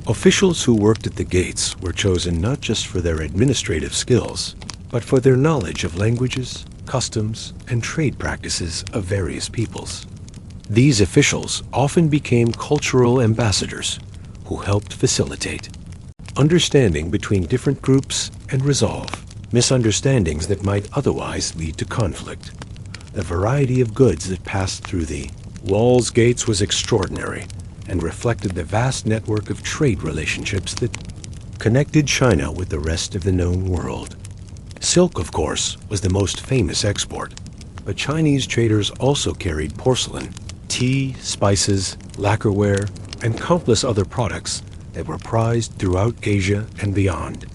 Officials who worked at the gates were chosen not just for their administrative skills, but for their knowledge of languages, customs, and trade practices of various peoples. These officials often became cultural ambassadors who helped facilitate understanding between different groups and resolve misunderstandings that might otherwise lead to conflict. The variety of goods that passed through the walls gates was extraordinary and reflected the vast network of trade relationships that connected China with the rest of the known world. Silk, of course, was the most famous export, but Chinese traders also carried porcelain, tea, spices, lacquerware, and countless other products that were prized throughout Asia and beyond.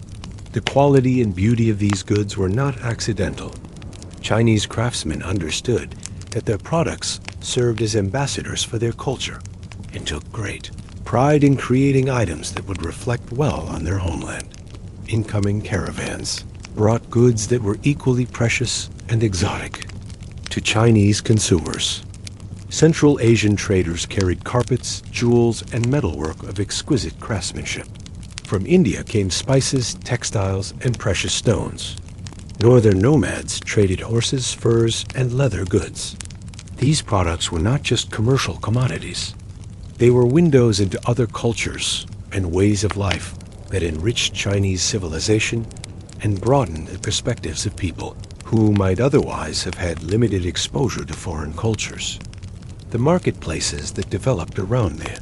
The quality and beauty of these goods were not accidental. Chinese craftsmen understood that their products served as ambassadors for their culture and took great pride in creating items that would reflect well on their homeland. Incoming caravans brought goods that were equally precious and exotic to Chinese consumers. Central Asian traders carried carpets, jewels, and metalwork of exquisite craftsmanship. From India came spices, textiles, and precious stones. Northern nomads traded horses, furs, and leather goods. These products were not just commercial commodities. They were windows into other cultures and ways of life that enriched Chinese civilization and broadened the perspectives of people who might otherwise have had limited exposure to foreign cultures. The marketplaces that developed around the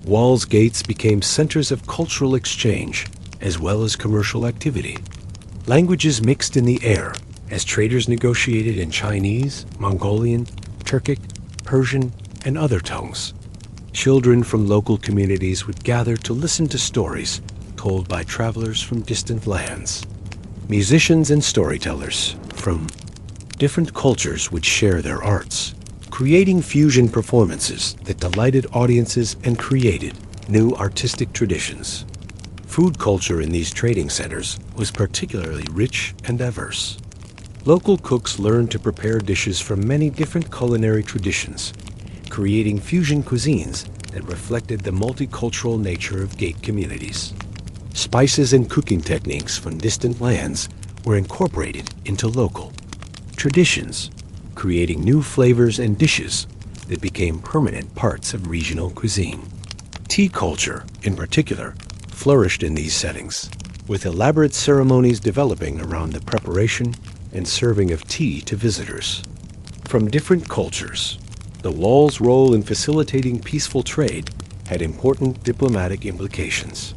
walls gates became centers of cultural exchange as well as commercial activity. Languages mixed in the air as traders negotiated in Chinese, Mongolian, Turkic, Persian, and other tongues. Children from local communities would gather to listen to stories told by travelers from distant lands. Musicians and storytellers from different cultures would share their arts, creating fusion performances that delighted audiences and created new artistic traditions. Food culture in these trading centers was particularly rich and diverse. Local cooks learned to prepare dishes from many different culinary traditions, creating fusion cuisines that reflected the multicultural nature of gate communities. Spices and cooking techniques from distant lands were incorporated into local traditions, creating new flavors and dishes that became permanent parts of regional cuisine. Tea culture, in particular, flourished in these settings, with elaborate ceremonies developing around the preparation and serving of tea to visitors. From different cultures, the wall's role in facilitating peaceful trade had important diplomatic implications.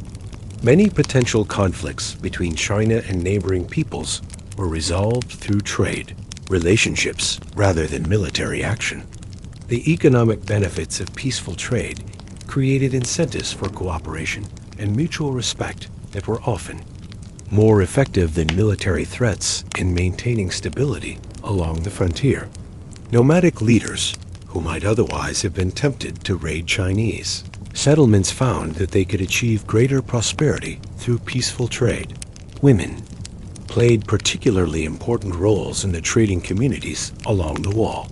Many potential conflicts between China and neighboring peoples were resolved through trade relationships rather than military action. The economic benefits of peaceful trade created incentives for cooperation and mutual respect that were often more effective than military threats in maintaining stability along the frontier. Nomadic leaders, who might otherwise have been tempted to raid Chinese settlements, found that they could achieve greater prosperity through peaceful trade. Women played particularly important roles in the trading communities along the wall.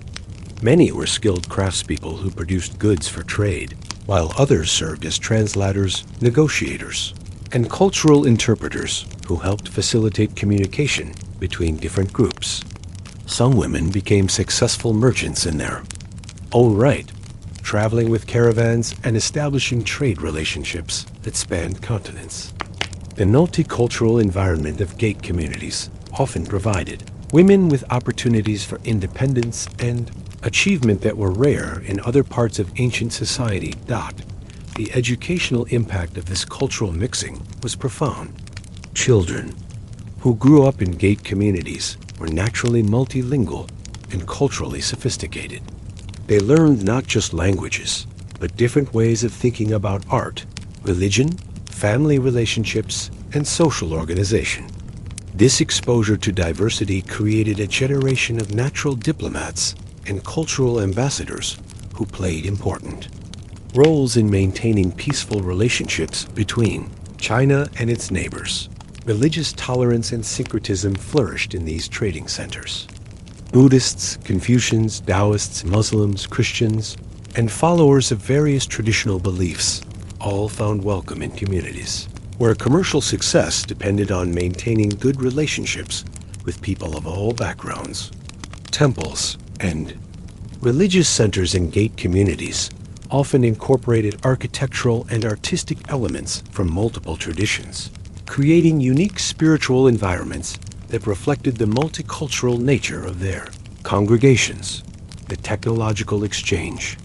Many were skilled craftspeople who produced goods for trade, while others served as translators, negotiators, and cultural interpreters who helped facilitate communication between different groups. Some women became successful merchants in their own right, traveling with caravans and establishing trade relationships that spanned continents. The multicultural environment of gate communities often provided women with opportunities for independence and achievement that were rare in other parts of ancient society. The educational impact of this cultural mixing was profound. Children who grew up in gate communities were naturally multilingual and culturally sophisticated. They learned not just languages, but different ways of thinking about art, religion, family relationships, and social organization. This exposure to diversity created a generation of natural diplomats and cultural ambassadors who played important roles in maintaining peaceful relationships between China and its neighbors. Religious tolerance and syncretism flourished in these trading centers. Buddhists, Confucians, Taoists, Muslims, Christians, and followers of various traditional beliefs all found welcome in communities where commercial success depended on maintaining good relationships with people of all backgrounds. Temples and religious centers and gate communities often incorporated architectural and artistic elements from multiple traditions, creating unique spiritual environments that reflected the multicultural nature of their congregations. The technological exchange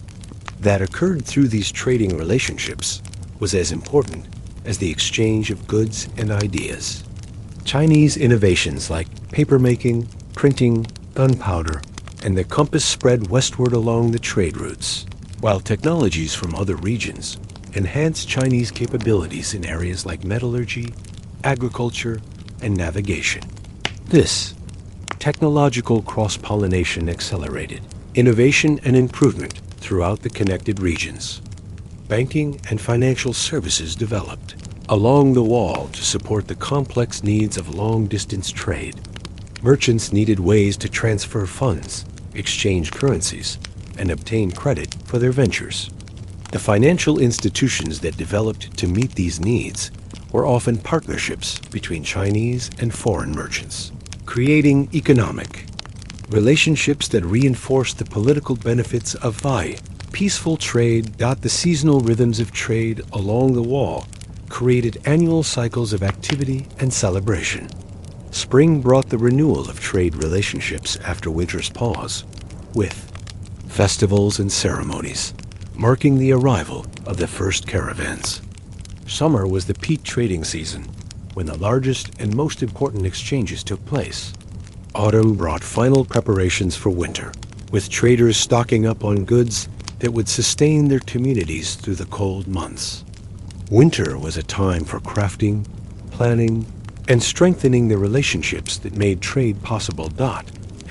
that occurred through these trading relationships was as important as the exchange of goods and ideas. Chinese innovations like papermaking, printing, gunpowder, and the compass spread westward along the trade routes, while technologies from other regions enhanced Chinese capabilities in areas like metallurgy, agriculture, and navigation. This technological cross-pollination accelerated innovation and improvement throughout the connected regions. Banking and financial services developed along the wall to support the complex needs of long-distance trade. Merchants needed ways to transfer funds, exchange currencies, and obtain credit for their ventures. The financial institutions that developed to meet these needs were often partnerships between Chinese and foreign merchants, creating economic relationships that reinforced the political benefits of peaceful trade. The seasonal rhythms of trade along the wall created annual cycles of activity and celebration. Spring brought the renewal of trade relationships after winter's pause, with festivals and ceremonies marking the arrival of the first caravans. Summer was the peak trading season, when the largest and most important exchanges took place. Autumn brought final preparations for winter, with traders stocking up on goods that would sustain their communities through the cold months. Winter was a time for crafting, planning, and strengthening the relationships that made trade possible.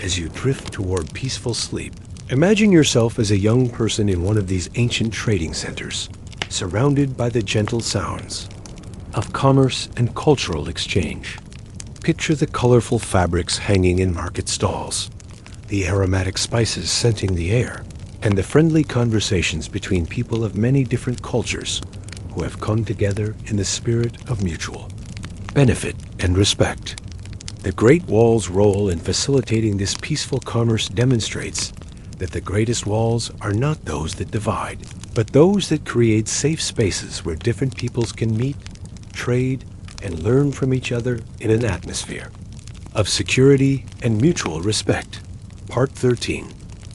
As you drift toward peaceful sleep, imagine yourself as a young person in one of these ancient trading centers, surrounded by the gentle sounds of commerce and cultural exchange. Picture the colorful fabrics hanging in market stalls, the aromatic spices scenting the air, and the friendly conversations between people of many different cultures who have come together in the spirit of mutual benefit and respect. The Great Wall's role in facilitating this peaceful commerce demonstrates that the greatest walls are not those that divide, but those that create safe spaces where different peoples can meet, trade, and learn from each other in an atmosphere of security and mutual respect. Part 13.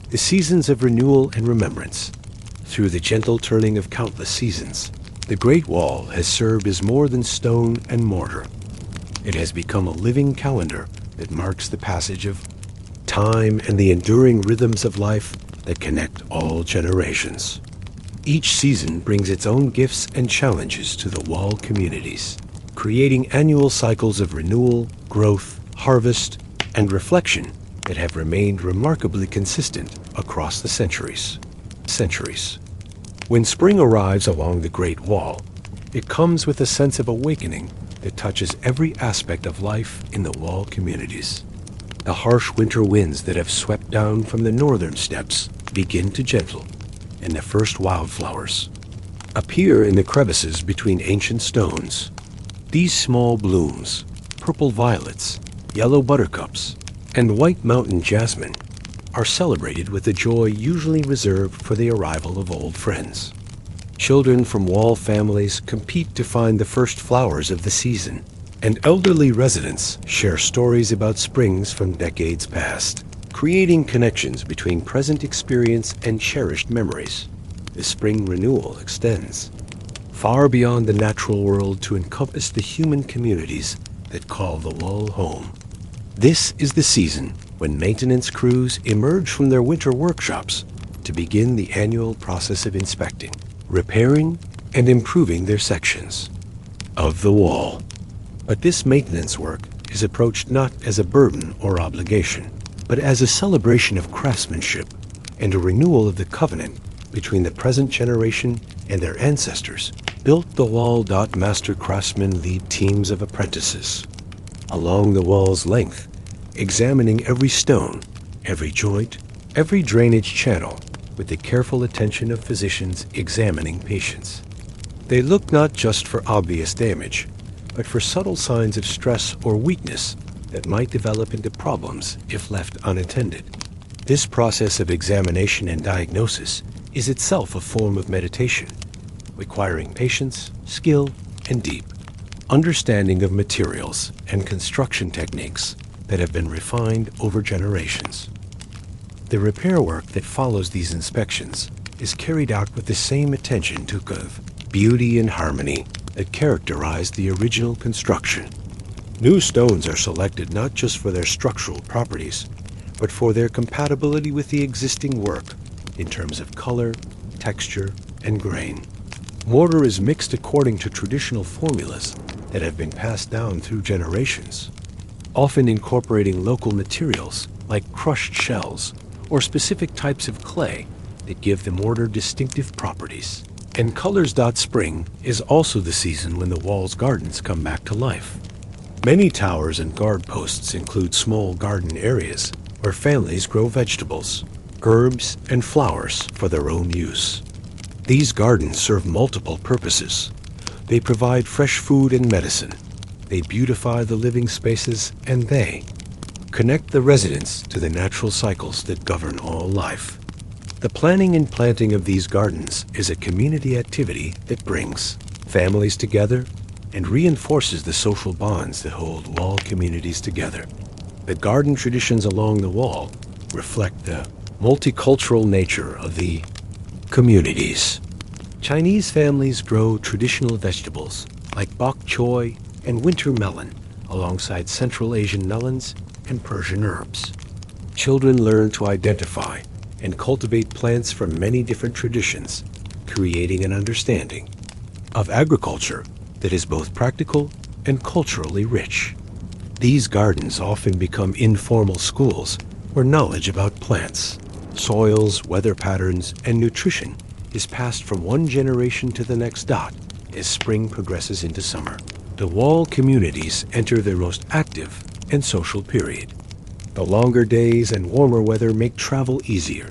The Seasons of Renewal and Remembrance. Through the gentle turning of countless seasons, the Great Wall has served as more than stone and mortar. It has become a living calendar that marks the passage of time and the enduring rhythms of life that connect all generations. Each season brings its own gifts and challenges to the wall communities, creating annual cycles of renewal, growth, harvest, and reflection that have remained remarkably consistent across the centuries. When spring arrives along the Great Wall, it comes with a sense of awakening that touches every aspect of life in the wall communities. The harsh winter winds that have swept down from the northern steppes begin to gentle, and the first wildflowers appear in the crevices between ancient stones. These small blooms, purple violets, yellow buttercups, and white mountain jasmine, are celebrated with the joy usually reserved for the arrival of old friends. Children from wall families compete to find the first flowers of the season, and elderly residents share stories about springs from decades past, creating connections between present experience and cherished memories. The spring renewal extends far beyond the natural world to encompass the human communities that call the wall home. This is the season when maintenance crews emerge from their winter workshops to begin the annual process of inspecting, repairing, and improving their sections. of the wall. But this maintenance work is approached not as a burden or obligation, but as a celebration of craftsmanship and a renewal of the covenant between the present generation and their ancestors. Built the wall. Master craftsmen lead teams of apprentices along the wall's length, examining every stone, every joint, every drainage channel, with the careful attention of physicians examining patients. They look not just for obvious damage, but for subtle signs of stress or weakness that might develop into problems if left unattended. This process of examination and diagnosis is itself a form of meditation, requiring patience, skill, and deep understanding of materials and construction techniques that have been refined over generations. The repair work that follows these inspections is carried out with the same attention to curve, beauty, and harmony that characterized the original construction. New stones are selected not just for their structural properties, but for their compatibility with the existing work in terms of color, texture, and grain. Mortar is mixed according to traditional formulas that have been passed down through generations, often incorporating local materials like crushed shells or specific types of clay that give the mortar distinctive properties. And colors. Spring is also the season when the wall's gardens come back to life. Many towers and guard posts include small garden areas where families grow vegetables, herbs, and flowers for their own use. These gardens serve multiple purposes. They provide fresh food and medicine. They beautify the living spaces, and they connect the residents to the natural cycles that govern all life. The planning and planting of these gardens is a community activity that brings families together and reinforces the social bonds that hold wall communities together. The garden traditions along the wall reflect the multicultural nature of the communities. Chinese families grow traditional vegetables like bok choy and winter melon alongside Central Asian melons and Persian herbs. Children learn to identify and cultivate plants from many different traditions, creating an understanding of agriculture that is both practical and culturally rich. These gardens often become informal schools where knowledge about plants, soils, weather patterns, and nutrition is passed from one generation to the next. As spring progresses into summer, the wall communities enter their most active and social period. The longer days and warmer weather make travel easier,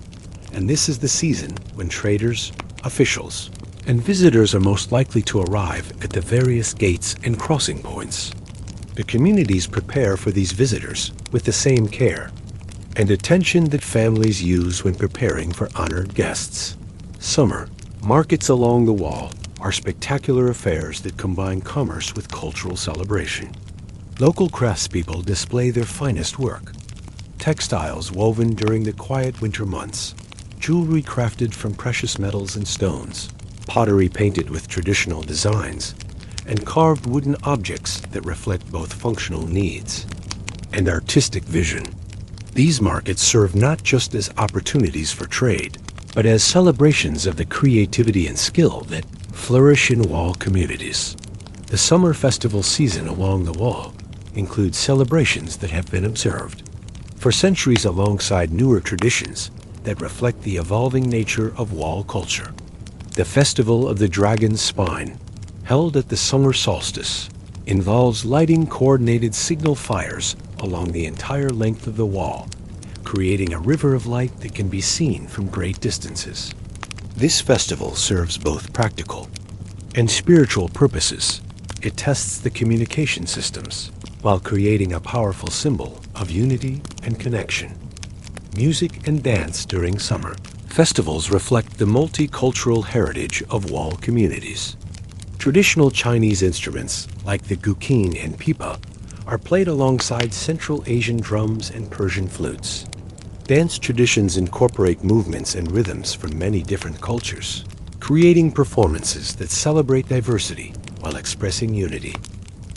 and this is the season when traders, officials, and visitors are most likely to arrive at the various gates and crossing points. The communities prepare for these visitors with the same care and attention that families use when preparing for honored guests. Summer markets along the wall are spectacular affairs that combine commerce with cultural celebration. Local craftspeople display their finest work: textiles woven during the quiet winter months, jewelry crafted from precious metals and stones, pottery painted with traditional designs, and carved wooden objects that reflect both functional needs and artistic vision. These markets serve not just as opportunities for trade, but as celebrations of the creativity and skill that flourish in wall communities. The summer festival season along the wall includes celebrations that have been observed for centuries alongside newer traditions that reflect the evolving nature of wall culture. The Festival of the Dragon's Spine, held at the summer solstice, involves lighting coordinated signal fires along the entire length of the wall, creating a river of light that can be seen from great distances. This festival serves both practical and spiritual purposes. It tests the communication systems while creating a powerful symbol of unity and connection. Music and dance during summer. Festivals reflect the multicultural heritage of wall communities. Traditional Chinese instruments, like the guqin and pipa, are played alongside Central Asian drums and Persian flutes. Dance traditions incorporate movements and rhythms from many different cultures, creating performances that celebrate diversity while expressing unity.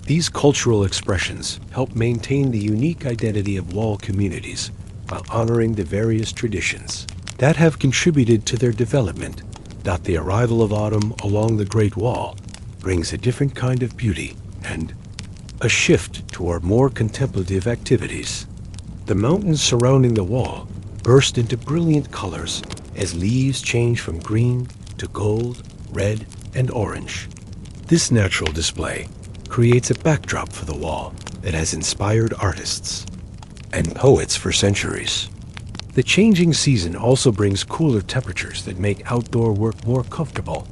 These cultural expressions help maintain the unique identity of wall communities while honoring the various traditions that have contributed to their development. The arrival of autumn along the Great Wall brings a different kind of beauty and a shift toward more contemplative activities. The mountains surrounding the wall burst into brilliant colors as leaves change from green to gold, red, and orange. This natural display creates a backdrop for the wall that has inspired artists and poets for centuries. The changing season also brings cooler temperatures that make outdoor work more comfortable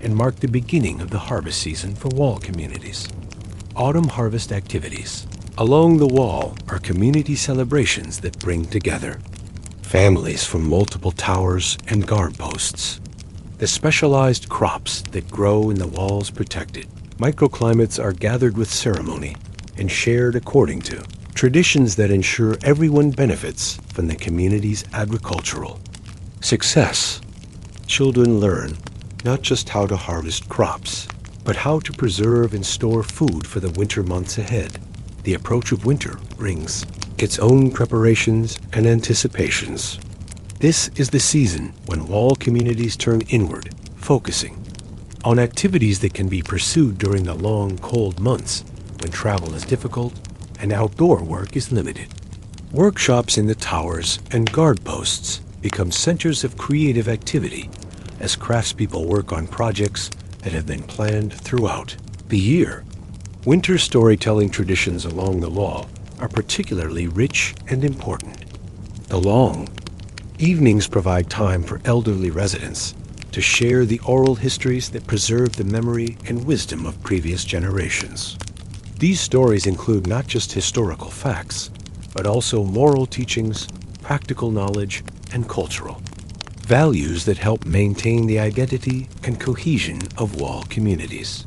and mark the beginning of the harvest season for wall communities. Autumn harvest activities. Along the wall are community celebrations that bring together families from multiple towers and guard posts. The specialized crops that grow in the walls protected. Microclimates are gathered with ceremony and shared according to traditions that ensure everyone benefits from the community's agricultural success. Children learn not just how to harvest crops, but how to preserve and store food for the winter months ahead. The approach of winter brings its own preparations and anticipations. This is the season when wall communities turn inward, focusing on activities that can be pursued during the long, cold months when travel is difficult and outdoor work is limited. Workshops in the towers and guard posts become centers of creative activity as craftspeople work on projects that have been planned throughout the year. Winter storytelling traditions along the wall are particularly rich and important. The long evenings provide time for elderly residents to share the oral histories that preserve the memory and wisdom of previous generations. These stories include not just historical facts, but also moral teachings, practical knowledge, and cultural values that help maintain the identity and cohesion of wall communities.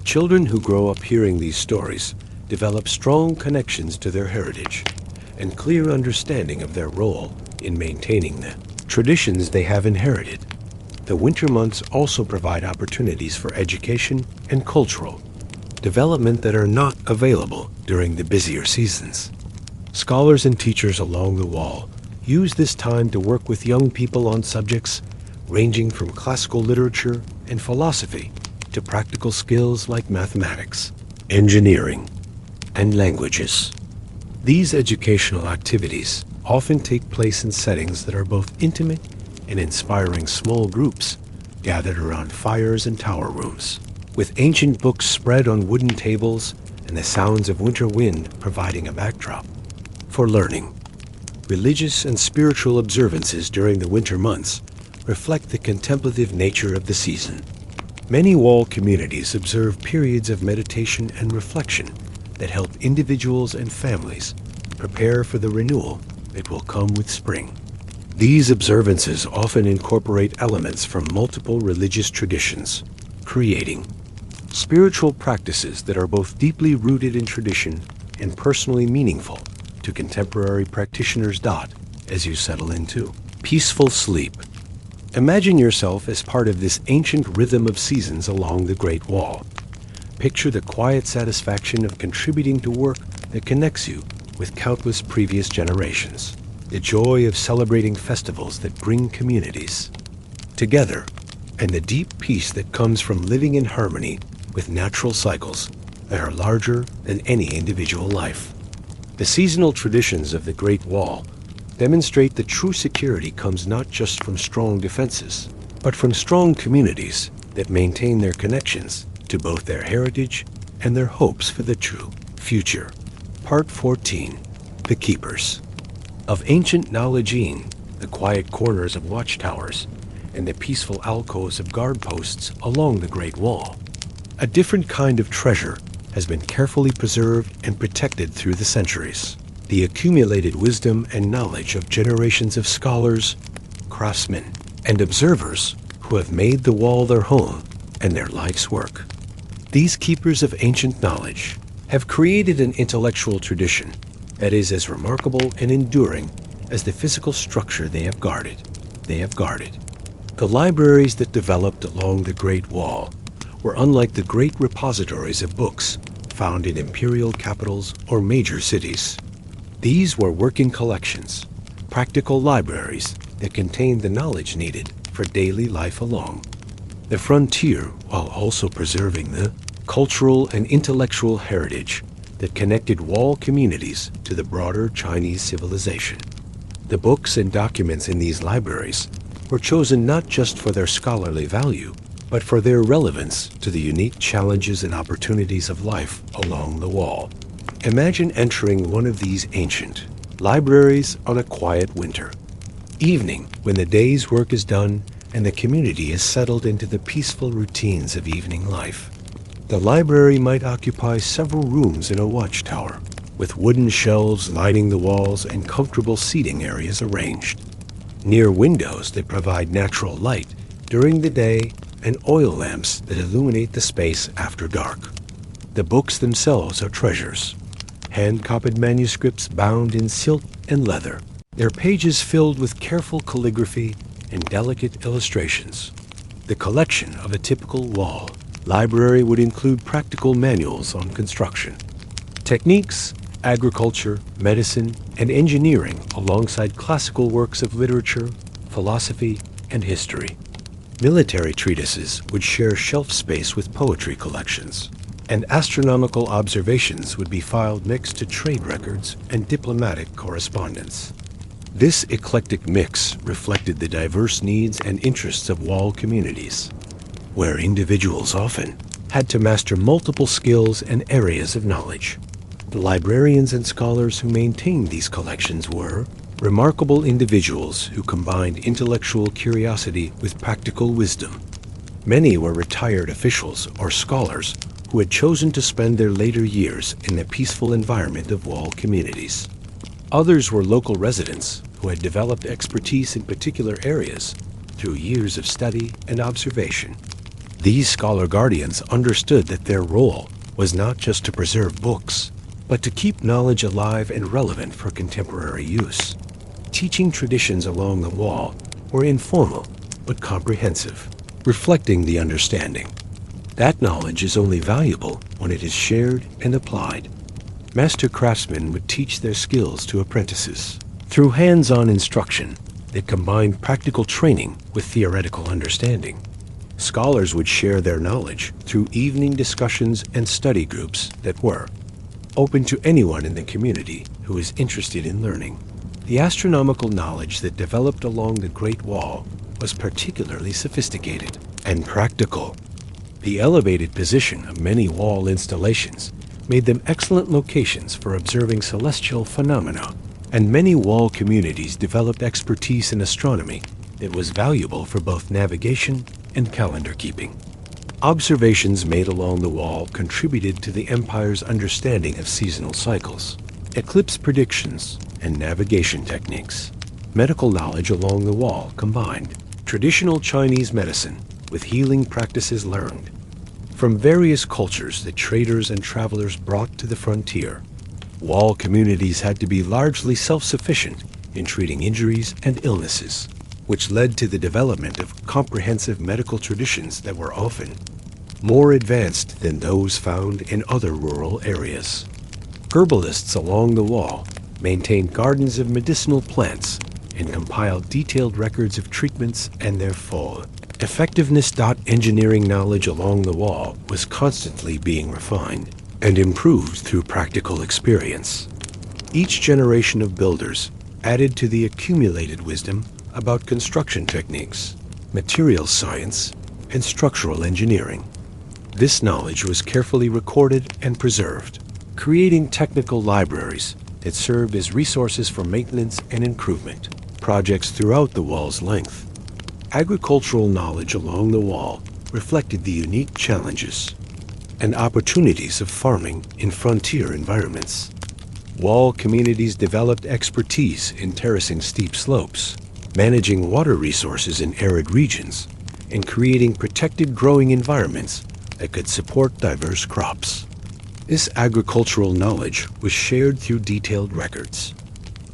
Children who grow up hearing these stories develop strong connections to their heritage and clear understanding of their role in maintaining the traditions they have inherited. The winter months also provide opportunities for education and cultural development that are not available during the busier seasons. Scholars and teachers along the wall use this time to work with young people on subjects ranging from classical literature and philosophy to practical skills like mathematics, engineering, and languages. These educational activities often take place in settings that are both intimate and inspiring. Small groups gathered around fires and tower rooms, with ancient books spread on wooden tables and the sounds of winter wind providing a backdrop for learning. Religious and spiritual observances during the winter months reflect the contemplative nature of the season. Many wall communities observe periods of meditation and reflection that help individuals and families prepare for the renewal that will come with spring. These observances often incorporate elements from multiple religious traditions, creating spiritual practices that are both deeply rooted in tradition and personally meaningful to contemporary practitioners. As you settle into peaceful sleep, imagine yourself as part of this ancient rhythm of seasons along the Great Wall. Picture the quiet satisfaction of contributing to work that connects you with countless previous generations, the joy of celebrating festivals that bring communities together, and the deep peace that comes from living in harmony with natural cycles that are larger than any individual life. The seasonal traditions of the Great Wall demonstrate that true security comes not just from strong defenses, but from strong communities that maintain their connections to both their heritage and their hopes for the true future. Part 14. The Keepers. Of ancient knowledge, the quiet corners of watchtowers and the peaceful alcoves of guard posts along the Great Wall, a different kind of treasure has been carefully preserved and protected through the centuries. The accumulated wisdom and knowledge of generations of scholars, craftsmen, and observers who have made the wall their home and their life's work. These keepers of ancient knowledge have created an intellectual tradition that is as remarkable and enduring as the physical structure they have guarded. The libraries that developed along the Great Wall were unlike the great repositories of books found in imperial capitals or major cities. These were working collections, practical libraries that contained the knowledge needed for daily life along the frontier while also preserving the cultural and intellectual heritage that connected wall communities to the broader Chinese civilization. The books and documents in these libraries were chosen not just for their scholarly value, but for their relevance to the unique challenges and opportunities of life along the wall. Imagine entering one of these ancient libraries on a quiet winter evening when the day's work is done and the community is settled into the peaceful routines of evening life. The library might occupy several rooms in a watchtower, with wooden shelves lining the walls and comfortable seating areas arranged. Near windows that provide natural light during the day and oil lamps that illuminate the space after dark. The books themselves are treasures, hand-copied manuscripts bound in silk and leather, their pages filled with careful calligraphy and delicate illustrations. The collection of a typical wall library would include practical manuals on construction, techniques, agriculture, medicine, and engineering alongside classical works of literature, philosophy, and history. Military treatises would share shelf space with poetry collections, and astronomical observations would be filed next to trade records and diplomatic correspondence. This eclectic mix reflected the diverse needs and interests of wall communities, where individuals often had to master multiple skills and areas of knowledge. The librarians and scholars who maintained these collections were remarkable individuals who combined intellectual curiosity with practical wisdom. Many were retired officials or scholars who had chosen to spend their later years in the peaceful environment of wall communities. Others were local residents who had developed expertise in particular areas through years of study and observation. These scholar guardians understood that their role was not just to preserve books, but to keep knowledge alive and relevant for contemporary use. Teaching traditions along the wall were informal but comprehensive, reflecting the understanding that knowledge is only valuable when it is shared and applied. Master craftsmen would teach their skills to apprentices through hands-on instruction that combined practical training with theoretical understanding. Scholars would share their knowledge through evening discussions and study groups that were open to anyone in the community who is interested in learning. The astronomical knowledge that developed along the Great Wall was particularly sophisticated and practical. The elevated position of many wall installations made them excellent locations for observing celestial phenomena, and many wall communities developed expertise in astronomy that was valuable for both navigation and calendar keeping. Observations made along the wall contributed to the empire's understanding of seasonal cycles, eclipse predictions, and navigation techniques. Medical knowledge along the wall combined traditional Chinese medicine with healing practices learned from various cultures that traders and travelers brought to the frontier. Wall communities had to be largely self-sufficient in treating injuries and illnesses, which led to the development of comprehensive medical traditions that were often more advanced than those found in other rural areas. Herbalists along the wall maintained gardens of medicinal plants and compiled detailed records of treatments and their full effectiveness. Engineering knowledge along the wall was constantly being refined and improved through practical experience. Each generation of builders added to the accumulated wisdom about construction techniques, materials science, and structural engineering. This knowledge was carefully recorded and preserved, creating technical libraries that served as resources for maintenance and improvement projects throughout the wall's length. Agricultural knowledge along the wall reflected the unique challenges and opportunities of farming in frontier environments. Wall communities developed expertise in terracing steep slopes, managing water resources in arid regions, and creating protected growing environments that could support diverse crops. This agricultural knowledge was shared through detailed records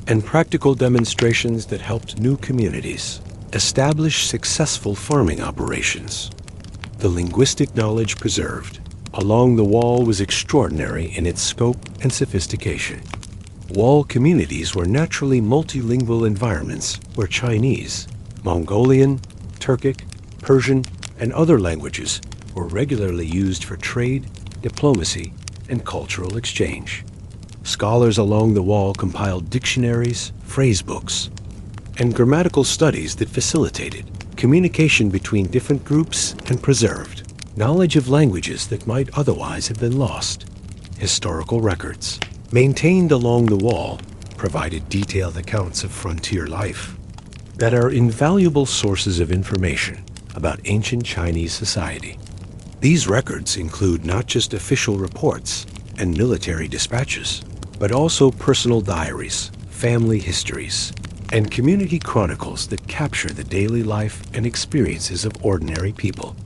and practical demonstrations that helped new communities establish successful farming operations. The linguistic knowledge preserved along the wall was extraordinary in its scope and sophistication. Wall communities were naturally multilingual environments where Chinese, Mongolian, Turkic, Persian, and other languages were regularly used for trade, diplomacy, and cultural exchange. Scholars along the wall compiled dictionaries, phrase books, and grammatical studies that facilitated communication between different groups and preserved knowledge of languages that might otherwise have been lost. Historical records maintained along the wall provided detailed accounts of frontier life that are invaluable sources of information about ancient Chinese society. These records include not just official reports and military dispatches, but also personal diaries, family histories, and community chronicles that capture the daily life and experiences of ordinary people.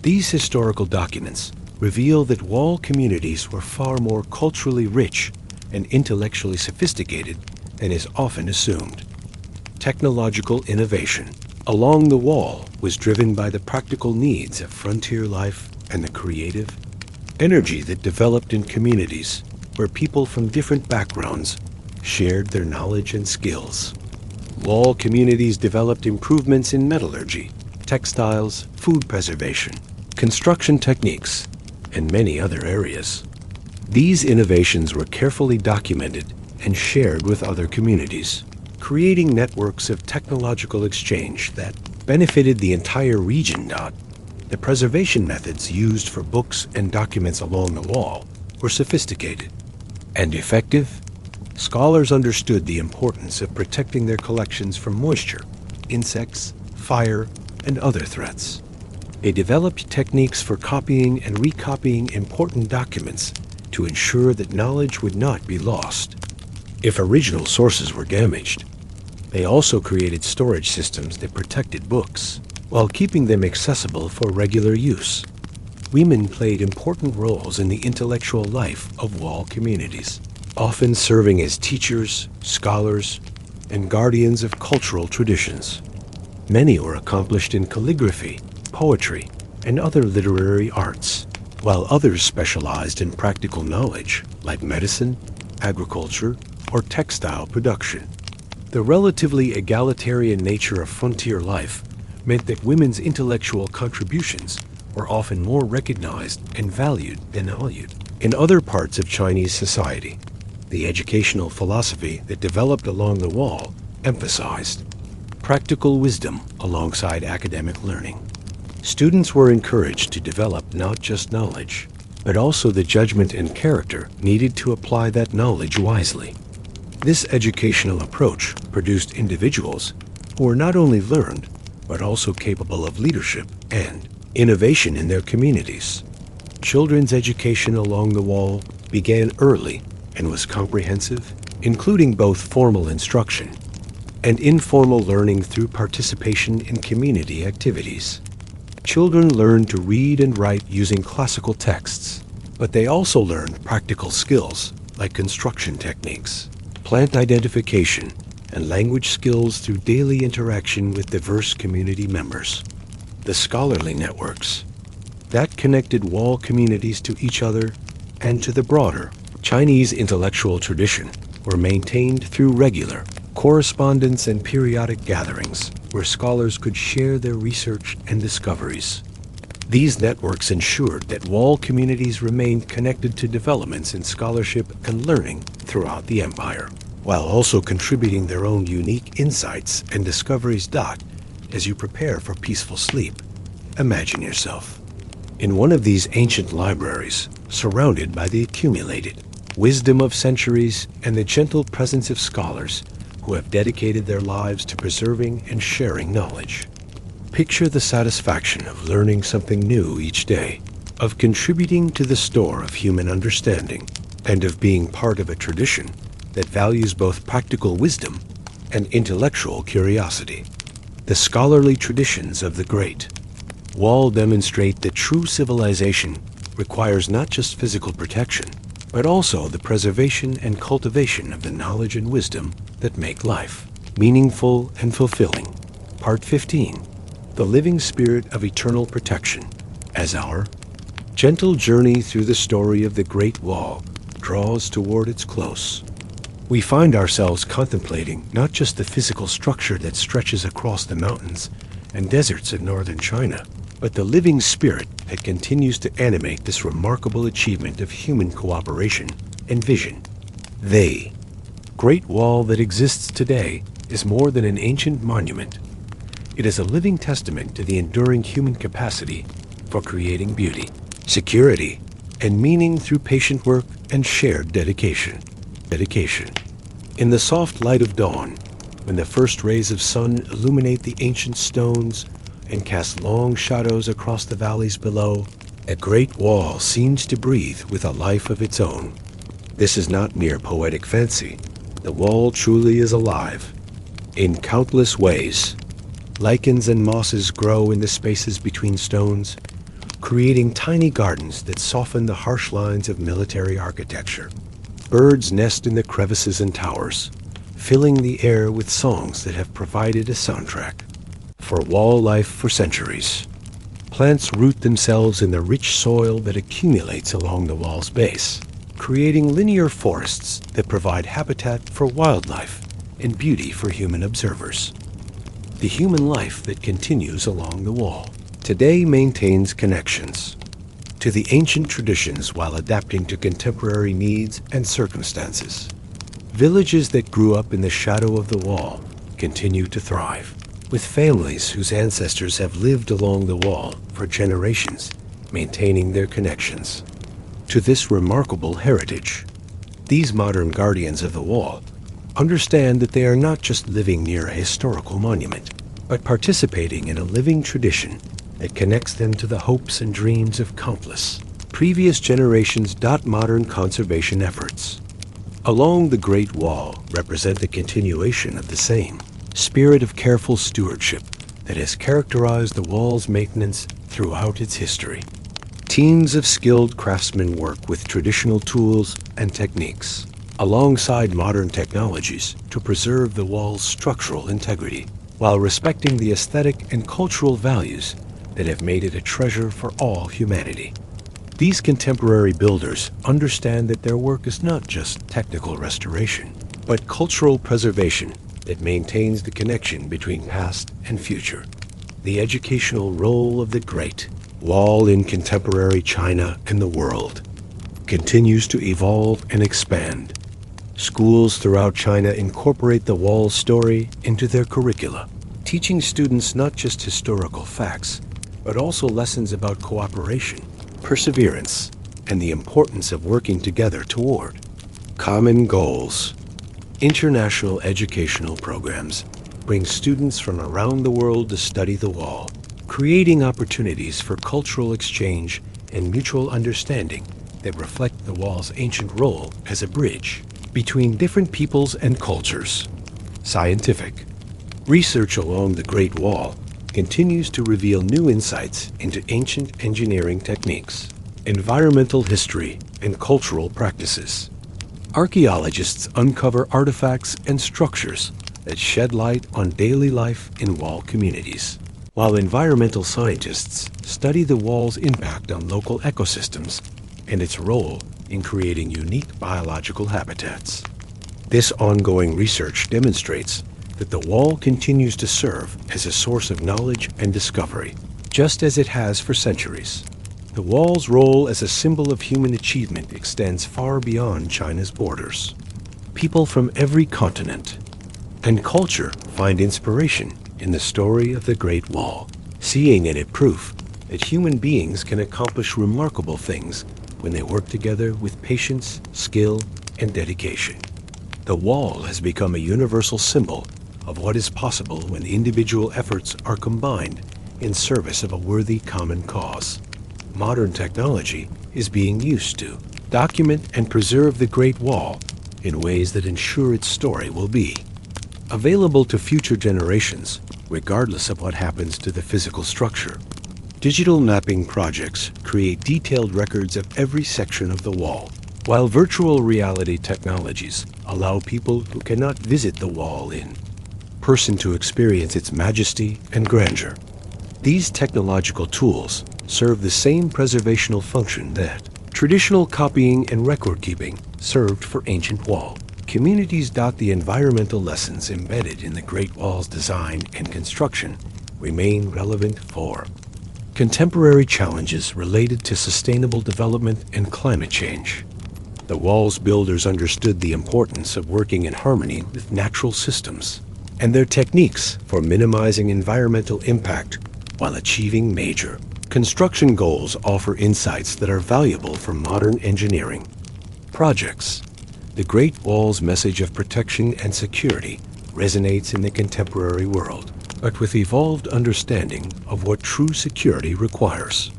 These historical documents reveal that wall communities were far more culturally rich and intellectually sophisticated than is often assumed. Technological innovation along the wall was driven by the practical needs of frontier life and the creative energy that developed in communities where people from different backgrounds shared their knowledge and skills. Wall communities developed improvements in metallurgy, textiles, food preservation, construction techniques, and many other areas. These innovations were carefully documented and shared with other communities, creating networks of technological exchange that benefited the entire region. The preservation methods used for books and documents along the wall were sophisticated and effective. Scholars understood the importance of protecting their collections from moisture, insects, fire, and other threats. They developed techniques for copying and recopying important documents to ensure that knowledge would not be lost if original sources were damaged. They also created storage systems that protected books while keeping them accessible for regular use. Women played important roles in the intellectual life of wall communities, often serving as teachers, scholars, and guardians of cultural traditions. Many were accomplished in calligraphy, poetry, and other literary arts, while others specialized in practical knowledge like medicine, agriculture, or textile production. The relatively egalitarian nature of frontier life meant that women's intellectual contributions were often more recognized and valued than valued. In other parts of Chinese society, the educational philosophy that developed along the wall emphasized practical wisdom alongside academic learning. Students were encouraged to develop not just knowledge, but also the judgment and character needed to apply that knowledge wisely. This educational approach produced individuals who were not only learned, but also capable of leadership and innovation in their communities. Children's education along the wall began early and was comprehensive, including both formal instruction and informal learning through participation in community activities. Children learned to read and write using classical texts, but they also learned practical skills like construction techniques, plant identification, and language skills through daily interaction with diverse community members. The scholarly networks that connected wall communities to each other and to the broader Chinese intellectual tradition were maintained through regular correspondence and periodic gatherings where scholars could share their research and discoveries. These networks ensured that wall communities remained connected to developments in scholarship and learning throughout the empire, while also contributing their own unique insights and discoveries. As you prepare for peaceful sleep, imagine yourself in one of these ancient libraries, surrounded by the accumulated wisdom of centuries and the gentle presence of scholars who have dedicated their lives to preserving and sharing knowledge. Picture the satisfaction of learning something new each day, of contributing to the store of human understanding, and of being part of a tradition that values both practical wisdom and intellectual curiosity. The scholarly traditions of the great wall demonstrate that true civilization requires not just physical protection, but also the preservation and cultivation of the knowledge and wisdom that make life meaningful and fulfilling. Part 15. The living spirit of eternal protection. As our gentle journey through the story of the Great Wall draws toward its close, we find ourselves contemplating not just the physical structure that stretches across the mountains and deserts of northern China, but the living spirit that continues to animate this remarkable achievement of human cooperation and vision. The Great Wall that exists today is more than an ancient monument. It is a living testament to the enduring human capacity for creating beauty, security, and meaning through patient work and shared dedication. In the soft light of dawn, when the first rays of sun illuminate the ancient stones and cast long shadows across the valleys below, a great wall seems to breathe with a life of its own. This is not mere poetic fancy. The wall truly is alive. In countless ways, lichens and mosses grow in the spaces between stones, creating tiny gardens that soften the harsh lines of military architecture. Birds nest in the crevices and towers, filling the air with songs that have provided a soundtrack for wall life for centuries. Plants root themselves in the rich soil that accumulates along the wall's base, creating linear forests that provide habitat for wildlife and beauty for human observers. The human life that continues along the wall today maintains connections to the ancient traditions while adapting to contemporary needs and circumstances. Villages that grew up in the shadow of the wall continue to thrive, with families whose ancestors have lived along the wall for generations, maintaining their connections to this remarkable heritage. These modern guardians of the wall understand that they are not just living near a historical monument, but participating in a living tradition that connects them to the hopes and dreams of countless previous generations. Modern conservation efforts along the Great Wall represent the continuation of the same spirit of careful stewardship that has characterized the wall's maintenance throughout its history. Teams of skilled craftsmen work with traditional tools and techniques alongside modern technologies to preserve the wall's structural integrity, while respecting the aesthetic and cultural values that have made it a treasure for all humanity. These contemporary builders understand that their work is not just technical restoration, but cultural preservation that maintains the connection between past and future. The educational role of the Great Wall in contemporary China and the world continues to evolve and expand. Schools throughout China incorporate the wall's story into their curricula, teaching students not just historical facts, but also lessons about cooperation, perseverance, and the importance of working together toward common goals. International educational programs bring students from around the world to study the wall, creating opportunities for cultural exchange and mutual understanding that reflect the wall's ancient role as a bridge between different peoples and cultures. Scientific research along the Great Wall continues to reveal new insights into ancient engineering techniques, environmental history, and cultural practices. Archaeologists uncover artifacts and structures that shed light on daily life in wall communities, while environmental scientists study the wall's impact on local ecosystems and its role in creating unique biological habitats. This ongoing research demonstrates that the wall continues to serve as a source of knowledge and discovery, just as it has for centuries. The wall's role as a symbol of human achievement extends far beyond China's borders. People from every continent and culture find inspiration in the story of the Great Wall, seeing in it proof that human beings can accomplish remarkable things when they work together with patience, skill, and dedication. The wall has become a universal symbol of what is possible when individual efforts are combined in service of a worthy common cause. Modern technology is being used to document and preserve the Great Wall in ways that ensure its story will be available to future generations, regardless of what happens to the physical structure. Digital mapping projects create detailed records of every section of the wall, while virtual reality technologies allow people who cannot visit the wall in person to experience its majesty and grandeur. These technological tools serve the same preservational function that traditional copying and record keeping served for ancient wall communities. The environmental lessons embedded in the Great Wall's design and construction remain relevant for Contemporary challenges related to sustainable development and climate change. The wall's builders understood the importance of working in harmony with natural systems and their techniques for minimizing environmental impact while achieving major construction goals offer insights that are valuable for modern engineering projects. The Great Wall's message of protection and security resonates in the contemporary world, but with evolved understanding of what true security requires.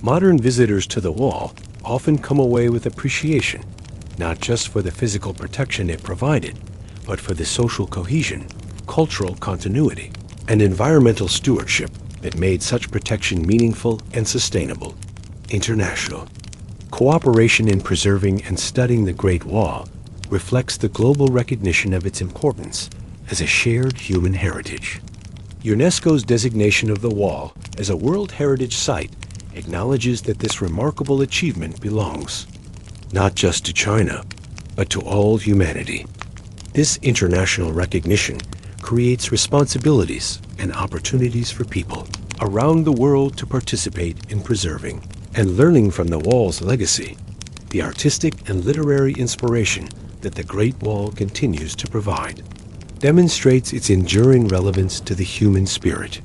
Modern visitors to the wall often come away with appreciation, not just for the physical protection it provided, but for the social cohesion, cultural continuity, and environmental stewardship that made such protection meaningful and sustainable. International cooperation in preserving and studying the Great Wall reflects the global recognition of its importance as a shared human heritage. UNESCO's designation of the wall as a World Heritage Site acknowledges that this remarkable achievement belongs not just to China, but to all humanity. This international recognition creates responsibilities and opportunities for people around the world to participate in preserving and learning from the wall's legacy, the artistic and literary inspiration that the Great Wall continues to provide demonstrates its enduring relevance to the human spirit.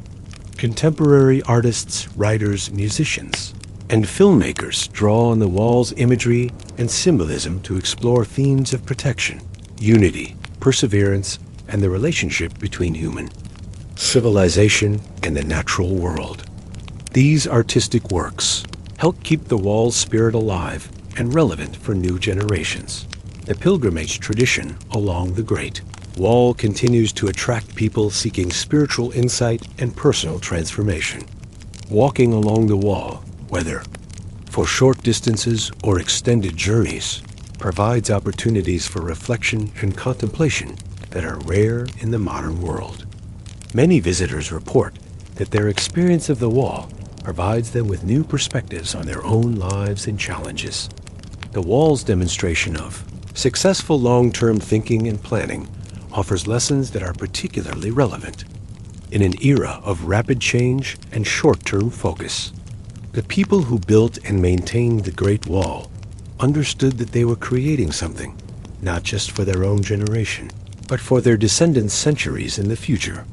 Contemporary artists, writers, musicians, and filmmakers draw on the wall's imagery and symbolism to explore themes of protection, unity, perseverance, and the relationship between human civilization and the natural world. These artistic works help keep the wall's spirit alive and relevant for new generations. The pilgrimage tradition along the Great Wall continues to attract people seeking spiritual insight and personal transformation. Walking along the wall, whether for short distances or extended journeys, provides opportunities for reflection and contemplation that are rare in the modern world. Many visitors report that their experience of the wall provides them with new perspectives on their own lives and challenges. The wall's demonstration of successful long-term thinking and planning offers lessons that are particularly relevant in an era of rapid change and short-term focus. The people who built and maintained the Great Wall understood that they were creating something, not just for their own generation, but for their descendants centuries in the future.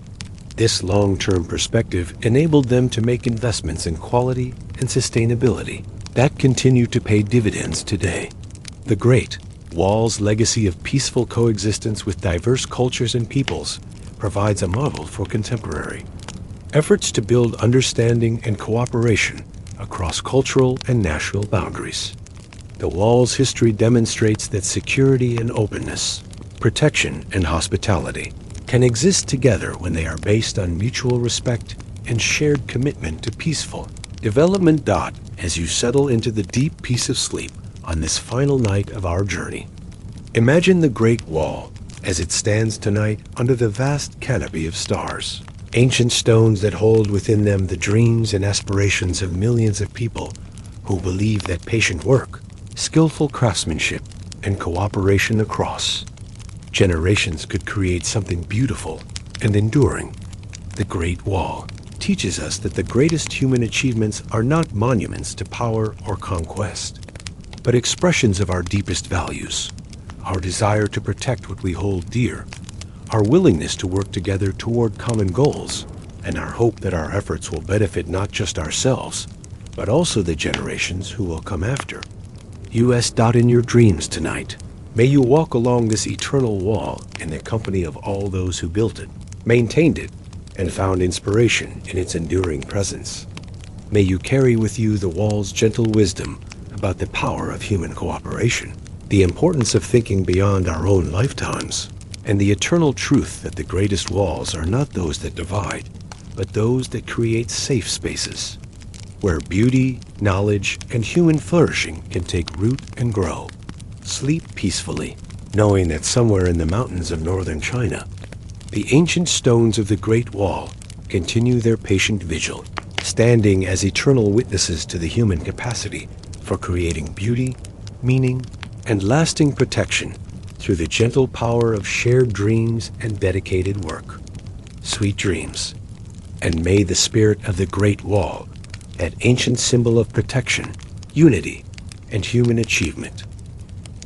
This long-term perspective enabled them to make investments in quality and sustainability that continue to pay dividends today. The Great Wall's legacy of peaceful coexistence with diverse cultures and peoples provides a model for contemporary efforts to build understanding and cooperation across cultural and national boundaries. The wall's history demonstrates that security and openness, protection and hospitality can exist together when they are based on mutual respect and shared commitment to peaceful development. As you settle into the deep peace of sleep on this final night of our journey, imagine the Great Wall as it stands tonight under the vast canopy of stars, ancient stones that hold within them the dreams and aspirations of millions of people who believe that patient work, skillful craftsmanship, and cooperation across generations could create something beautiful and enduring. The Great Wall teaches us that the greatest human achievements are not monuments to power or conquest, but expressions of our deepest values, our desire to protect what we hold dear, our willingness to work together toward common goals, and our hope that our efforts will benefit not just ourselves, but also the generations who will come after. U.S. In your dreams tonight, may you walk along this eternal wall in the company of all those who built it, maintained it, and found inspiration in its enduring presence. May you carry with you the wall's gentle wisdom about the power of human cooperation, the importance of thinking beyond our own lifetimes, and the eternal truth that the greatest walls are not those that divide, but those that create safe spaces, where beauty, knowledge, and human flourishing can take root and grow. Sleep peacefully, knowing that somewhere in the mountains of northern China, the ancient stones of the Great Wall continue their patient vigil, standing as eternal witnesses to the human capacity for creating beauty, meaning, and lasting protection through the gentle power of shared dreams and dedicated work. Sweet dreams, and may the spirit of the Great Wall that ancient symbol of protection, unity, and human achievement.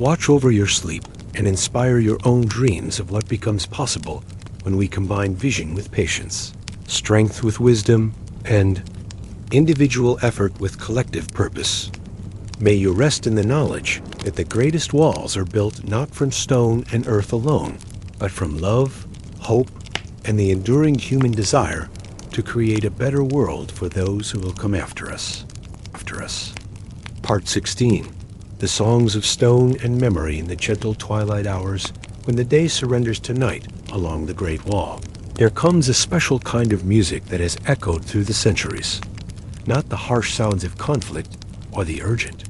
Watch over your sleep and inspire your own dreams of what becomes possible when we combine vision with patience, strength with wisdom, and individual effort with collective purpose. May you rest in the knowledge that the greatest walls are built not from stone and earth alone, but from love, hope, and the enduring human desire to create a better world for those who will come after us. Part 16. The songs of stone and memory in the gentle twilight hours when the day surrenders to night along the Great Wall. There comes a special kind of music that has echoed through the centuries. Not the harsh sounds of conflict or the urgent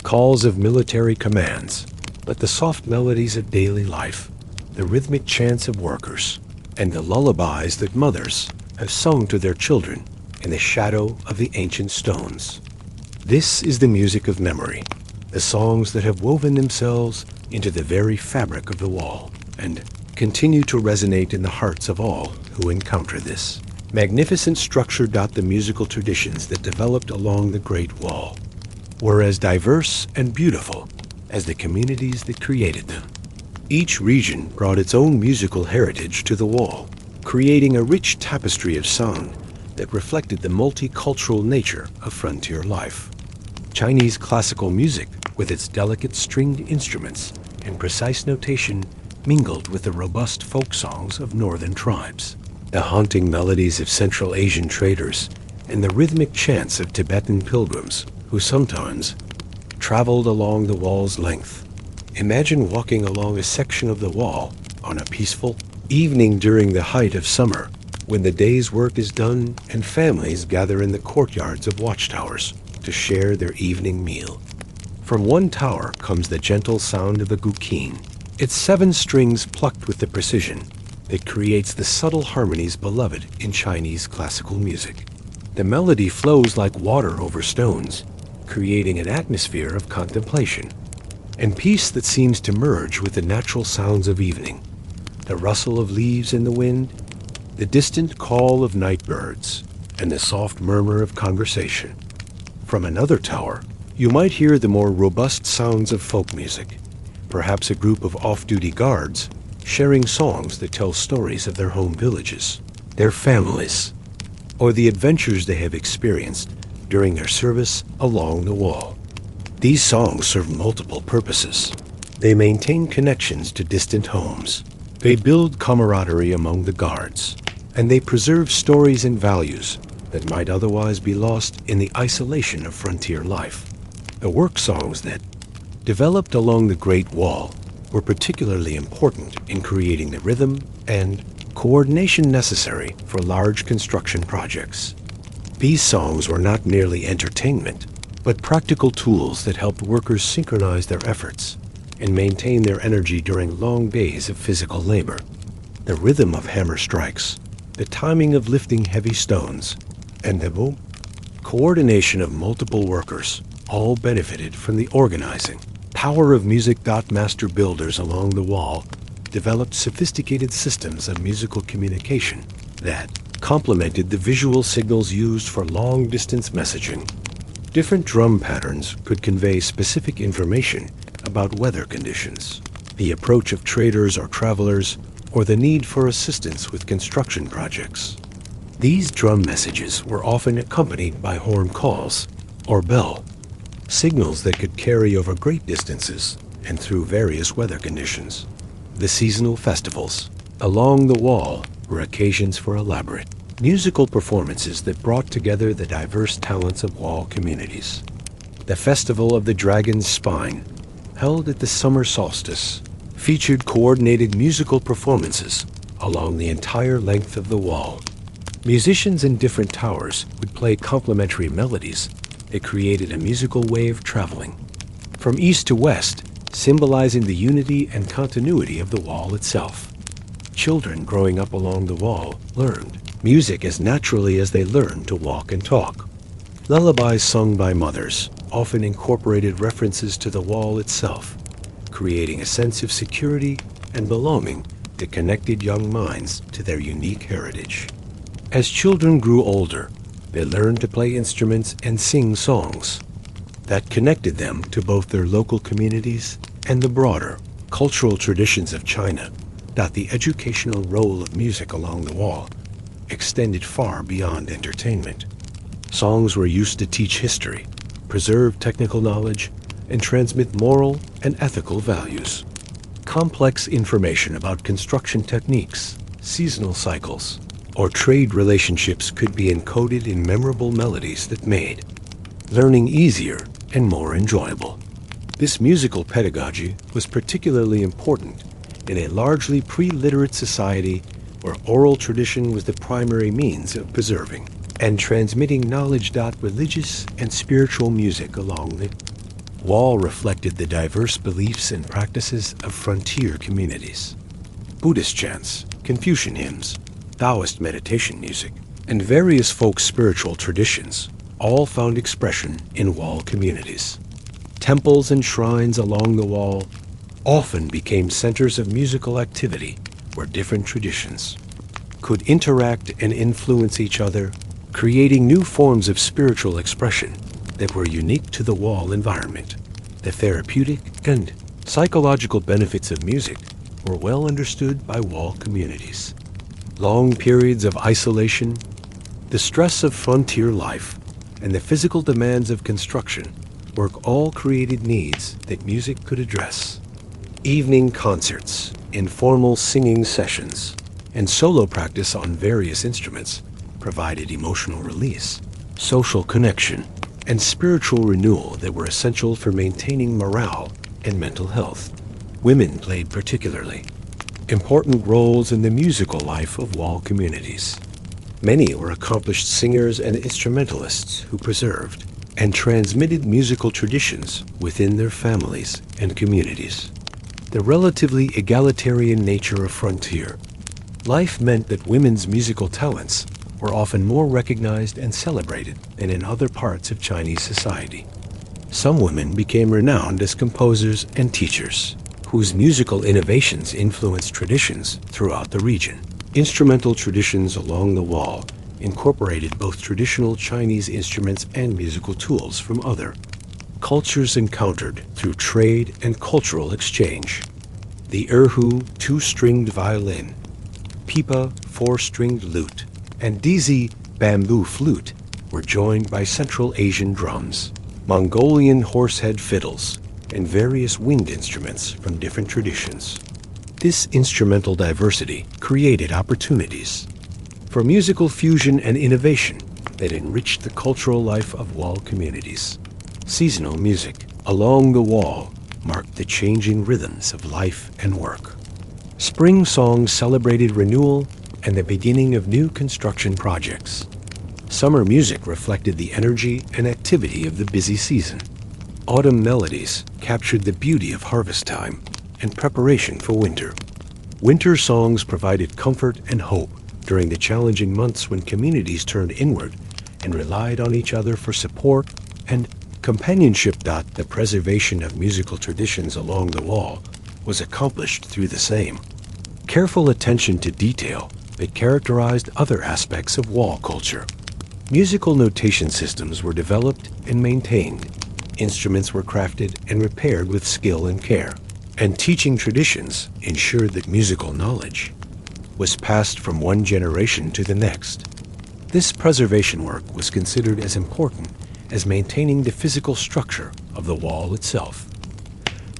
calls of military commands, but the soft melodies of daily life, the rhythmic chants of workers, and the lullabies that mothers have sung to their children in the shadow of the ancient stones. This is the music of memory, the songs that have woven themselves into the very fabric of the wall and continue to resonate in the hearts of all who encounter this magnificent structure. The musical traditions that developed along the Great Wall were as diverse and beautiful as the communities that created them. Each region brought its own musical heritage to the wall, creating a rich tapestry of sound that reflected the multicultural nature of frontier life. Chinese classical music, with its delicate stringed instruments and precise notation, mingled with the robust folk songs of northern tribes, the haunting melodies of Central Asian traders, and the rhythmic chants of Tibetan pilgrims who sometimes traveled along the wall's length. Imagine walking along a section of the wall on a peaceful evening during the height of summer, when the day's work is done and families gather in the courtyards of watchtowers to share their evening meal. From one tower comes the gentle sound of a guqin, its 7 strings plucked with the precision that creates the subtle harmonies beloved in Chinese classical music. The melody flows like water over stones, creating an atmosphere of contemplation and peace that seems to merge with the natural sounds of evening, the rustle of leaves in the wind, the distant call of night birds, and the soft murmur of conversation. From another tower, you might hear the more robust sounds of folk music, perhaps a group of off-duty guards sharing songs that tell stories of their home villages, their families, or the adventures they have experienced during their service along the wall. These songs serve multiple purposes. They maintain connections to distant homes. They build camaraderie among the guards, and they preserve stories and values that might otherwise be lost in the isolation of frontier life. The work songs that developed along the Great Wall were particularly important in creating the rhythm and coordination necessary for large construction projects. These songs were not merely entertainment, but practical tools that helped workers synchronize their efforts and maintain their energy during long days of physical labor. The rhythm of hammer strikes, the timing of lifting heavy stones, and the coordination of multiple workers all benefited from the organizing power of music. Master builders along the wall developed sophisticated systems of musical communication that complemented the visual signals used for long-distance messaging. Different drum patterns could convey specific information about weather conditions, the approach of traders or travelers, or the need for assistance with construction projects. These drum messages were often accompanied by horn calls, or bell, signals that could carry over great distances and through various weather conditions. The seasonal festivals along the wall were occasions for elaborate musical performances that brought together the diverse talents of wall communities. The Festival of the Dragon's Spine, held at the summer solstice, featured coordinated musical performances along the entire length of the wall. Musicians in different towers would play complementary melodies that created a musical wave traveling from east to west, symbolizing the unity and continuity of the wall itself. Children growing up along the wall learned music as naturally as they learned to walk and talk. Lullabies sung by mothers often incorporated references to the wall itself, creating a sense of security and belonging that connected young minds to their unique heritage. As children grew older, They learned to play instruments and sing songs that connected them to both their local communities and the broader cultural traditions of China. That the educational role of music along the wall extended far beyond entertainment. Songs were used to teach history, preserve technical knowledge, and transmit moral and ethical values. Complex information about construction techniques, seasonal cycles, or trade relationships could be encoded in memorable melodies that made learning easier and more enjoyable. This musical pedagogy was particularly important in a largely pre-literate society where oral tradition was the primary means of preserving and transmitting knowledge. Religious and spiritual music along the wall reflected the diverse beliefs and practices of frontier communities. Buddhist chants, Confucian hymns, Taoist meditation music, and various folk spiritual traditions all found expression in wall communities. Temples and shrines along the wall often became centers of musical activity where different traditions could interact and influence each other, creating new forms of spiritual expression that were unique to the wall environment. The therapeutic and psychological benefits of music were well understood by wall communities. Long periods of isolation, the stress of frontier life, and the physical demands of construction work all created needs that music could address. Evening concerts, informal singing sessions, and solo practice on various instruments provided emotional release, social connection, and spiritual renewal that were essential for maintaining morale and mental health. Women played particularly important roles in the musical life of wall communities. Many were accomplished singers and instrumentalists who preserved and transmitted musical traditions within their families and communities. The relatively egalitarian nature of frontier life meant that women's musical talents were often more recognized and celebrated than in other parts of Chinese society. Some women became renowned as composers and teachers, whose musical innovations influenced traditions throughout the region. Instrumental traditions along the wall incorporated both traditional Chinese instruments and musical tools from other cultures encountered through trade and cultural exchange. The erhu, two-stringed violin, pipa, four-stringed lute, and dizi, bamboo flute, were joined by Central Asian drums, Mongolian horsehead fiddles, and various wind instruments from different traditions. This instrumental diversity created opportunities for musical fusion and innovation that enriched the cultural life of wall communities. Seasonal music along the wall marked the changing rhythms of life and work. Spring songs celebrated renewal and the beginning of new construction projects. Summer music reflected the energy and activity of the busy season. Autumn melodies captured the beauty of harvest time and preparation for winter. Winter songs provided comfort and hope during the challenging months when communities turned inward and relied on each other for support and companionship. The preservation of musical traditions along the wall was accomplished through the same careful attention to detail that characterized other aspects of wall culture. Musical notation systems were developed and maintained. Instruments were crafted and repaired with skill and care, and teaching traditions ensured that musical knowledge was passed from one generation to the next. This preservation work was considered as important as maintaining the physical structure of the wall itself.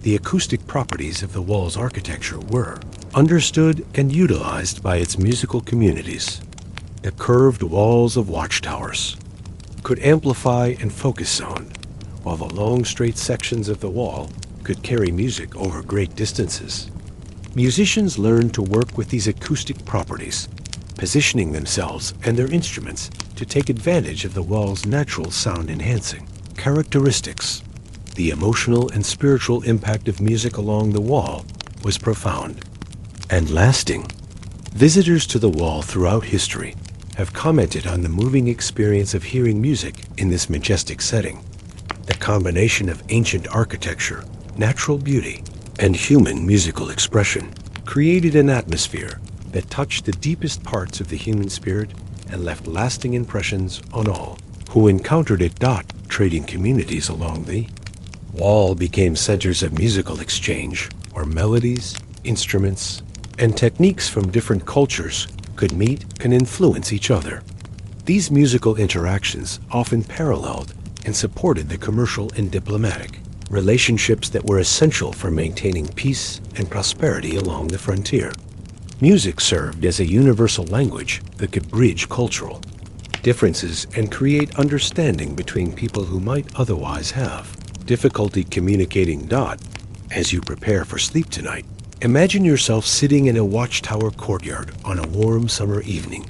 The acoustic properties of the wall's architecture were understood and utilized by its musical communities. The curved walls of watchtowers could amplify and focus sound, while the long straight sections of the wall could carry music over great distances. Musicians learned to work with these acoustic properties, positioning themselves and their instruments to take advantage of the wall's natural sound-enhancing characteristics. The emotional and spiritual impact of music along the wall was profound and lasting. Visitors to the wall throughout history have commented on the moving experience of hearing music in this majestic setting. The combination of ancient architecture, natural beauty, and human musical expression created an atmosphere that touched the deepest parts of the human spirit and left lasting impressions on all who encountered it. Trading communities along the wall became centers of musical exchange, where melodies, instruments, and techniques from different cultures could meet and influence each other. These musical interactions often paralleled and supported the commercial and diplomatic relationships that were essential for maintaining peace and prosperity along the frontier. Music served as a universal language that could bridge cultural differences and create understanding between people who might otherwise have difficulty communicating. As you prepare for sleep tonight, imagine yourself sitting in a watchtower courtyard on a warm summer evening,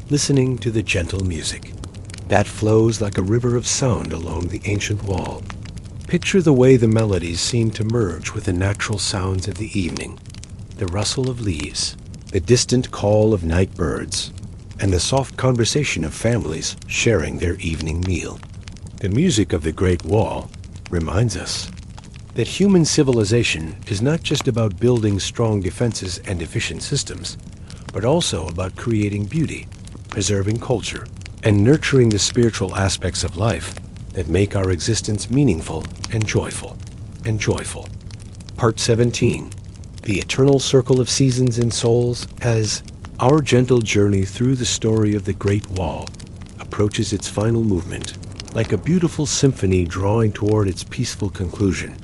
listening to the gentle music that flows like a river of sound along the ancient wall. Picture the way the melodies seem to merge with the natural sounds of the evening, the rustle of leaves, the distant call of night birds, and the soft conversation of families sharing their evening meal. The music of the Great Wall reminds us that human civilization is not just about building strong defenses and efficient systems, but also about creating beauty, preserving culture, and nurturing the spiritual aspects of life that make our existence meaningful and joyful. Part 17. The Eternal Circle of Seasons and Souls, as our gentle journey through the story of the Great Wall approaches its final movement. Like a beautiful symphony drawing toward its peaceful conclusion,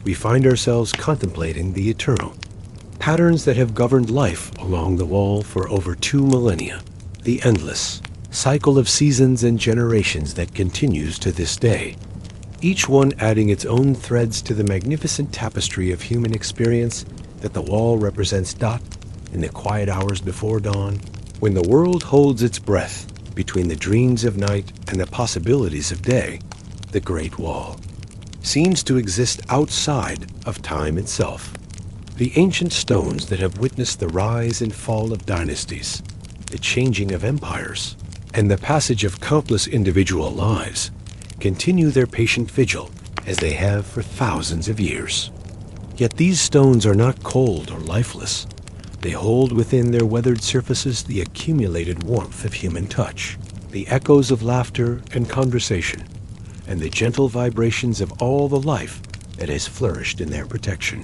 we find ourselves contemplating the eternal patterns that have governed life along the wall for over 2 millennia, the endless cycle of seasons and generations that continues to this day, each one adding its own threads to the magnificent tapestry of human experience that the wall represents. In the quiet hours before dawn, when the world holds its breath between the dreams of night and the possibilities of day, the Great Wall seems to exist outside of time itself. The ancient stones that have witnessed the rise and fall of dynasties, the changing of empires, and the passage of countless individual lives continue their patient vigil as they have for thousands of years. Yet these stones are not cold or lifeless. They hold within their weathered surfaces the accumulated warmth of human touch, the echoes of laughter and conversation, and the gentle vibrations of all the life that has flourished in their protection.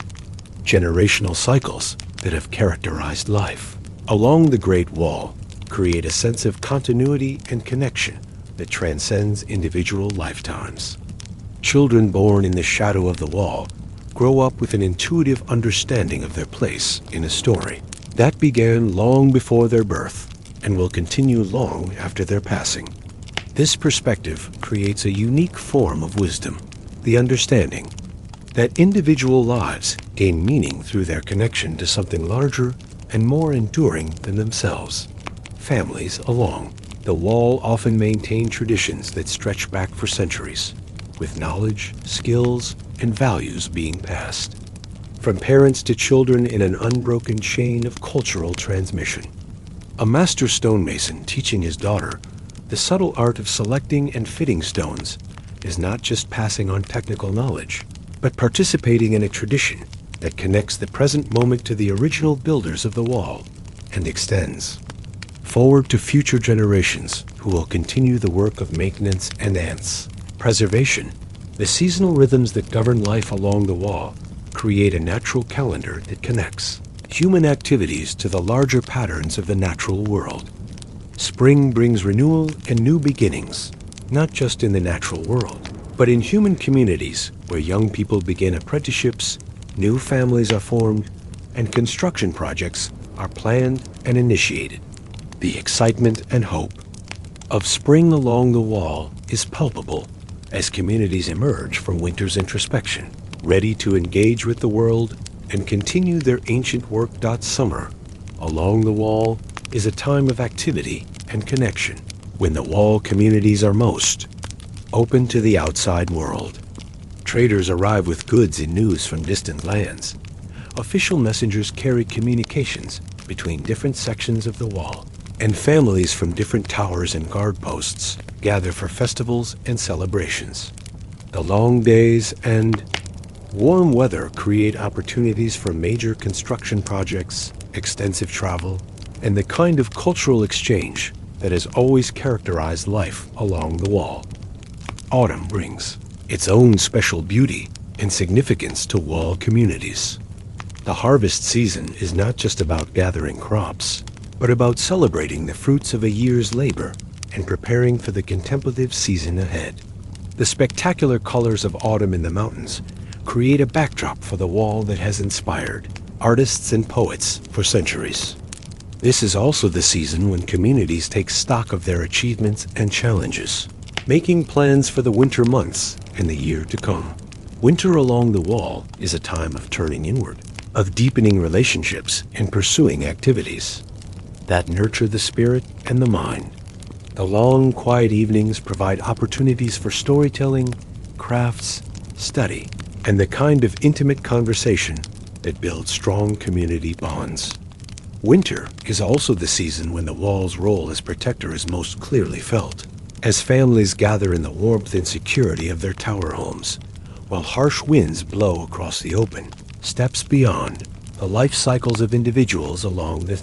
Generational cycles that have characterized life along the Great Wall create a sense of continuity and connection that transcends individual lifetimes. Children born in the shadow of the wall grow up with an intuitive understanding of their place in a story that began long before their birth and will continue long after their passing. This perspective creates a unique form of wisdom, the understanding that individual lives gain meaning through their connection to something larger and more enduring than themselves. Families along the wall often maintain traditions that stretch back for centuries, with knowledge, skills, and values being passed from parents to children in an unbroken chain of cultural transmission. A master stonemason teaching his daughter the subtle art of selecting and fitting stones is not just passing on technical knowledge, but participating in a tradition that connects the present moment to the original builders of the wall and extends forward to future generations who will continue the work of maintenance and preservation. The seasonal rhythms that govern life along the wall create a natural calendar that connects human activities to the larger patterns of the natural world. Spring brings renewal and new beginnings, not just in the natural world, but in human communities where young people begin apprenticeships, new families are formed, and construction projects are planned and initiated. The excitement and hope of spring along the wall is palpable as communities emerge from winter's introspection, ready to engage with the world and continue their ancient work. Summer along the wall is a time of activity and connection, when the wall communities are most open to the outside world. Traders arrive with goods and news from distant lands. Official messengers carry communications between different sections of the wall, and families from different towers and guard posts gather for festivals and celebrations. The long days and warm weather create opportunities for major construction projects, extensive travel, and the kind of cultural exchange that has always characterized life along the wall. Autumn brings its own special beauty and significance to wall communities. The harvest season is not just about gathering crops, but about celebrating the fruits of a year's labor and preparing for the contemplative season ahead. The spectacular colors of autumn in the mountains create a backdrop for the wall that has inspired artists and poets for centuries. This is also the season when communities take stock of their achievements and challenges, making plans for the winter months and the year to come. Winter along the wall is a time of turning inward, of deepening relationships and pursuing activities that nurture the spirit and the mind. The long, quiet evenings provide opportunities for storytelling, crafts, study, and the kind of intimate conversation that builds strong community bonds. Winter is also the season when the wall's role as protector is most clearly felt, as families gather in the warmth and security of their tower homes, while harsh winds blow across the open. Steps beyond the life cycles of individuals along the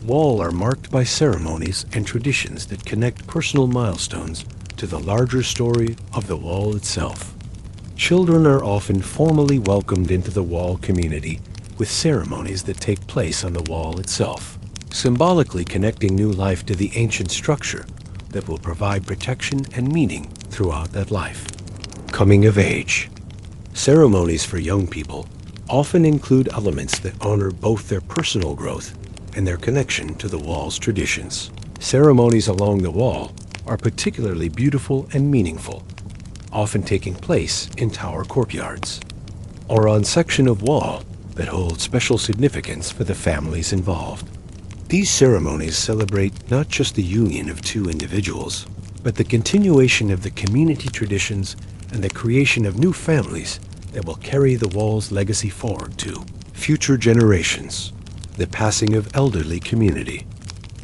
wall are marked by ceremonies and traditions that connect personal milestones to the larger story of the wall itself. Children are often formally welcomed into the wall community with ceremonies that take place on the wall itself, symbolically connecting new life to the ancient structure that will provide protection and meaning throughout that life. Coming of age. Ceremonies for young people often include elements that honor both their personal growth and their connection to the wall's traditions. Ceremonies along the wall are particularly beautiful and meaningful, often taking place in tower courtyards or on section of wall that hold special significance for the families involved. These ceremonies celebrate not just the union of two individuals, but the continuation of the community traditions and the creation of new families that will carry the wall's legacy forward to future generations. The passing of elderly community.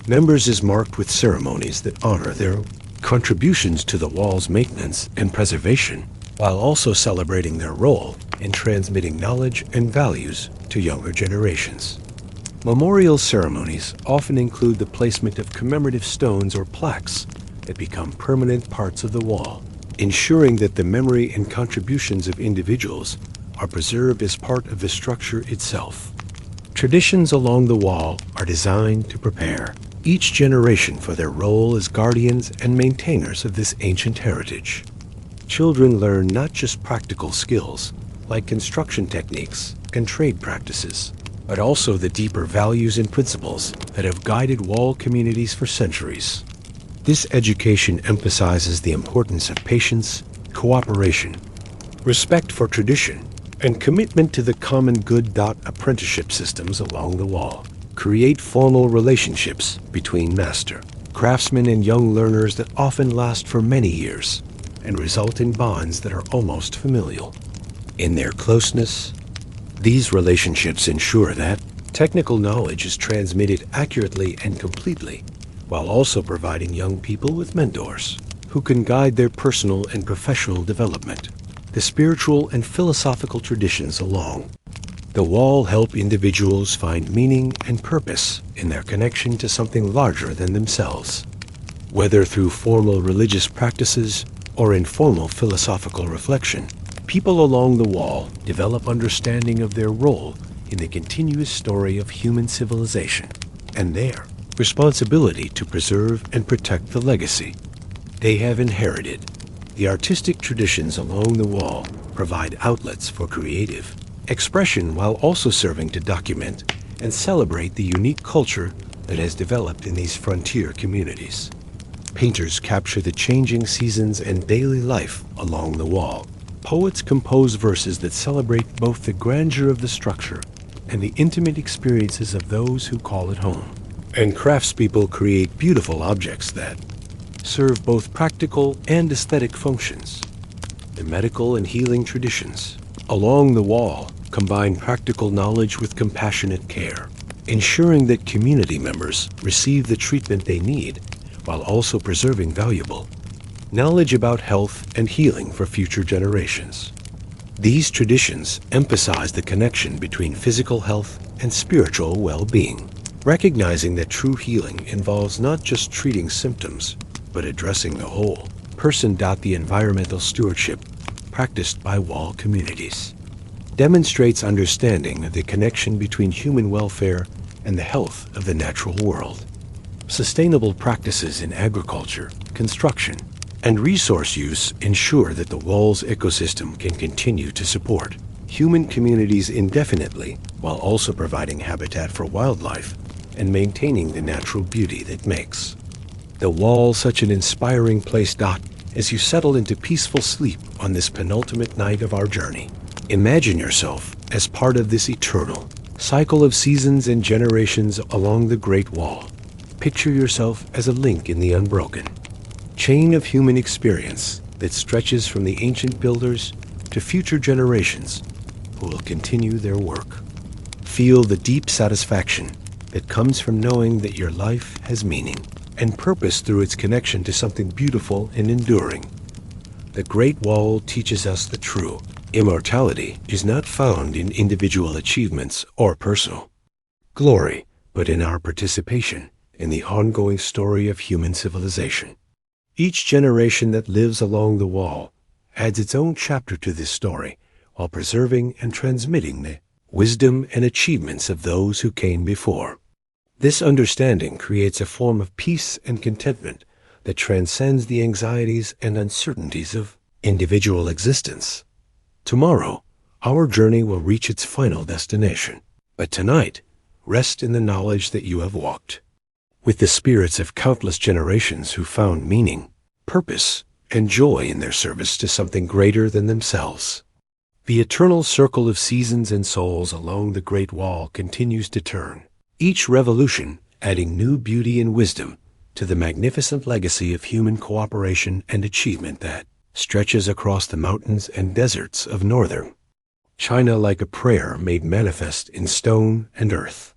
Members is marked with ceremonies that honor their contributions to the wall's maintenance and preservation, while also celebrating their role in transmitting knowledge and values to younger generations. Memorial ceremonies often include the placement of commemorative stones or plaques that become permanent parts of the wall, ensuring that the memory and contributions of individuals are preserved as part of the structure itself. Traditions along the wall are designed to prepare each generation for their role as guardians and maintainers of this ancient heritage. Children learn not just practical skills, like construction techniques and trade practices, but also the deeper values and principles that have guided wall communities for centuries. This education emphasizes the importance of patience, cooperation, respect for tradition, and commitment to the common good. Apprenticeship systems along the wall create formal relationships between master, craftsmen, and young learners that often last for many years and result in bonds that are almost familial. In their closeness, these relationships ensure that technical knowledge is transmitted accurately and completely, while also providing young people with mentors who can guide their personal and professional development. The spiritual and philosophical traditions along the wall help individuals find meaning and purpose in their connection to something larger than themselves. Whether through formal religious practices or informal philosophical reflection, people along the wall develop understanding of their role in the continuous story of human civilization and their responsibility to preserve and protect the legacy they have inherited. The artistic traditions along the wall provide outlets for creative expression while also serving to document and celebrate the unique culture that has developed in these frontier communities. Painters capture the changing seasons and daily life along the wall. Poets compose verses that celebrate both the grandeur of the structure and the intimate experiences of those who call it home. And craftspeople create beautiful objects that serve both practical and aesthetic functions. The medical and healing traditions along the wall combine practical knowledge with compassionate care, ensuring that community members receive the treatment they need while also preserving valuable knowledge about health and healing for future generations. These traditions emphasize the connection between physical health and spiritual well-being, recognizing that true healing involves not just treating symptoms, but addressing the whole person. The environmental stewardship practiced by wall communities demonstrates understanding of the connection between human welfare and the health of the natural world. Sustainable practices in agriculture, construction, and resource use ensure that the wall's ecosystem can continue to support human communities indefinitely, while also providing habitat for wildlife and maintaining the natural beauty that makes the wall such an inspiring place. As you settle into peaceful sleep on this penultimate night of our journey, imagine yourself as part of this eternal cycle of seasons and generations along the Great Wall. Picture yourself as a link in the unbroken chain of human experience that stretches from the ancient builders to future generations who will continue their work. Feel the deep satisfaction that comes from knowing that your life has meaning and purpose through its connection to something beautiful and enduring. The Great Wall teaches us the true immortality is not found in individual achievements or personal glory, but in our participation in the ongoing story of human civilization. Each generation that lives along the wall adds its own chapter to this story, while preserving and transmitting the wisdom and achievements of those who came before. This understanding creates a form of peace and contentment that transcends the anxieties and uncertainties of individual existence. Tomorrow, our journey will reach its final destination, but tonight, rest in the knowledge that you have walked with the spirits of countless generations who found meaning, purpose, and joy in their service to something greater than themselves. The eternal circle of seasons and souls along the Great Wall continues to turn, each revolution adding new beauty and wisdom to the magnificent legacy of human cooperation and achievement that stretches across the mountains and deserts of northern China like a prayer made manifest in stone and earth.